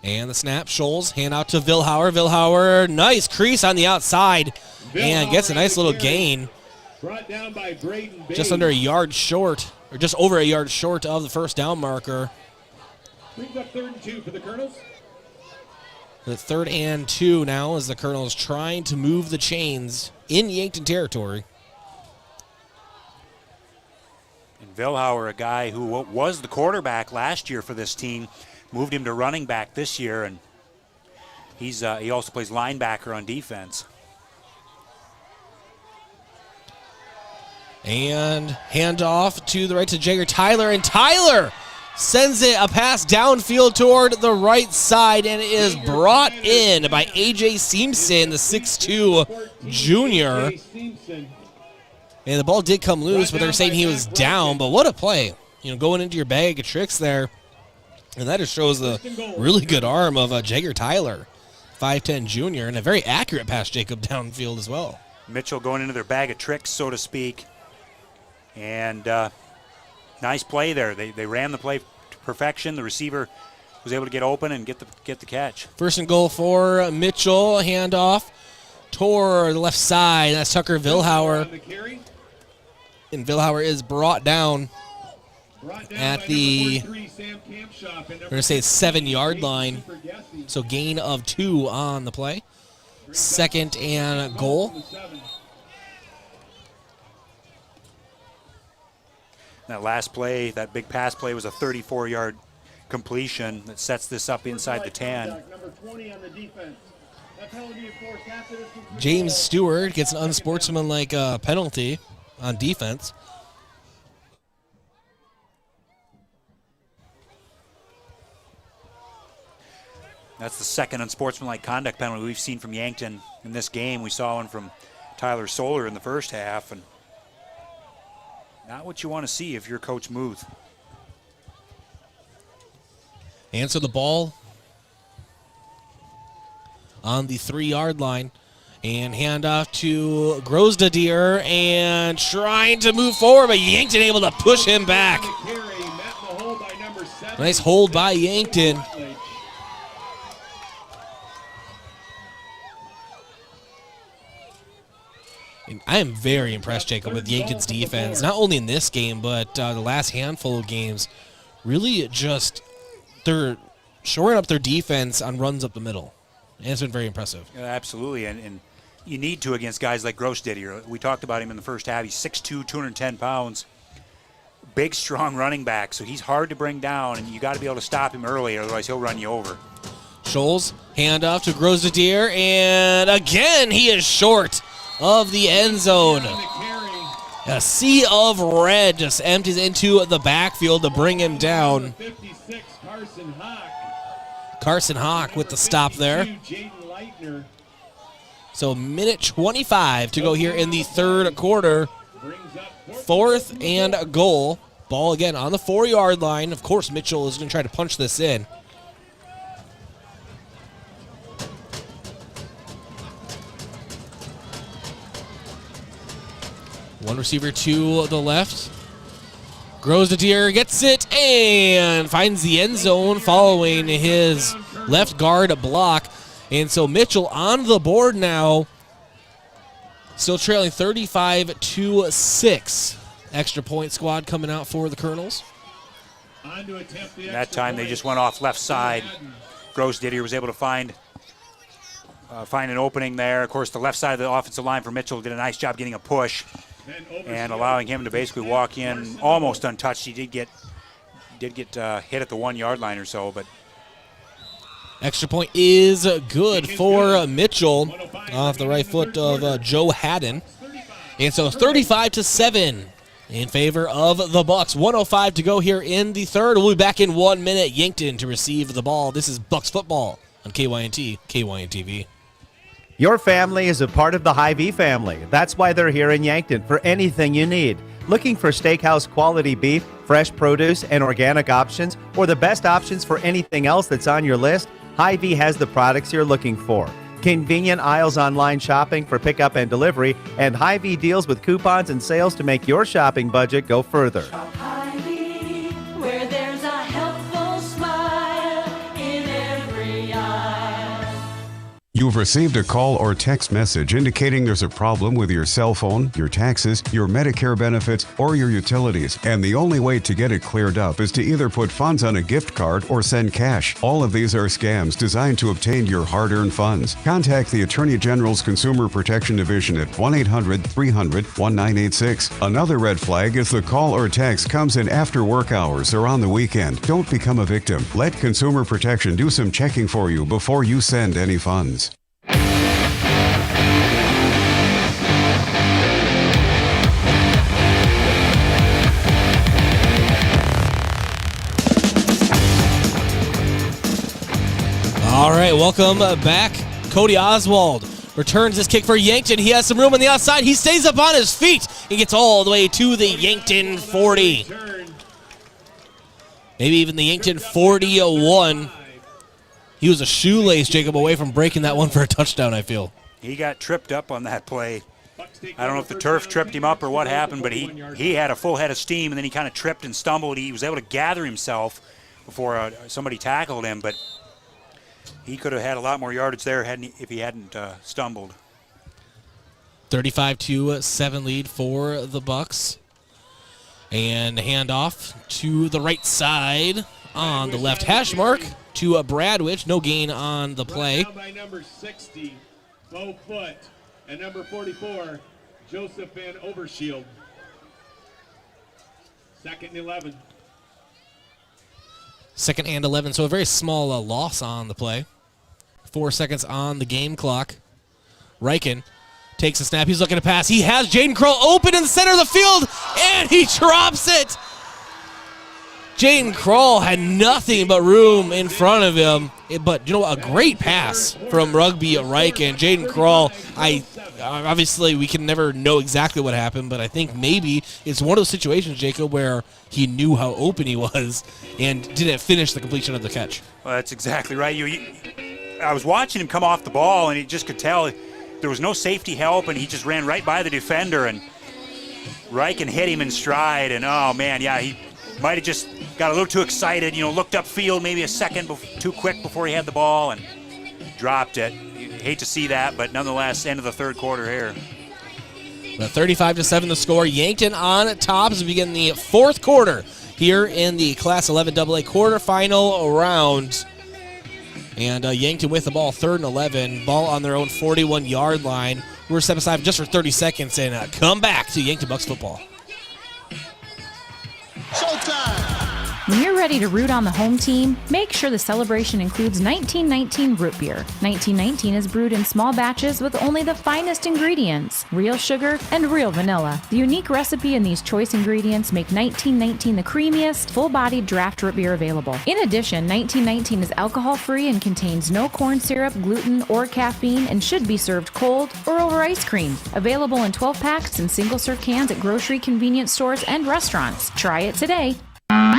And the snap, Scholes, hand out to Vilhauer. Vilhauer, nice crease on the outside. And gets a nice little gain. Brought down by Braden Bates. Just under a yard short, or just over a yard short of the 1st down marker. Brings up 3rd and 2 for the Colonels. The 3rd and 2 now as the Colonels trying to move the chains in Yankton territory. And Vilhauer, a guy who was the quarterback last year for this team, moved him to running back this year, and he also plays linebacker on defense. And handoff to the right to Jagger Tyler, and Tyler sends it a pass downfield toward the right side, and it is brought in by A.J. Simpson, the 6'2 junior. And the ball did come loose, but they're saying he was down, but what a play. You know, going into your bag of tricks there. And that just shows the really good arm of Jagger Tyler, 5'10 junior, and a very accurate pass, Jacob, downfield as well. Mitchell going into their bag of tricks, so to speak. And nice play there. They ran the play to perfection. The receiver was able to get open and get the catch. 1st and goal for Mitchell. Handoff toward the left side. That's Tucker Vilhauer. And Vilhauer is brought down at the, we're going to say 7-yard line. So gain of 2 on the play. 2nd and goal. That last play, that big pass play, was a 34-yard completion that sets this up inside the 10. James Stewart gets an unsportsmanlike penalty on defense. That's the 2nd unsportsmanlike conduct penalty we've seen from Yankton in this game. We saw one from Tyler Soler in the 1st half, and not what you want to see if you're Coach Muth. And so the ball on the 3-yard line, and handoff to Grosdadier, and trying to move forward, but Yankton able to push him back. Nice hold by Yankton. I am very impressed, Jacob, with Yankton's defense, not only in this game, but the last handful of games. Really just, they're shoring up their defense on runs up the middle. And it's been very impressive. Yeah, absolutely, and you need to against guys like Grossdidier. We talked about him in the first half. He's 6'2", 210 pounds. Big, strong running back, so he's hard to bring down, and you got to be able to stop him early, otherwise he'll run you over. Scholes, handoff to Grossdidier, and again he is short of the end zone. A sea of red just empties into the backfield to bring him down. 56, Carson Hawk with the stop there. So minute 25 to go here in the third quarter. 4th and goal. Ball again on the 4-yard line. Of course, Mitchell is going to try to punch this in. One receiver to the left. Grossdidier gets it and finds the end zone following his left guard block. And so Mitchell on the board now, still trailing 35-6. Extra point squad coming out for the Colonels. That time they just went off left side. Grossdidier was able to find an opening there. Of course, the left side of the offensive line for Mitchell did a nice job getting a push and allowing him to basically walk in almost untouched. He did get hit at the 1-yard line or so, but extra point is good for Mitchell off the right foot of Joe Haddon. And so 35-7 in favor of the Bucks. 1:05 to go here in the third. We'll be back in 1 minute. Yankton to receive the ball. This is Bucks football on KYNT, KYNTV. Your family is a part of the Hy-Vee family. That's why they're here in Yankton for anything you need. Looking for steakhouse quality beef, fresh produce, and organic options, or the best options for anything else that's on your list? Hy-Vee has the products you're looking for. Convenient aisles online shopping for pickup and delivery, and Hy-Vee deals with coupons and sales to make your shopping budget go further. Hy-Vee, where there's a helpful smile in every eye. You've received a call or text message indicating there's a problem with your cell phone, your taxes, your Medicare benefits, or your utilities, and the only way to get it cleared up is to either put funds on a gift card or send cash. All of these are scams designed to obtain your hard-earned funds. Contact the Attorney General's Consumer Protection Division at 1-800-300-1986. Another red flag is the call or text comes in after work hours or on the weekend. Don't become a victim. Let Consumer Protection do some checking for you before you send any funds. All right, welcome back. Cody Oswald returns this kick for Yankton. He has some room on the outside. He stays up on his feet. He gets all the way to the Yankton 40. Maybe even the Yankton 41. He was a shoelace, Jacob, away from breaking that one for a touchdown, I feel. he got tripped up on that play. I don't know if the turf tripped him up or what happened, but he had a full head of steam, and then he kind of tripped and stumbled. He was able to gather himself before somebody tackled him, but he could have had a lot more yardage there if he hadn't stumbled. 35-7 lead for the Bucks. And handoff to the right side on the left hash mark to Bradwich. No gain on the play. Brought down by number 60, Bo Foot, and number 44, Joseph Van Overshield. 2nd and 11. 2nd and 11, so a very small loss on the play. 4 seconds on the game clock. Reichen takes a snap. He's looking to pass. He has Jaden Kroll open in the center of the field, and he drops it. Jaden Kroll had nothing but room in front of him. But you know what? A great pass from Rugby Reichen. Jaden Kroll, obviously we can never know exactly what happened, but I think maybe it's one of those situations, Jacob, where he knew how open he was and didn't finish the completion of the catch. Well, that's exactly right. I was watching him come off the ball, and you just could tell there was no safety help, and he just ran right by the defender, and Reichen hit him in stride, and oh man, yeah, he might have just got a little too excited, looked upfield maybe a second too quick before he had the ball and dropped it. You hate to see that, but nonetheless, end of the third quarter here. But 35-7 the score. Yankton on top as we begin the fourth quarter here in the Class 11 AA quarterfinal round. And Yankton with the ball, 3rd and 11. Ball on their own 41-yard line. We're step aside just for 30 seconds and come back to Yankton Bucks football. When you're ready to root on the home team, make sure the celebration includes 1919 root beer. 1919 is brewed in small batches with only the finest ingredients, real sugar and real vanilla. The unique recipe and these choice ingredients make 1919 the creamiest, full-bodied draft root beer available. In addition, 1919 is alcohol-free and contains no corn syrup, gluten, or caffeine and should be served cold or over ice cream. Available in 12-packs and single-serve cans at grocery convenience stores and restaurants. Try it today. All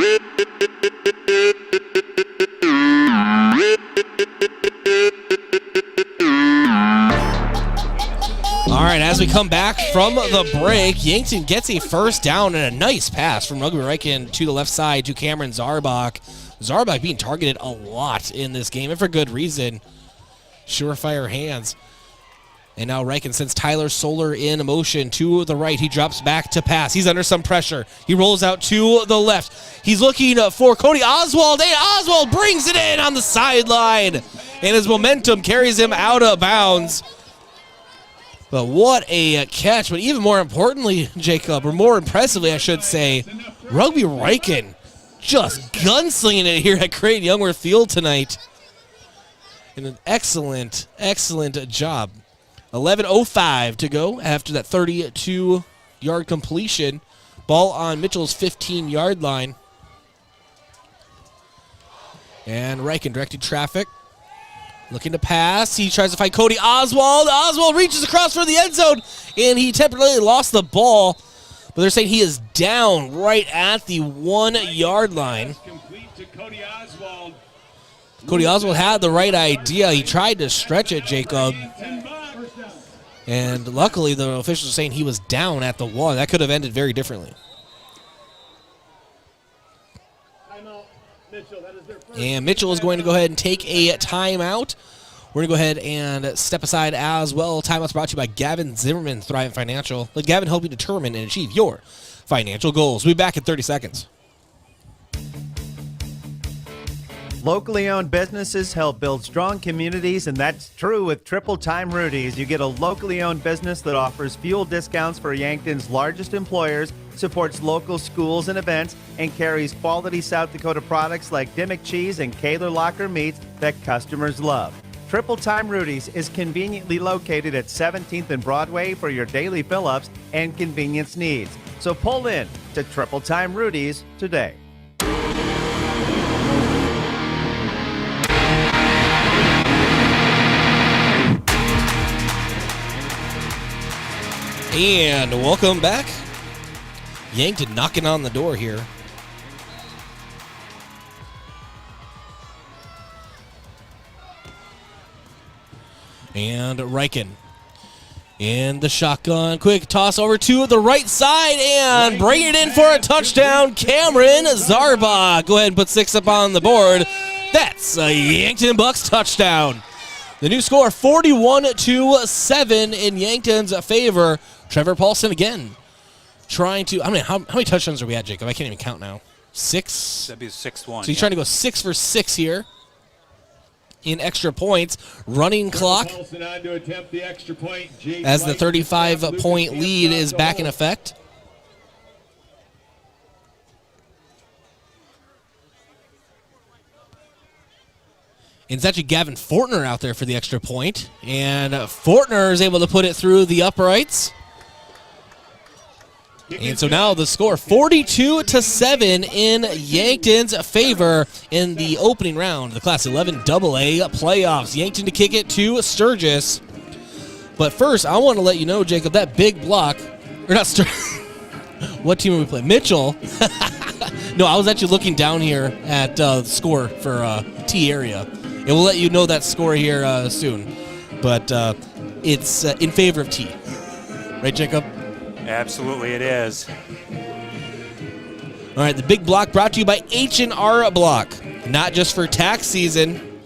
right, as we come back from the break, Yankton gets a first down and a nice pass from Rugby Riken to the left side to Cameron Zarbach. Zarbach being targeted a lot in this game, and for good reason. Surefire hands. And now Riken sends Tyler Solar in motion to the right. He drops back to pass. He's under some pressure. He rolls out to the left. He's looking for Cody Oswald, and Oswald brings it in on the sideline. And his momentum carries him out of bounds. But what a catch. But even more importantly, Jacob, or more impressively, I should say, Rugby Riken just gunslinging it here at Creighton Youngworth Field tonight. And an excellent, excellent job. 11:05 to go after that 32-yard completion. Ball on Mitchell's 15-yard line. And Riken directing traffic. Looking to pass. He tries to find Cody Oswald. Oswald reaches across for the end zone, and he temporarily lost the ball. But they're saying he is down right at the 1-yard line. Cody Oswald had the right idea. He tried to stretch it, Jacob. And luckily, the officials are saying he was down at the 1. That could have ended very differently. And Mitchell is going to go ahead and take a timeout. We're going to go ahead and step aside as well. Timeout's brought to you by Gavin Zimmerman, Thrivent Financial. Let Gavin help you determine and achieve your financial goals. We'll be back in 30 seconds. Locally owned businesses help build strong communities, and that's true with Triple Time Rudy's. You get a locally owned business that offers fuel discounts for Yankton's largest employers, supports local schools and events, and carries quality South Dakota products like Dimmock cheese and Kaler Locker meats that customers love. Triple Time Rudy's is conveniently located at 17th and Broadway for your daily fill-ups and convenience needs. So pull in to Triple Time Rudy's today. And welcome back. Yankton knocking on the door here. And Riken in the shotgun. Quick toss over to the right side and bring it in for a touchdown. Cameron Zarbach. Go ahead and put 6 up on the board. That's a Yankton Bucks touchdown. The new score, 41-7 in Yankton's favor. Trevor Paulson again trying to, how many touchdowns are we at, Jacob? I can't even count now. 6? That'd be the 6th one. So he's trying to go 6 for 6 here in extra points. Running clock as the 35-point lead is back in effect. And it's actually Gavin Fortner out there for the extra point. And Fortner is able to put it through the uprights. And so now the score, 42-7 in Yankton's favor in the opening round of the Class 11 AA playoffs. Yankton to kick it to Sturgis. But first, I want to let you know, Jacob, that big block, or not Sturgis. What team are we playing? Mitchell. No, I was actually looking down here at the score for T area. And we'll let you know that score here soon. But it's in favor of T. Right, Jacob? Absolutely it is. All right, the big block brought to you by H&R Block. Not just for tax season.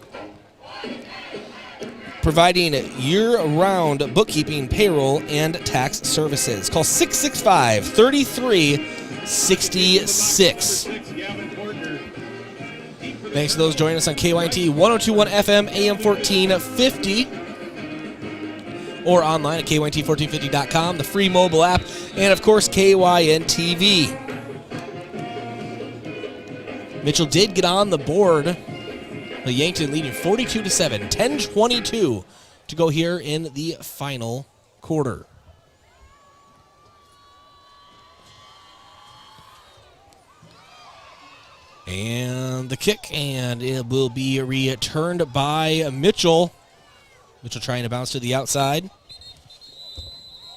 providing year-round bookkeeping, payroll, and tax services. Call 665-3366. Thanks to those joining us on KYNT 102.1 FM, AM 1450, or online at KYNT1450.com, the free mobile app, and of course KYN TV. Mitchell did get on the board. The Yankton leading 42-7, 10:22 to go here in the final quarter. And the kick, and it will be returned by Mitchell. Mitchell trying to bounce to the outside.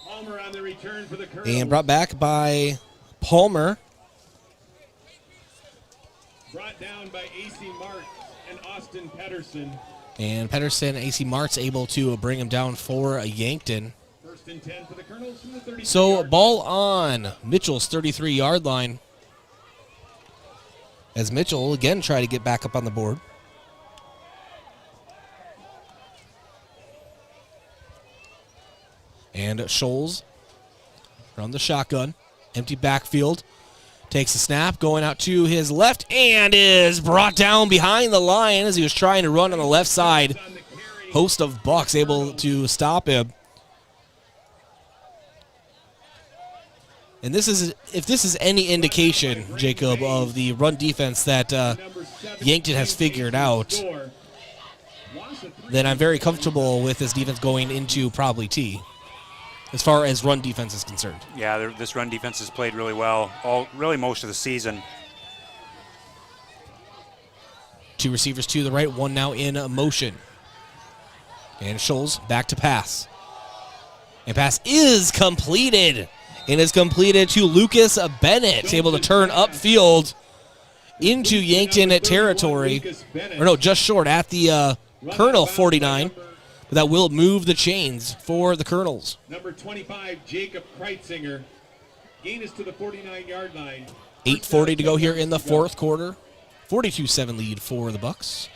Palmer on the return for the Colonels. And brought back by Palmer. Brought down by A.C. Marks and Austin Pedersen. And Pedersen, A.C. Martz able to bring him down for a Yankton. First and 10 for the Colonels from the 33 So ball on Mitchell's 33-yard line. As Mitchell again try to get back up on the board. And Scholes from the shotgun. Empty backfield. Takes a snap, going out to his left, and is brought down behind the line as he was trying to run on the left side. Host of Bucks able to stop him. And this is, if this is any indication, Jacob, of the run defense that Yankton has figured out, then I'm very comfortable with this defense going into probably T, as far as run defense is concerned. Yeah, this run defense has played really well, really most of the season. Two receivers to the right, one now in motion. And Scholes back to pass. And pass is completed. And is completed to Lucas Bennett, able to turn upfield into Yankton territory. Or no, just short at the Colonel 49. But that will move the chains for the Colonels. Number 25, Jacob Kreitzinger. Gain is to the 49-yard line. 8:40 to go here in the fourth quarter. 42-7 lead for the Bucks.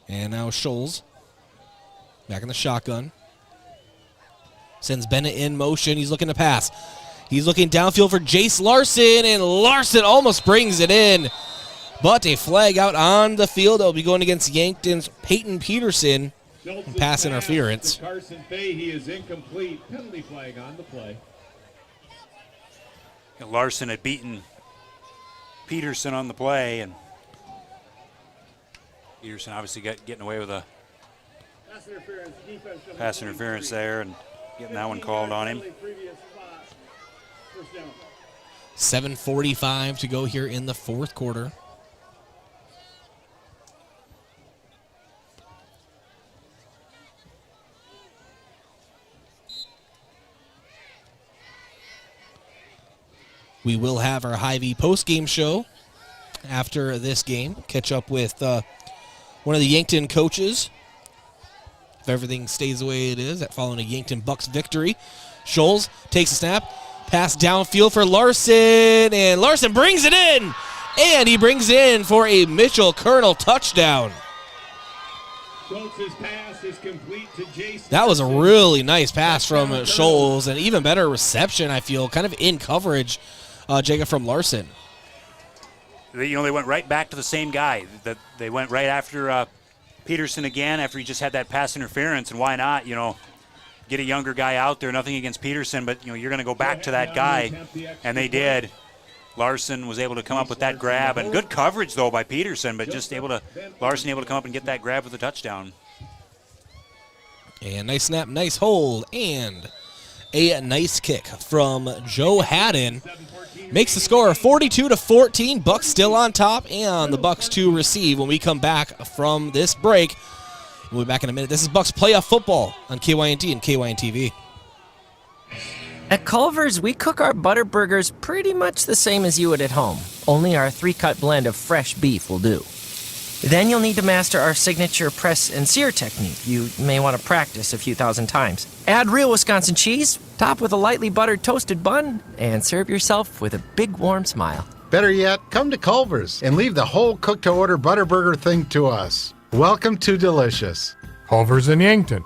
And now Scholes back in the shotgun. Sends Bennett in motion. He's looking to pass. He's looking downfield for Jace Larson, and Larson almost brings it in. But a flag out on the field that will be going against Yankton's Peyton Peterson. Pass interference. Carson Fahey is incomplete. Penalty flag on the play. And Larson had beaten Peterson on the play, and Peterson obviously getting away with a pass interference there and getting that one called on him. 7:45 to go here in the fourth quarter. We will have our Hy-Vee post-game show after this game. Catch up with one of the Yankton coaches, if everything stays the way it is, that following a Yankton Bucks victory. Scholes takes a snap, pass downfield for Larson, and Larson brings it in, and he brings it in for a Mitchell Colonel touchdown. Schultz's pass is complete to Jason. That was a really nice pass from Scholes, and even better reception, I feel, kind of in coverage, Jacob, from Larson. They went right back to the same guy. They went right after Peterson again after he just had that pass interference, and why not, get a younger guy out there. Nothing against Peterson, but, you're going to go back to that guy, and they did. Larson was able to come up with that grab, and good coverage, though, by Peterson, but Larson able to come up and get that grab with a touchdown. And nice snap, nice hold, and a nice kick from Joe Haddon. Makes the score 42-14. Bucks still on top, and the Bucks to receive when we come back from this break. We'll be back in a minute. This is Bucks Playoff Football on KYNT and KYN TV. At Culver's, we cook our butter burgers pretty much the same as you would at home. Only our 3-cut blend of fresh beef will do. Then you'll need to master our signature press and sear technique. You may want to practice a few thousand times. Add real Wisconsin cheese, top with a lightly buttered toasted bun, and serve yourself with a big warm smile. Better yet, come to Culver's and leave the whole cook-to-order Butterburger thing to us. Welcome to Delicious. Culver's in Yankton,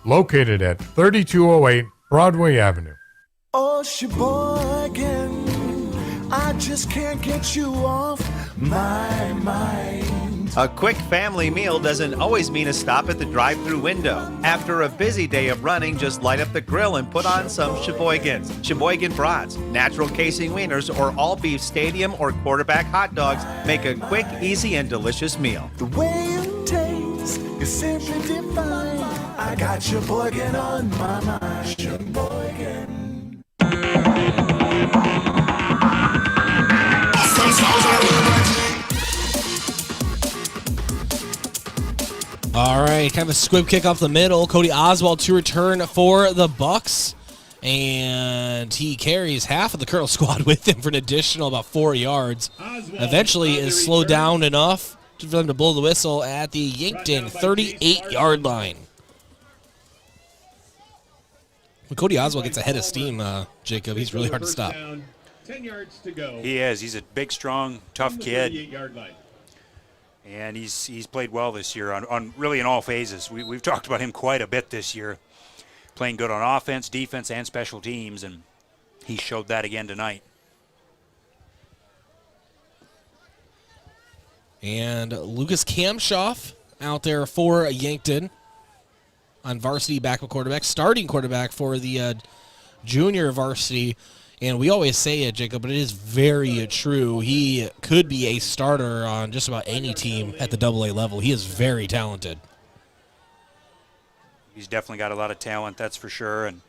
located at 3208 Broadway Avenue. Oh, Sheboygan, I just can't get you off my mind. A quick family meal doesn't always mean a stop at the drive-thru window. After a busy day of running, just light up the grill and put on some Sheboygans. Sheboygan brats, natural casing wieners, or all-beef stadium or quarterback hot dogs make a quick, easy, and delicious meal. The way it tastes is simply divine. I got Sheboygan on my mind. Sheboygan. All right, kind of a squib kick off the middle. Cody Oswald to return for the Bucks, and he carries half of the Colonel squad with him for an additional about 4 yards. Eventually is slowed down enough for them to blow the whistle at the Yankton 38-yard line. When Cody Oswald gets ahead of steam, Jacob, he's really hard to stop. 10 yards to go. He is. He's a big, strong, tough kid. 38-yard line. And he's played well this year on really in all phases. We've talked about him quite a bit this year, playing good on offense, defense, and special teams, and he showed that again tonight. And Lucas Kamshoff out there for Yankton on varsity backup quarterback, starting quarterback for the junior varsity. And we always say it, Jacob, but it is very true. He could be a starter on just about any team at the AA level. He is very talented. He's definitely got a lot of talent, that's for sure. And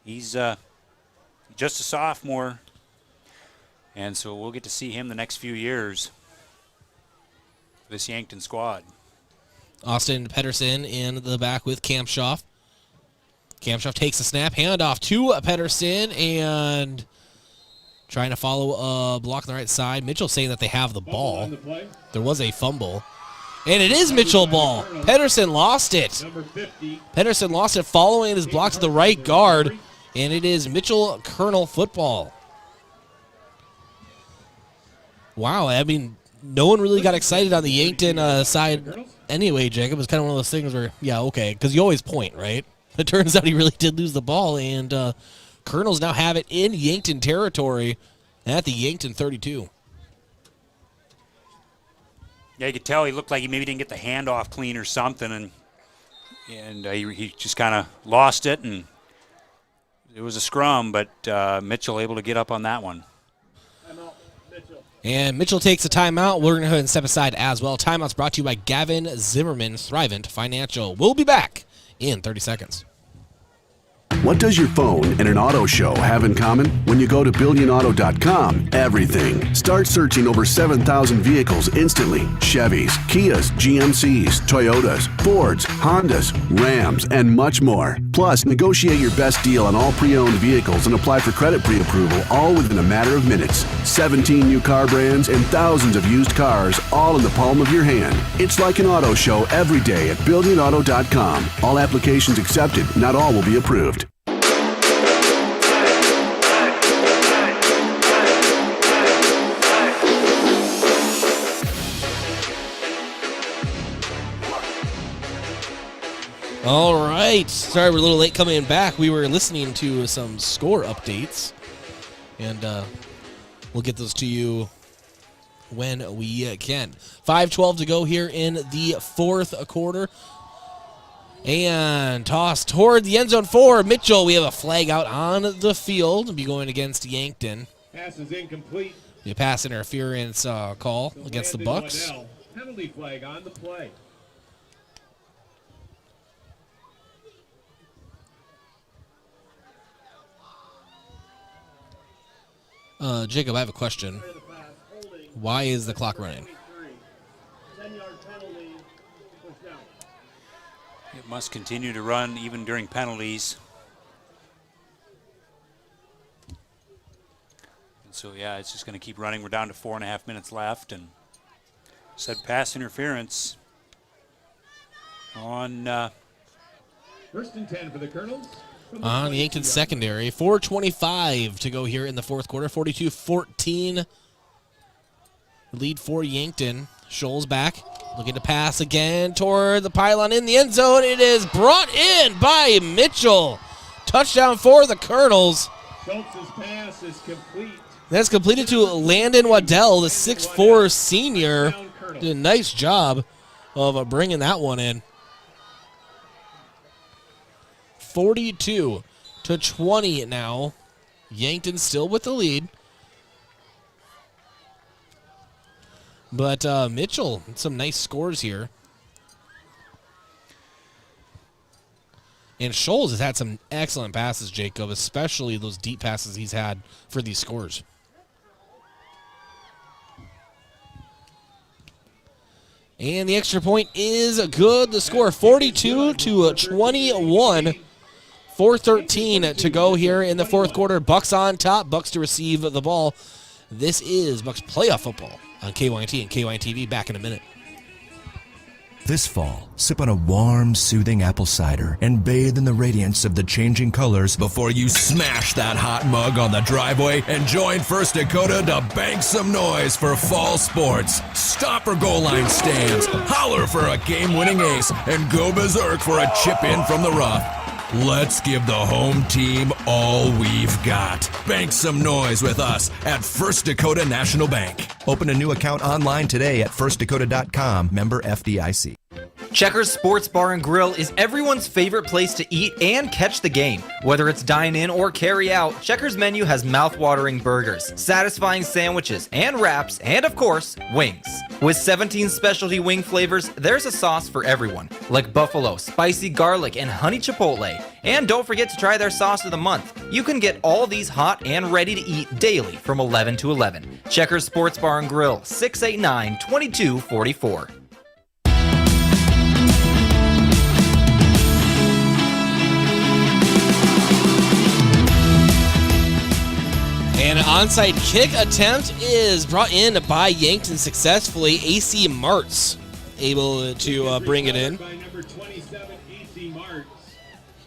he's just a sophomore. And so we'll get to see him the next few years for this Yankton squad. Austin Pedersen in the back with Kamshoff. Kamshoff takes the snap, handoff to Pedersen, and trying to follow a block on the right side. Mitchell saying that they have the ball. There was a fumble. And it is Mitchell ball. Pedersen lost it. Pedersen lost it following his block to the right guard, and it is Mitchell Colonel football. Wow, I mean, no one really got excited on the Yankton side anyway, Jacob. It's kind of one of those things where, yeah, okay, because you always point, right? It turns out he really did lose the ball, and Colonels now have it in Yankton territory at the Yankton 32. Yeah, you could tell he looked like he maybe didn't get the handoff clean or something, and he just kind of lost it, and it was a scrum, but Mitchell able to get up on that one. And Mitchell takes a timeout. We're going to go ahead and step aside as well. Timeout's brought to you by Gavin Zimmerman, Thrivent Financial. We'll be back in 30 seconds. What does your phone and an auto show have in common? When you go to BillionAuto.com, everything. Start searching over 7,000 vehicles instantly. Chevys, Kias, GMCs, Toyotas, Fords, Hondas, Rams, and much more. Plus, negotiate your best deal on all pre-owned vehicles and apply for credit pre-approval, all within a matter of minutes. 17 new car brands and thousands of used cars, all in the palm of your hand. It's like an auto show every day at BillionAuto.com. All applications accepted. Not all will be approved. All right. Sorry, we're a little late coming back. We were listening to some score updates, and we'll get those to you when we can. 5:12 to go here in the fourth quarter. And toss toward the end zone for Mitchell. We have a flag out on the field. We'll be going against Yankton. Pass is incomplete. The pass interference call against the Bucks. Waddell. Penalty flag on the play. Jacob, I have a question. Why is the clock running? It must continue to run even during penalties. And so, yeah, it's just going to keep running. We're down to 4.5 minutes left, and Said pass interference on First and 10 for the Colonels. On the Yankton secondary. 4:25 to go here in the fourth quarter. 42-14. Lead for Yankton. Scholes back. Looking to pass again toward the pylon in the end zone. It is brought in by Mitchell. Touchdown for the Colonels. Schultz's pass is complete. That's completed to Landon Waddell, the 6'4 senior. Did a nice job of bringing that one in. 42-20 now. Yankton still with the lead. But Mitchell, some nice scores here. And Scholes has had some excellent passes, Jacob, especially those deep passes he's had for these scores. And the extra point is good. The score 42-21. 4:13 to go here in the fourth quarter. Bucks on top. Bucks to receive the ball. This is Bucks playoff football on KYNT and KYNTV. Back in a minute. This fall, sip on a warm, soothing apple cider and bathe in the radiance of the changing colors before you smash that hot mug on the driveway and join First Dakota to bank some noise for fall sports. Stop for goal line stands, holler for a game-winning ace, and go berserk for a chip in from the rough. Let's give the home team all we've got. Bank some noise with us at First Dakota National Bank. Open a new account online today at firstdakota.com, member FDIC. Checkers Sports Bar and Grill is everyone's favorite place to eat and catch the game. Whether it's dine in or carry out, Checkers menu has mouth-watering burgers, satisfying sandwiches and wraps, and of course, wings. With 17 specialty wing flavors, there's a sauce for everyone, like buffalo, spicy garlic, and honey chipotle. And don't forget to try their sauce of the month. You can get all these hot and ready to eat daily from 11 to 11. Checkers Sports Bar and Grill, 689-2244. And an onside kick attempt is brought in by Yankton successfully. AC Martz able to bring it in. By number 27, AC Martz.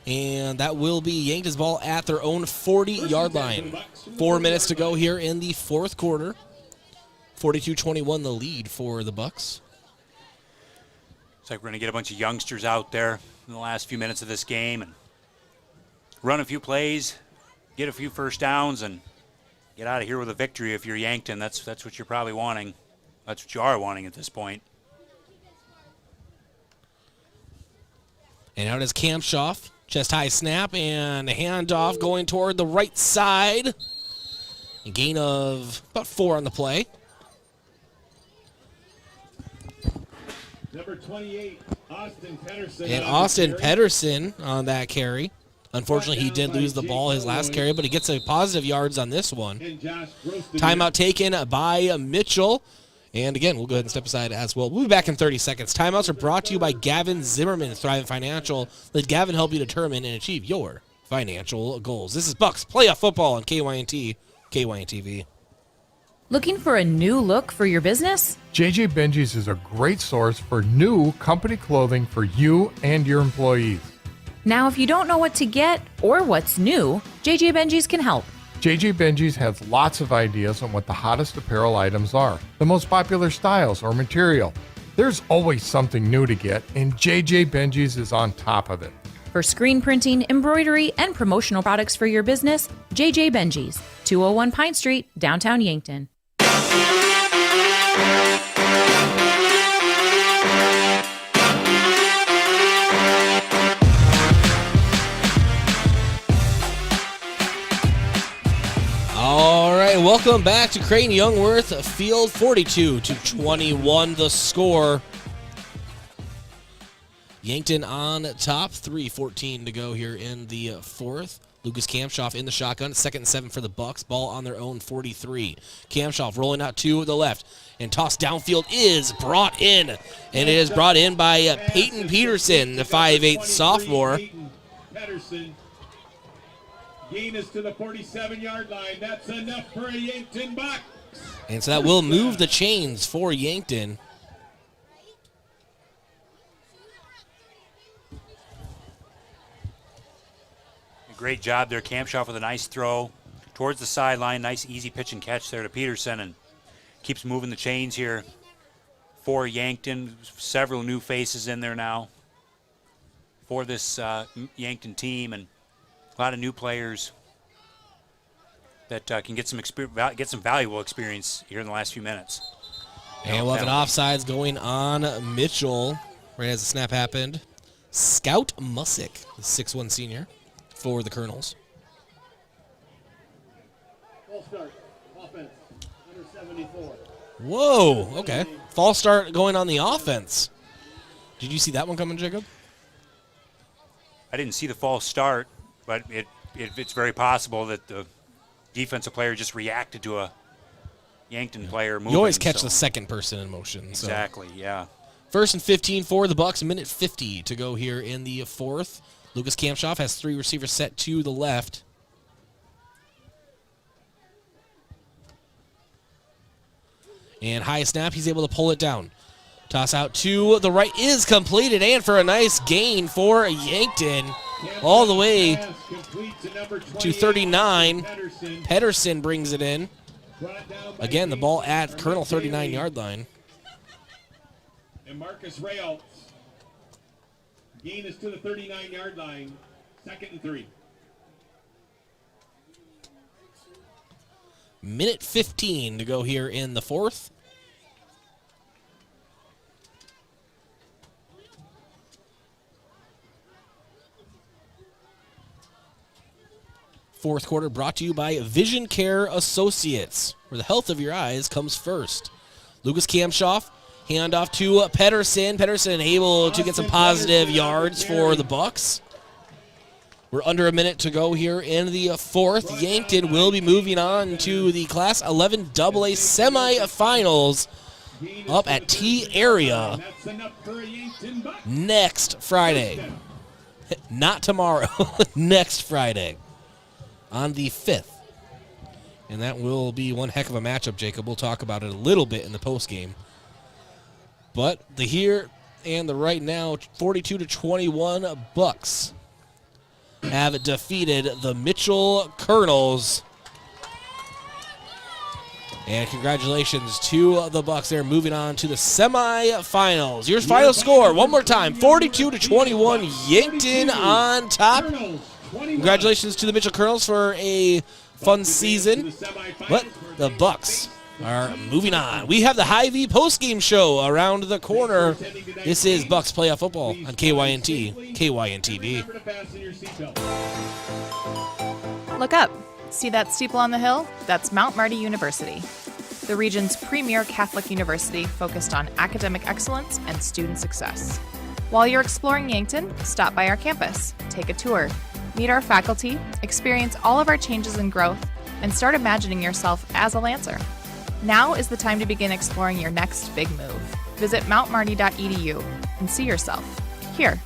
And that will be Yankton's ball at their own 40-yard line. 4 minutes to go here in the fourth quarter. 42-21 the lead for the Bucks. Looks like we're going to get a bunch of youngsters out there in the last few minutes of this game and run a few plays, get a few first downs, and get out of here with a victory if you're Yankton. That's what you're probably wanting. That's what you are wanting at this point. And out is Kampshoff. Chest high snap and handoff going toward the right side. A gain of about 4 on the play. Number 28, Austin Pedersen. And Austin Pedersen on that carry. Unfortunately, he did lose the ball his last carry, but he gets a positive yards on this one. Timeout taken by Mitchell. And again, we'll go ahead and step aside as well. We'll be back in 30 seconds. Timeouts are brought to you by Gavin Zimmerman, Thrivent Financial. Let Gavin help you determine and achieve your financial goals. This is Bucks Playoff Football on KYNT, KYNTV. Looking for a new look for your business? JJ Benji's is a great source for new company clothing for you and your employees. Now, if you don't know what to get or what's new, JJ Benji's can help. JJ Benji's has lots of ideas on what the hottest apparel items are, the most popular styles or material. There's always something new to get, and JJ Benji's is on top of it. For screen printing, embroidery, and promotional products for your business, JJ Benji's, 201 Pine Street, downtown Yankton. All right, welcome back to Creighton Youngworth Field. 42-21 the score. Yankton on top, 3:14 to go here in the fourth. Lucas Kampshoff in the shotgun, 2nd and 7 for the Bucks. Ball on their own 43. Kampshoff rolling out to the left and tossed downfield is brought in. And it is brought in by Peyton Peterson, the 5'8 sophomore. Peterson. Gain is to the 47-yard line. That's enough for a Yankton Bucks. And so that will move the chains for Yankton. Great job there. Kamshoff with a nice throw towards the sideline. Nice easy pitch and catch there to Peterson, and keeps moving the chains here for Yankton. Several new faces in there now for this Yankton team, and a lot of new players that can get some valuable experience here in the last few minutes. And we'll have an offsides going on Mitchell right as the snap happened. Scout Musick, the 6'1 senior for the Colonels. Full start. Offense. Under 74. Whoa, okay. False start going on the offense. Did you see that one coming, Jacob? I didn't see the false start, but it's very possible that the defensive player just reacted to a Yankton player moving. You always catch the second person in motion. Exactly, yeah. First and 15 for the Bucks, minute 50 to go here in the fourth. Lucas Kamshoff has 3 receivers set to the left. And high snap, he's able to pull it down. Toss out to the right is completed, and for a nice gain for Yankton. All the way to 39. Pedersen brings it in. Again, the ball at Colonel 39-yard line. And Marcus Rail. Gain is to the 39-yard line. 2nd and 3. Minute 15 to go here in the fourth. Fourth quarter brought to you by Vision Care Associates, where the health of your eyes comes first. Lucas Kamshoff, handoff to Pedersen. Pedersen able to get some positive yards for the Bucks. We're under a minute to go here in the fourth. Yankton will be moving on to the Class 11 AA semifinals up at T area next Friday. Not tomorrow, next Friday on the 5th. And that will be one heck of a matchup, Jacob. We'll talk about it a little bit in the postgame. But the here and the right now, 42-21 Bucks have defeated the Mitchell Colonels. And congratulations to the Bucks. They're moving on to the semifinals. Your final score, one more time, 42-21, Yankton on top. Congratulations to the Mitchell Colonels for a fun season. But the Bucks are moving on. We have the Hy-Vee postgame show around the corner. This is Bucks Playoff Football on KYNT, KYNTV. Look up. See that steeple on the hill? That's Mount Marty University, the region's premier Catholic university focused on academic excellence and student success. While you're exploring Yankton, stop by our campus, take a tour, meet our faculty, experience all of our changes and growth, and start imagining yourself as a Lancer. Now is the time to begin exploring your next big move. Visit mountmarty.edu and see yourself here.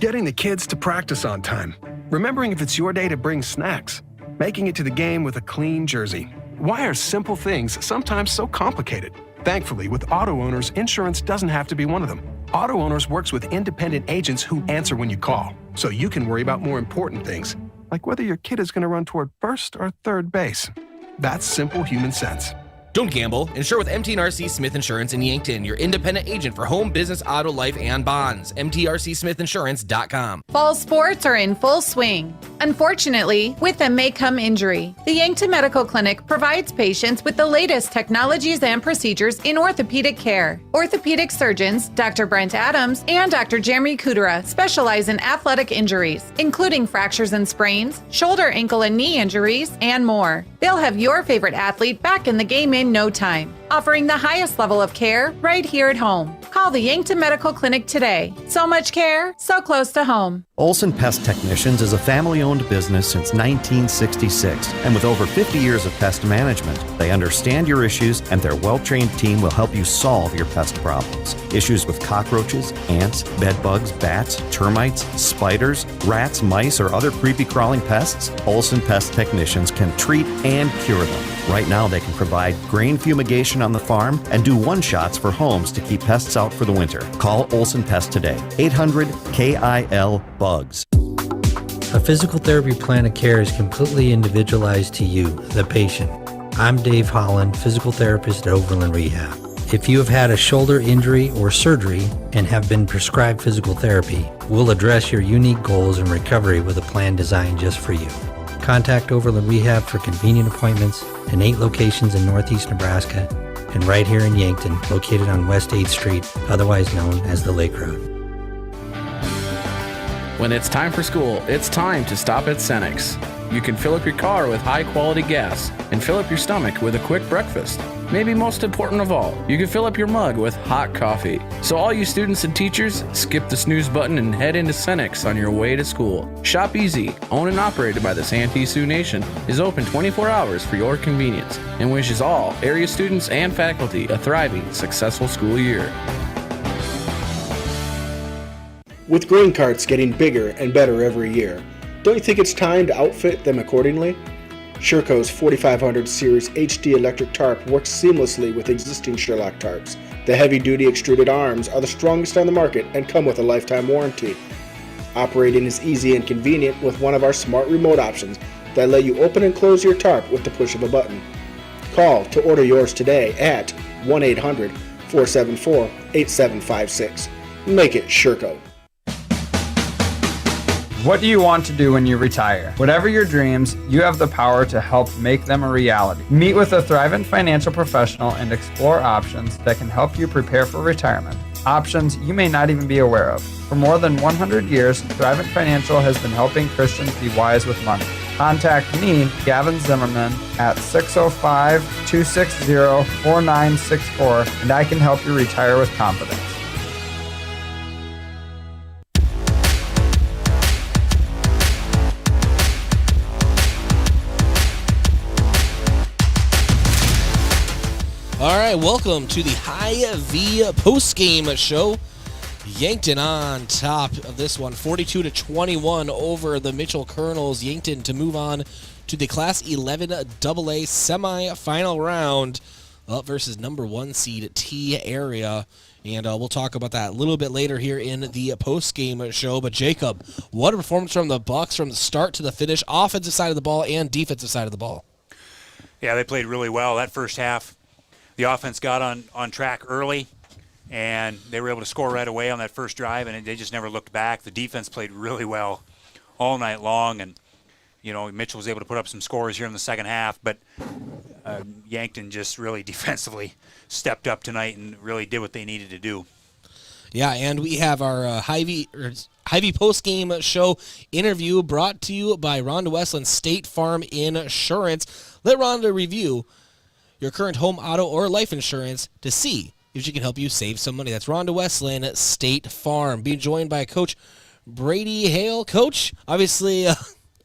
Getting the kids to practice on time. Remembering if it's your day to bring snacks. Making it to the game with a clean jersey. Why are simple things sometimes so complicated? Thankfully, with auto owners, insurance doesn't have to be one of them. Auto Owners works with independent agents who answer when you call, so you can worry about more important things, like whether your kid is going to run toward first or third base. That's simple human sense. Don't gamble. Insure with MTRC Smith Insurance in Yankton, your independent agent for home, business, auto, life, and bonds. MTRCSmithInsurance.com. Fall sports are in full swing. Unfortunately, with them may come injury. The Yankton Medical Clinic provides patients with the latest technologies and procedures in orthopedic care. Orthopedic surgeons, Dr. Brent Adams and Dr. Jeremy Kudera, specialize in athletic injuries, including fractures and sprains, shoulder, ankle, and knee injuries, and more. They'll have your favorite athlete back in the game in no time, offering the highest level of care right here at home. Call the Yankton Medical Clinic today. So much care, so close to home. Olson Pest Technicians is a family-owned business since 1966, and with over 50 years of pest management, they understand your issues, and their well-trained team will help you solve your pest problems. Issues with cockroaches, ants, bedbugs, bats, termites, spiders, rats, mice, or other creepy crawling pests? Olson Pest Technicians can treat and cure them. Right now, they can provide grain fumigation on the farm and do one-shots for homes to keep pests out for the winter. Call Olson Pest today. 800-KIL-BUGS. A physical therapy plan of care is completely individualized to you, the patient. I'm Dave Holland, physical therapist at Overland Rehab. If you have had a shoulder injury or surgery and have been prescribed physical therapy, we'll address your unique goals in recovery with a plan designed just for you. Contact Overland Rehab for convenient appointments in 8 locations in Northeast Nebraska and right here in Yankton, located on West 8th Street, otherwise known as the Lake Road. When it's time for school, it's time to stop at Cenex. You can fill up your car with high-quality gas and fill up your stomach with a quick breakfast. Maybe most important of all, you can fill up your mug with hot coffee. So all you students and teachers, skip the snooze button and head into Cenex on your way to school. Shop Easy, owned and operated by the Santee Sioux Nation, is open 24 hours for your convenience and wishes all area students and faculty a thriving, successful school year. With grain carts getting bigger and better every year, don't you think it's time to outfit them accordingly? Sherco's 4500 Series HD electric tarp works seamlessly with existing Sherlock tarps. The heavy-duty extruded arms are the strongest on the market and come with a lifetime warranty. Operating is easy and convenient with one of our smart remote options that let you open and close your tarp with the push of a button. Call to order yours today at 1-800-474-8756. Make it Sherco. What do you want to do when you retire? Whatever your dreams, you have the power to help make them a reality. Meet with a thriving financial professional and explore options that can help you prepare for retirement. Options you may not even be aware of. For more than 100 years, Thrivent Financial has been helping Christians be wise with money. Contact me, Gavin Zimmerman, at 605-260-4964, and I can help you retire with confidence. All right, welcome to the Hy-Vee postgame show. Yankton on top of this one, 42-21 over the Mitchell Colonels. Yankton to move on to the Class 11 AA semifinal round up versus number 1 seed T Area. And we'll talk about that a little bit later here in the postgame show. But Jacob, what a performance from the Bucks from the start to the finish, offensive side of the ball and defensive side of the ball. Yeah, they played really well that first half. The offense got on track early, and they were able to score right away on that first drive, and they just never looked back. The defense played really well all night long, and Mitchell was able to put up some scores here in the second half, but Yankton just really defensively stepped up tonight and really did what they needed to do. Yeah, and we have our Hy-Vee postgame show interview brought to you by Rhonda Westland State Farm Insurance. Let Rhonda review your current home, auto, or life insurance to see if she can help you save some money. That's Rhonda Westland, State Farm. Being joined by Coach Brady Hale. Coach, obviously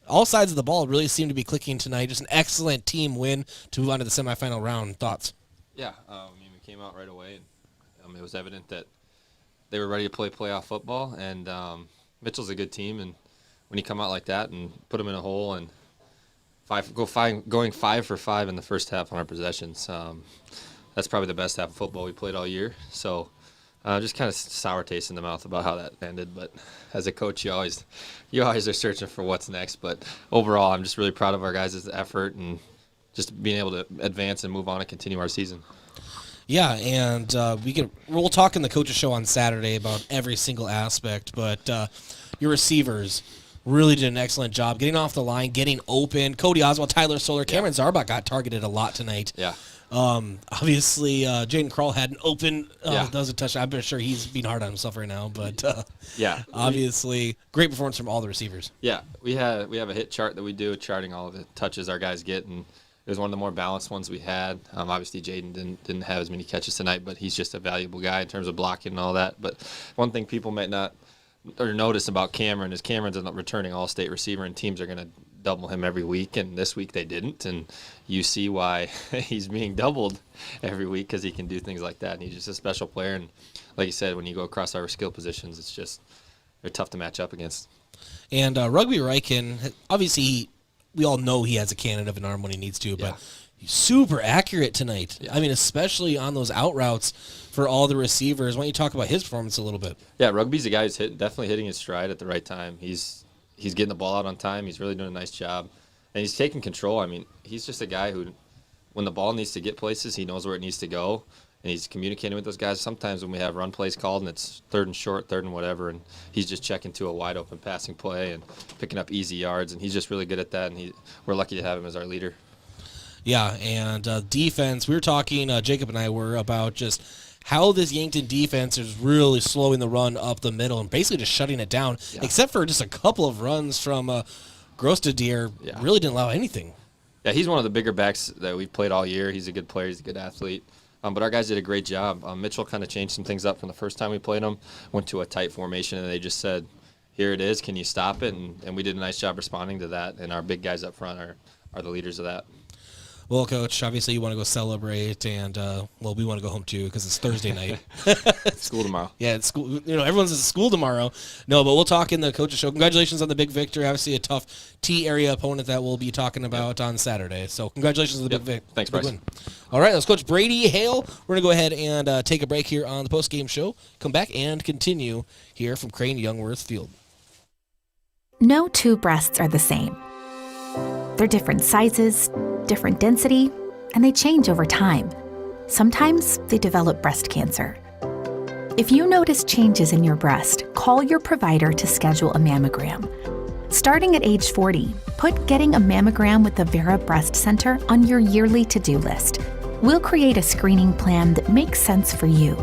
all sides of the ball really seem to be clicking tonight. Just an excellent team win to move on to the semifinal round. Thoughts? Yeah, we came out right away. It was evident that they were ready to play playoff football, and Mitchell's a good team, and when you come out like that and put them in a hole and going 5 for 5 in the first half on our possessions. That's probably the best half of football we played all year. So just kind of sour taste in the mouth about how that ended. But as a coach, you always are searching for what's next. But overall, I'm just really proud of our guys' effort and just being able to advance and move on and continue our season. Yeah, and we'll talk in the coaches show on Saturday about every single aspect. But your receivers really did an excellent job getting off the line, getting open. Cody Oswald, Tyler Soler, Cameron Zarbach got targeted a lot tonight. Yeah. Obviously, Jaden Kroll had an open, that was a touchdown. I'm sure he's being hard on himself right now, but yeah, obviously, great performance from all the receivers. Yeah, we have a hit chart that we do, charting all of the touches our guys get, and it was one of the more balanced ones we had. Obviously, Jaden didn't have as many catches tonight, but he's just a valuable guy in terms of blocking and all that. But one thing people might not or notice about Cameron is Cameron's a returning all-state receiver, and teams are going to double him every week, and this week they didn't, and you see why he's being doubled every week, because he can do things like that, and he's just a special player. And like you said, when you go across our skill positions, it's just they're tough to match up against. And Rugby Ryken, obviously we all know he has a cannon of an arm when he needs to, but he's super accurate tonight. Yeah. I mean, especially on those out routes for all the receivers. Why don't you talk about his performance a little bit? Yeah, Rugby's a guy who's definitely hitting his stride at the right time. He's he's getting the ball out on time. He's really doing a nice job. And he's taking control. I mean, he's just a guy who, when the ball needs to get places, he knows where it needs to go. And he's communicating with those guys. Sometimes when we have run plays called and it's 3rd and short, 3rd and whatever, and he's just checking to a wide open passing play and picking up easy yards. And he's just really good at that. And we're lucky to have him as our leader. Yeah, and defense, we were talking, Jacob and I were, about just how this Yankton defense is really slowing the run up the middle and basically just shutting it down, except for just a couple of runs from Grostadier. Really didn't allow anything. Yeah, he's one of the bigger backs that we've played all year. He's a good player. He's a good athlete. But our guys did a great job. Mitchell kind of changed some things up from the first time we played him, went to a tight formation, and they just said, here it is, can you stop it? And we did a nice job responding to that, and our big guys up front are the leaders of that. Well, Coach, obviously you want to go celebrate, and, we want to go home, too, because it's Thursday night. School tomorrow. Yeah, it's school. Everyone's at school tomorrow. No, but we'll talk in the Coach's Show. Congratulations on the big victory. Obviously a tough T-area opponent that we'll be talking about on Saturday. So congratulations on the big victory. Thanks, Bryce. All right, let's Coach Brady Hale. We're going to go ahead and take a break here on the post-game show. Come back and continue here from Crane Youngworth Field. No two breasts are the same. They're different sizes, different density, and they change over time. Sometimes they develop breast cancer. If you notice changes in your breast, call your provider to schedule a mammogram. Starting at age 40, put getting a mammogram with the Vera Breast Center on your yearly to-do list. We'll create a screening plan that makes sense for you.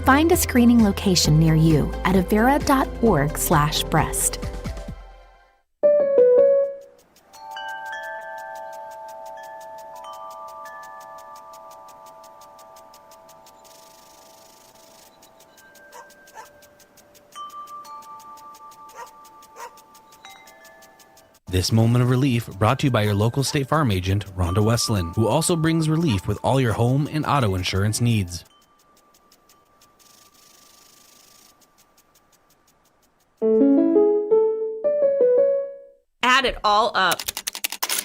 Find a screening location near you at avera.org/breast. This moment of relief brought to you by your local State Farm agent, Rhonda Westland, who also brings relief with all your home and auto insurance needs. Add it all up.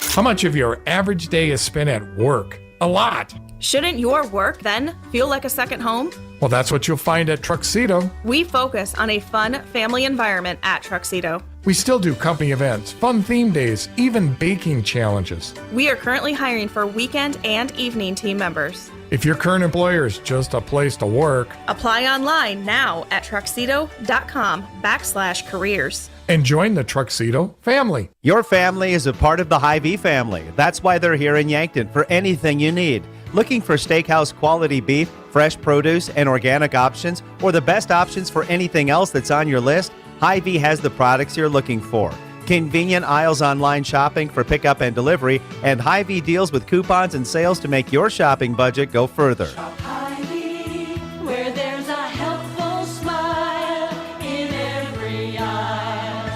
How much of your average day is spent at work? A lot. Shouldn't your work then feel like a second home? Well, that's what you'll find at Truxedo. We focus on a fun family environment at Truxedo. We still do company events, fun theme days, even baking challenges. We are currently hiring for weekend and evening team members. If your current employer is just a place to work, apply online now at truxedo.com/careers. And join the Truxedo family. Your family is a part of the Hy-Vee family. That's why they're here in Yankton for anything you need. Looking for steakhouse quality beef, fresh produce, and organic options, or the best options for anything else that's on your list? Hy-Vee has the products you're looking for. Convenient aisles online shopping for pickup and delivery, and Hy-Vee deals with coupons and sales to make your shopping budget go further. Hy-Vee, where there's a helpful smile in every eye.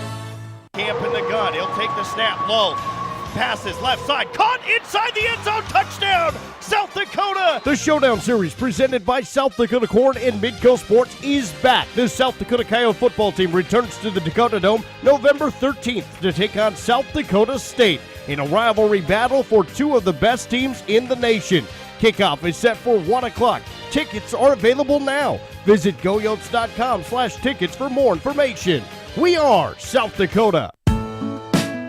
Camp in the gun. He'll take the snap low. Passes left side. Caught inside the end zone. Touchdown, South Dakota. The Showdown Series presented by South Dakota Corn and Midco Sports is back. The South Dakota Coyote football team returns to the Dakota Dome November 13th to take on South Dakota State in a rivalry battle for two of the best teams in the nation. Kickoff is set for 1 o'clock. Tickets are available now. Visit goyotes.com/tickets for more information. We are South Dakota.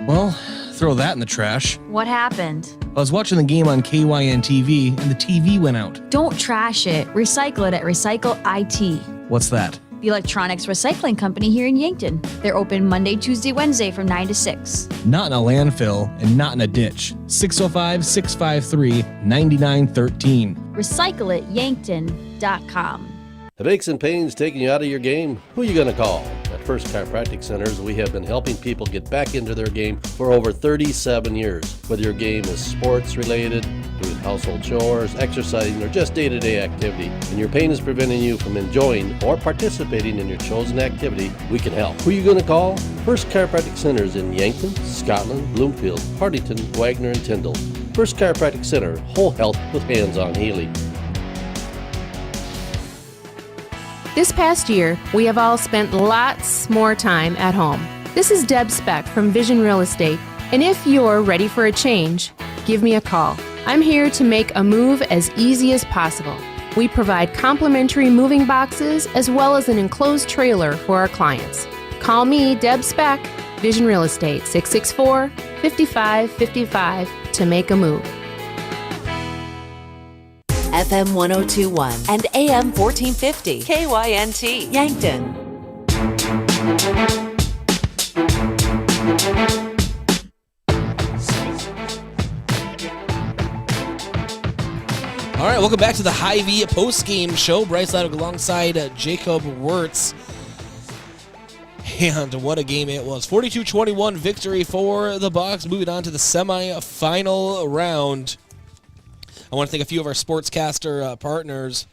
Well, throw that in the trash. What happened? I was watching the game on KYN TV and the TV went out. Don't trash it. Recycle it at Recycle IT. What's that? The electronics recycling company here in Yankton. They're open Monday, Tuesday, Wednesday from 9 to 6. Not in a landfill and not in a ditch. 605-653-9913. Recycleityankton.com. Have aches and pains taking you out of your game? Who are you going to call? At First Chiropractic Centers, we have been helping people get back into their game for over 37 years. Whether your game is sports related, doing household chores, exercising, or just day-to-day activity, and your pain is preventing you from enjoying or participating in your chosen activity, we can help. Who are you going to call? First Chiropractic Centers in Yankton, Scotland, Bloomfield, Hartington, Wagner, and Tyndall. First Chiropractic Center, whole health with hands-on healing. This past year, we have all spent lots more time at home. This is Deb Speck from Vision Real Estate, and if you're ready for a change, give me a call. I'm here to make a move as easy as possible. We provide complimentary moving boxes as well as an enclosed trailer for our clients. Call me, Deb Speck, Vision Real Estate, 664-5555 to make a move. FM 1021 and AM 1450. KYNT, Yankton. All right, welcome back to the Hy-Vee post-game show. Bryce Laddick alongside Jacob Wirtz. And what a game it was. 42-21 victory for the Bucs. Moving on to the semi-final round. I want to thank a few of our sportscaster partners.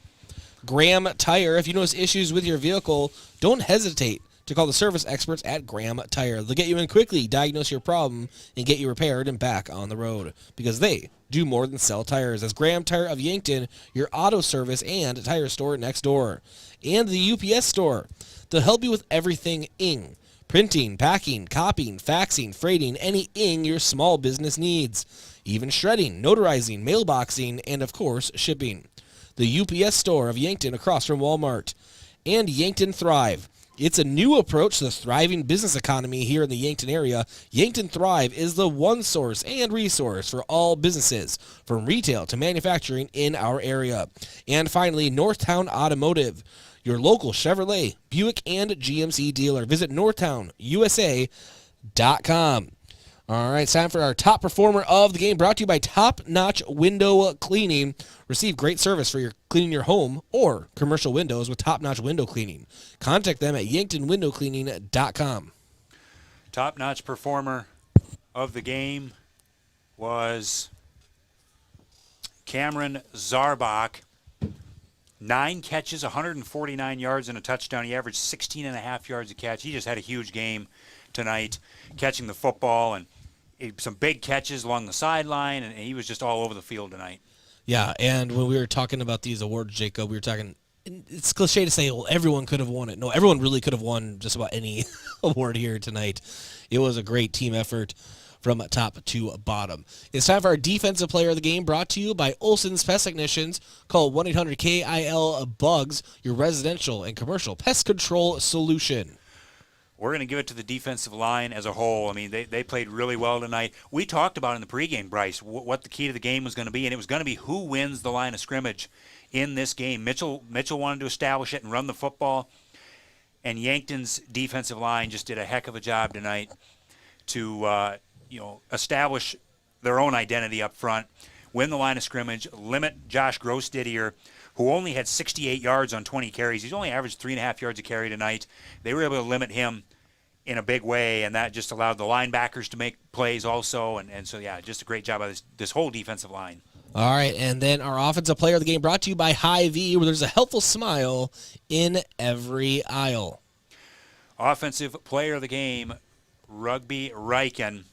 Graham Tire. If you notice issues with your vehicle, don't hesitate to call the service experts at Graham Tire. They'll get you in quickly, diagnose your problem, and get you repaired and back on the road. Because they do more than sell tires. As Graham Tire of Yankton, your auto service and tire store next door. And the UPS store. They'll help you with everything ing. Printing, packing, copying, faxing, freighting, any ing your small business needs. Even shredding, notarizing, mailboxing, and of course, shipping. The UPS store of Yankton across from Walmart. And Yankton Thrive. It's a new approach to the thriving business economy here in the Yankton area. Yankton Thrive is the one source and resource for all businesses, from retail to manufacturing in our area. And finally, Northtown Automotive, your local Chevrolet, Buick, and GMC dealer. Visit northtownusa.com. All right, it's time for our top performer of the game, brought to you by Top Notch Window Cleaning. Receive great service for your cleaning your home or commercial windows with Top Notch Window Cleaning. Contact them at yanktonwindowcleaning.com. Top notch performer of the game was Cameron Zarbach. 9 catches, 149 yards, and a touchdown. He averaged 16.5 yards a catch. He just had a huge game tonight, catching the football and some big catches along the sideline, and he was just all over the field tonight. Yeah, and when we were talking about these awards, Jacob, we were talking, it's cliche to say, well, everyone could have won it. No, everyone really could have won just about any award here tonight. It was a great team effort from top to bottom. It's time for our defensive player of the game, brought to you by Olson's Pest Technicians. Call 1-800-KIL-BUGS, your residential and commercial pest control solution. We're going to give it to the defensive line as a whole. I mean, they played really well tonight. We talked about in the pregame, Bryce, what the key to the game was going to be, and it was going to be who wins the line of scrimmage in this game. Mitchell wanted to establish it and run the football, and Yankton's defensive line just did a heck of a job tonight to establish their own identity up front, win the line of scrimmage, limit Josh Grossdidier, who only had 68 yards on 20 carries. He's only averaged 3.5 yards a carry tonight. They were able to limit him in a big way, and that just allowed the linebackers to make plays also. And so, yeah, just a great job by this whole defensive line. All right, and then our offensive player of the game, brought to you by Hy-Vee, where there's a helpful smile in every aisle. Offensive player of the game, Rugby Riken.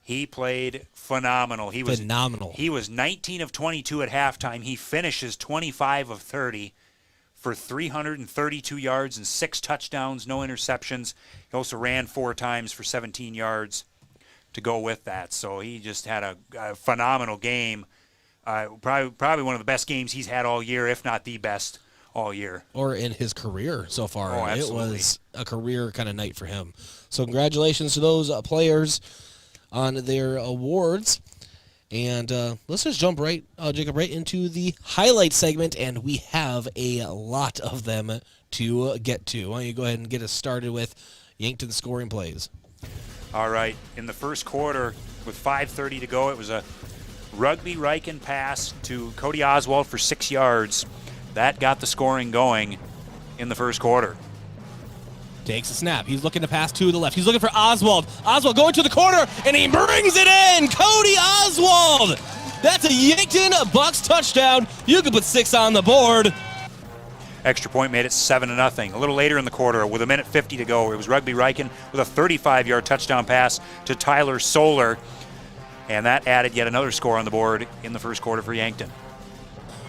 He played phenomenal. He was 19 of 22 at halftime. He finishes 25 of 30 for 332 yards and 6 touchdowns, no interceptions. He also ran 4 times for 17 yards to go with that. So he just had a phenomenal game. Probably one of the best games he's had all year, if not the best all year. Or in his career so far. Oh, absolutely. It was a career kind of night for him. So congratulations to those players on their awards. And let's just jump Jacob, right into the highlight segment, and we have a lot of them to get to. Why don't you go ahead and get us started with Yankton scoring plays. All right. In the first quarter, with 5:30 to go, it was a Rugby Riken pass to Cody Oswald for 6 yards. That got the scoring going in the first quarter. Takes a snap. He's looking to pass to the left. He's looking for Oswald. Oswald going to the corner, and he brings it in. Cody Oswald. That's a Yankton Bucs touchdown. You can put 6 on the board. Extra point made it 7-0. A little later in the quarter, with 1:50 to go, it was Rugby Riken with a 35-yard touchdown pass to Tyler Solar, and that added yet another score on the board in the first quarter for Yankton.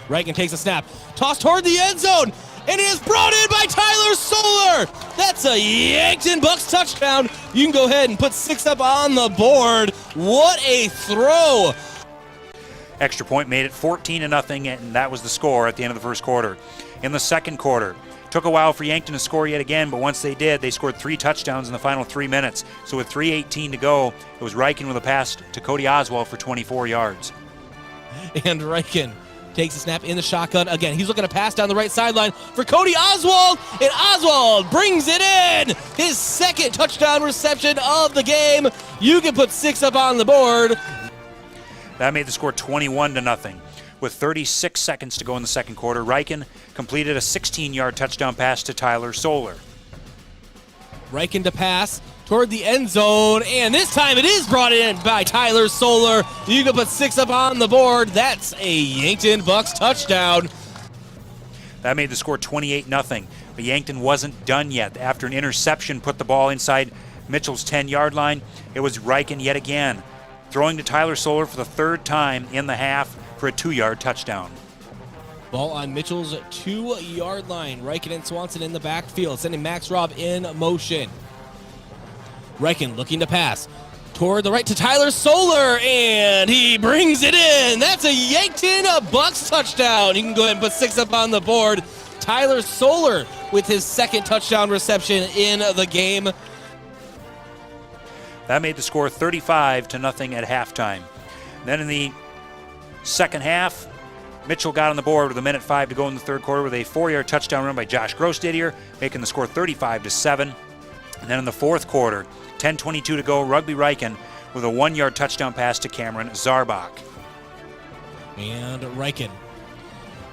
Riken takes a snap. Tossed toward the end zone. And it is brought in by Tyler Solar. That's a Yankton Bucs touchdown. You can go ahead and put 6 up on the board. What a throw. Extra point made it 14-0, and that was the score at the end of the first quarter. In the second quarter, Took a while for Yankton to score yet again, but once they did, they scored 3 touchdowns in the final 3 minutes. So with 3:18 to go, it was Riken with a pass to Cody Oswald for 24 yards. And Riken takes a snap in the shotgun. Again, he's looking to pass down the right sideline for Cody Oswald, and Oswald brings it in! His second touchdown reception of the game. You can put 6 up on the board. That made the score 21-0. With 36 seconds to go in the second quarter, Riken completed a 16-yard touchdown pass to Tyler Solar. Riken to pass toward the end zone, and this time it is brought in by Tyler Solar. You can put 6 up on the board. That's a Yankton Bucks touchdown. That made the score 28-0. But Yankton wasn't done yet. After an interception put the ball inside Mitchell's 10-yard line, it was Riken yet again, throwing to Tyler Solar for the 3rd time in the half for a 2-yard touchdown. Ball on Mitchell's 2-yard line. Riken and Swanson in the backfield, sending Max Robb in motion. Riken looking to pass toward the right to Tyler Solar, and he brings it in. That's a Yankton Bucks touchdown. You can go ahead and put 6 up on the board. Tyler Solar with his 2nd touchdown reception in the game. That made the score 35-0 at halftime. Then in the second half, Mitchell got on the board with 1:05 to go in the third quarter with a 4-yard touchdown run by Josh Grossdidier, making the score 35-7. And then in the fourth quarter, 10:22 to go, Rugby Riken with a 1-yard touchdown pass to Cameron Zarbach. And Riken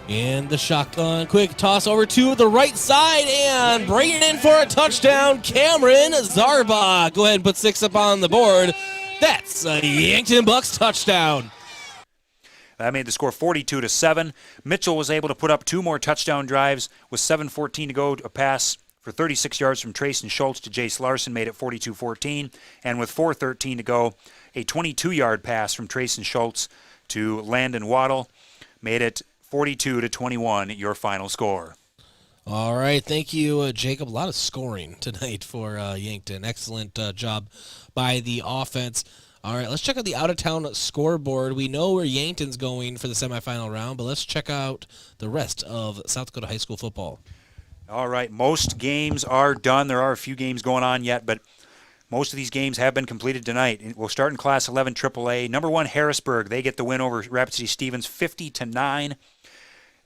in the shotgun, quick toss over to the right side and bring it in for a touchdown, Cameron Zarbach. Go ahead and put 6 up on the board. That's a Yankton Bucks touchdown. That made the score 42-7. Mitchell was able to put up 2 more touchdown drives with 7:14 to go. A pass for 36 yards from Trayson Schultz to Jace Larson made it 42-14. And with 4:13 to go, a 22-yard pass from Trayson Schultz to Landon Waddle made it 42-21, your final score. All right, thank you, Jacob. A lot of scoring tonight for Yankton. Excellent job by the offense. All right, let's check out the out-of-town scoreboard. We know where Yankton's going for the semifinal round, but let's check out the rest of South Dakota high school football. All right, most games are done. There are a few games going on yet, but most of these games have been completed tonight. We'll start in Class 11 AAA. Number 1, Harrisburg. They get the win over Rapid City Stevens 50-9.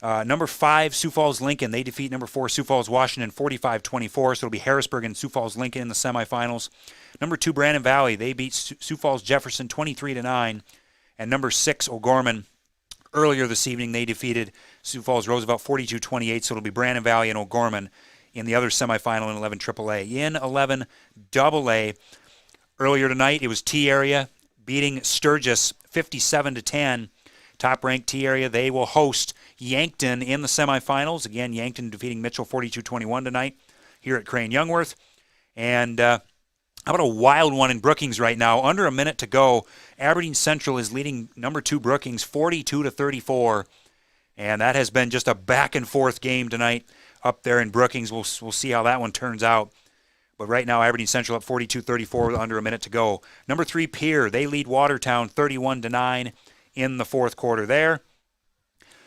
Number 5, Sioux Falls Lincoln. They defeat number 4, Sioux Falls Washington 45-24. So it'll be Harrisburg and Sioux Falls Lincoln in the semifinals. Number 2, Brandon Valley. They beat Sioux Falls Jefferson 23-9. And number 6, O'Gorman. Earlier this evening, they defeated Sioux Falls Roosevelt 42-28. So it'll be Brandon Valley and O'Gorman in the other semifinal in 11 AAA. In 11 AA, earlier tonight, it was T-Area beating Sturgis 57-10. Top-ranked T-Area, they will host Yankton in the semifinals. Again, Yankton defeating Mitchell 42-21 tonight here at Crane Youngworth. And how about a wild one in Brookings right now? Under a minute to go. Aberdeen Central is leading number 2 Brookings 42-34. And that has been just a back-and-forth game tonight up there in Brookings. We'll see how that one turns out. But right now, Aberdeen Central up 42-34 with under a minute to go. Number 3 Pierre, they lead Watertown 31-9 in the fourth quarter there.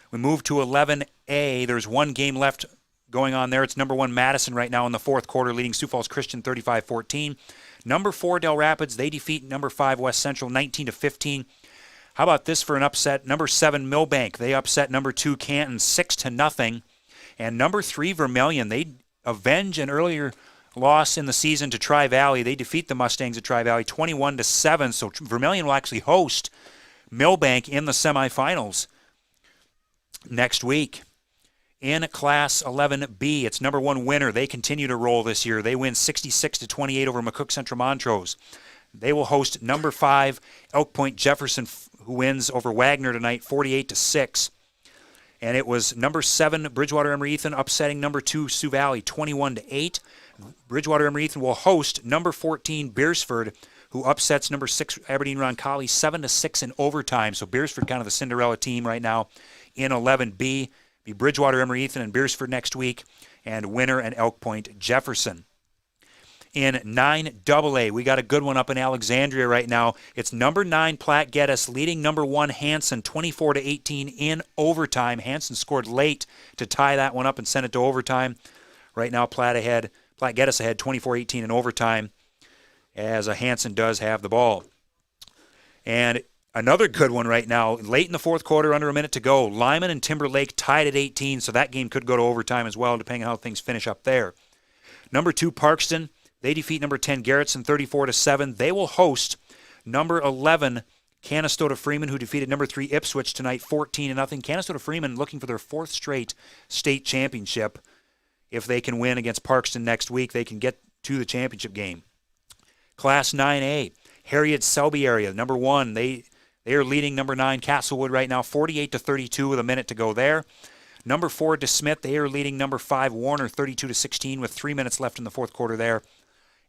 We move to 11A. There's one game left going on there. It's number 1 Madison right now in the fourth quarter, leading Sioux Falls Christian 35-14. Number 4 Del Rapids, they defeat number 5 West Central 19-15. How about this for an upset? Number 7 Millbank, they upset number 2 Canton 6-0. And number 3 Vermilion, they avenge an earlier loss in the season to Tri-Valley. They defeat the Mustangs at Tri-Valley 21-7. So Vermilion will actually host Millbank in the semifinals next week. In Class 11B, it's number 1 Winner. They continue to roll this year. They win 66-28 over McCook Central Montrose. They will host number 5 Elk Point Jefferson, who wins over Wagner tonight 48-6. And it was number 7 Bridgewater Emery-Ethan upsetting number 2 Sioux Valley 21-8. Bridgewater Emery-Ethan will host number 14 Beersford, who upsets number 6 Aberdeen Roncalli 7-6 in overtime. So Beersford kind of the Cinderella team right now in 11B. Be Bridgewater Emery-Ethan and Beersford next week, and Winner and Elk Point Jefferson. In 9AA, we got a good one up in Alexandria right now. It's number 9 Platte Geddes leading number 1 Hanson 24-18 in overtime. Hanson scored late to tie that one up and send it to overtime. Right now, Platte Geddes ahead 24-18 in overtime, as Hansen does have the ball. And another good one right now, late in the fourth quarter, under a minute to go. Lyman and Timberlake tied at 18, so that game could go to overtime as well, depending on how things finish up there. Number 2, Parkston, they defeat number 10, Garrettson, 34-7. They will host number 11, Canastota Freeman, who defeated number 3, Ipswich tonight, 14-0. Canastota Freeman looking for their 4th straight state championship. If they can win against Parkston next week, they can get to the championship game. Class 9A, Harriet Selby area, number 1, they are leading number 9, Castlewood right now, 48-32 with a minute to go there. Number 4, DeSmith, they are leading number 5, Warner, 32-16 with 3 minutes left in the fourth quarter there.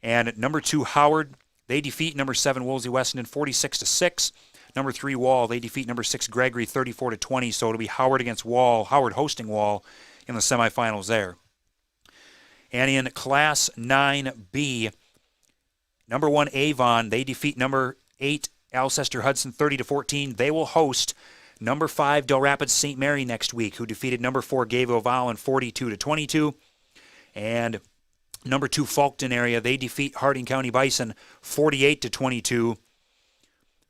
And number 2, Howard, they defeat number 7, Wolsey Wessenden, 46-6. Number 3, Wall, they defeat number 6, Gregory, 34-20. So it'll be Howard against Wall, Howard hosting Wall in the semifinals there. And in Class 9B, number 1, Avon, they defeat number 8, Alcester Hudson, 30-14. They will host number 5, Del Rapids St. Mary next week, who defeated number 4, Gayville Valley, 42-22. And number 2, Falkton area, they defeat Harding County Bison, 48-22.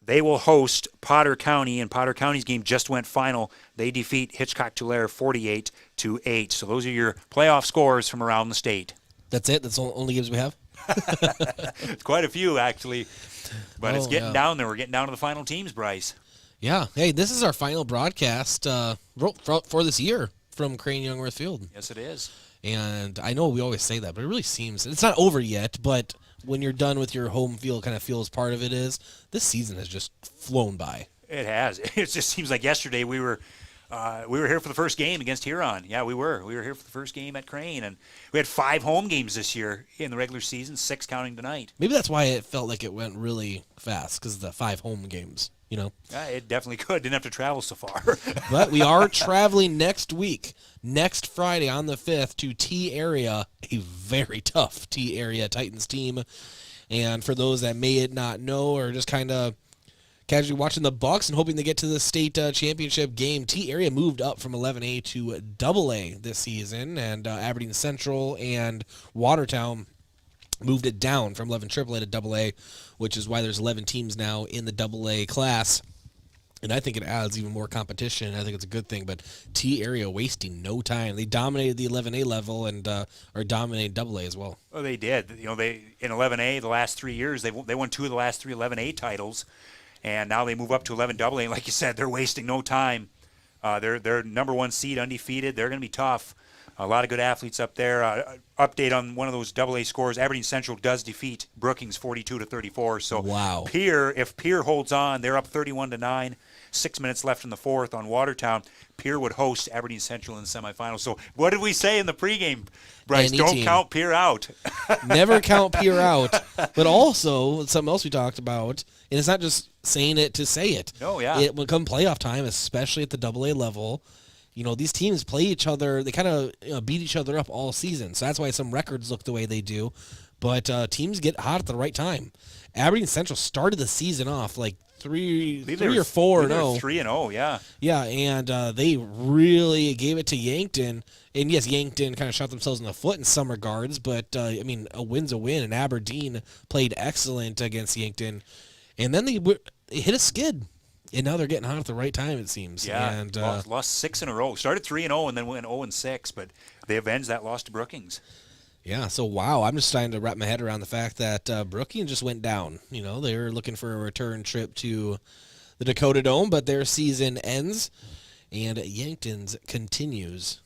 They will host Potter County, and Potter County's game just went final. They defeat Hitchcock-Tulare 48-8. So those are your playoff scores from around the state. That's it? That's the only games we have? It's quite a few, actually. But it's getting down there. We're getting down to the final teams, Bryce. Yeah. Hey, this is our final broadcast for this year from Crane Young Worth Field. Yes, it is. And I know we always say that, but it really seems it's not over yet. But when you're done with your home field kind of feels part of it is, this season has just flown by. It has. It just seems like yesterday we were here for the first game against Huron. Yeah, we were. We were here for the first game at Crane, and we had 5 home games this year in the regular season, 6 counting tonight. Maybe that's why it felt like it went really fast, because of the 5 home games, you know? Yeah, it definitely could. Didn't have to travel so far. But we are traveling next week, next Friday on the 5th, to T-Area, a very tough T-Area Titans team. And for those that may not know or just kind of casually watching the Bucks and hoping to get to the state championship game, T-Area moved up from 11A to AA this season, and Aberdeen Central and Watertown moved it down from 11 AAA to AA, which is why there's 11 teams now in the AA class. And I think it adds even more competition. I think it's a good thing. But T-Area wasting no time. They dominated the 11A level and are dominating AA as well. Well, they did. You know, they in 11A the last 3 years they won 2 of the last 3 11A titles, and now they move up to 11 AA. And like you said, they're wasting no time. They're number 1 seed, undefeated. They're going to be tough. A lot of good athletes up there. Update on one of those AA scores: Aberdeen Central does defeat Brookings 42-34. So wow. If Pierre holds on, they're up 31-9. 6 minutes left in the fourth on Watertown. Pierre would host Aberdeen Central in the semifinals. So what did we say in the pregame, Bryce? Don't count Pierre out. Never count Pierre out. But also, something else we talked about, and it's not just saying it to say it. Oh, yeah. When come playoff time, especially at the AA level, you know, these teams play each other. They kind of beat each other up all season. So that's why some records look the way they do. But teams get hot at the right time. Aberdeen Central started the season off like 3 or 4-0. 3-0, yeah. Yeah, and they really gave it to Yankton. And yes, Yankton kind of shot themselves in the foot in some regards, but I mean, a win's a win. And Aberdeen played excellent against Yankton, and then they hit a skid, and now they're getting hot at the right time. It seems. Yeah, and lost 6 in a row. Started 3-0 and then went 0-6, but they avenged that loss to Brookings. Yeah, so wow, I'm just trying to wrap my head around the fact that Brookings just went down. You know, they were looking for a return trip to the Dakota Dome, but their season ends, and Yankton's continues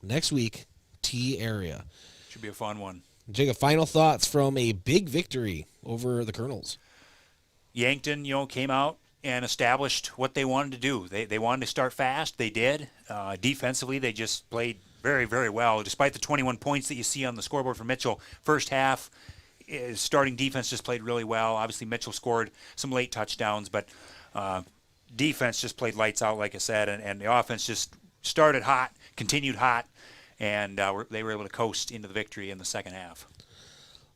next week, T-Area. Should be a fun one. Jacob, final thoughts from a big victory over the Colonels. Yankton, came out and established what they wanted to do. They wanted to start fast. They did. Defensively, they just played very, very well. Despite the 21 points that you see on the scoreboard for Mitchell, first half, starting defense just played really well. Obviously, Mitchell scored some late touchdowns, but defense just played lights out, like I said, and the offense just started hot, continued hot, and they were able to coast into the victory in the second half.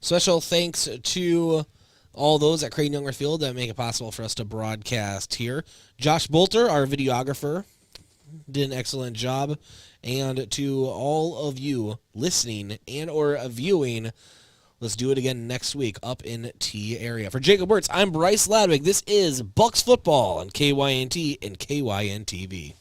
Special thanks to all those at Crane Young Worth Field that make it possible for us to broadcast here. Josh Bolter, our videographer, did an excellent job. And to all of you listening and or viewing, let's do it again next week up in T area. For Jacob Wirtz, I'm Bryce Ladwig. This is Bucks Football on KYNT and KYNTV.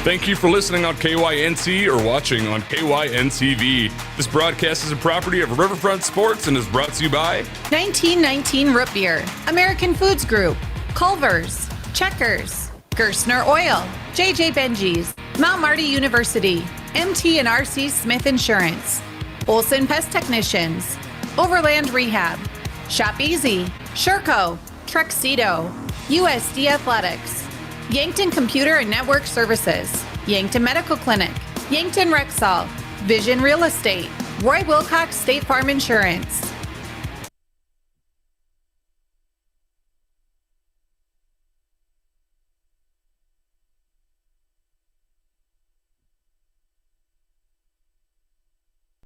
Thank you for listening on KYNT or watching on KYNTV. This broadcast is a property of Riverfront Sports and is brought to you by 1919 Root Beer, American Foods Group, Culver's, Checkers, Gerstner Oil, JJ Benji's, Mount Marty University, MT&RC Smith Insurance, Olson Pest Technicians, Overland Rehab, Shop Easy, Sherco, Truxedo, USD Athletics, Yankton Computer and Network Services, Yankton Medical Clinic, Yankton Rexall, Vision Real Estate, Roy Wilcox State Farm Insurance,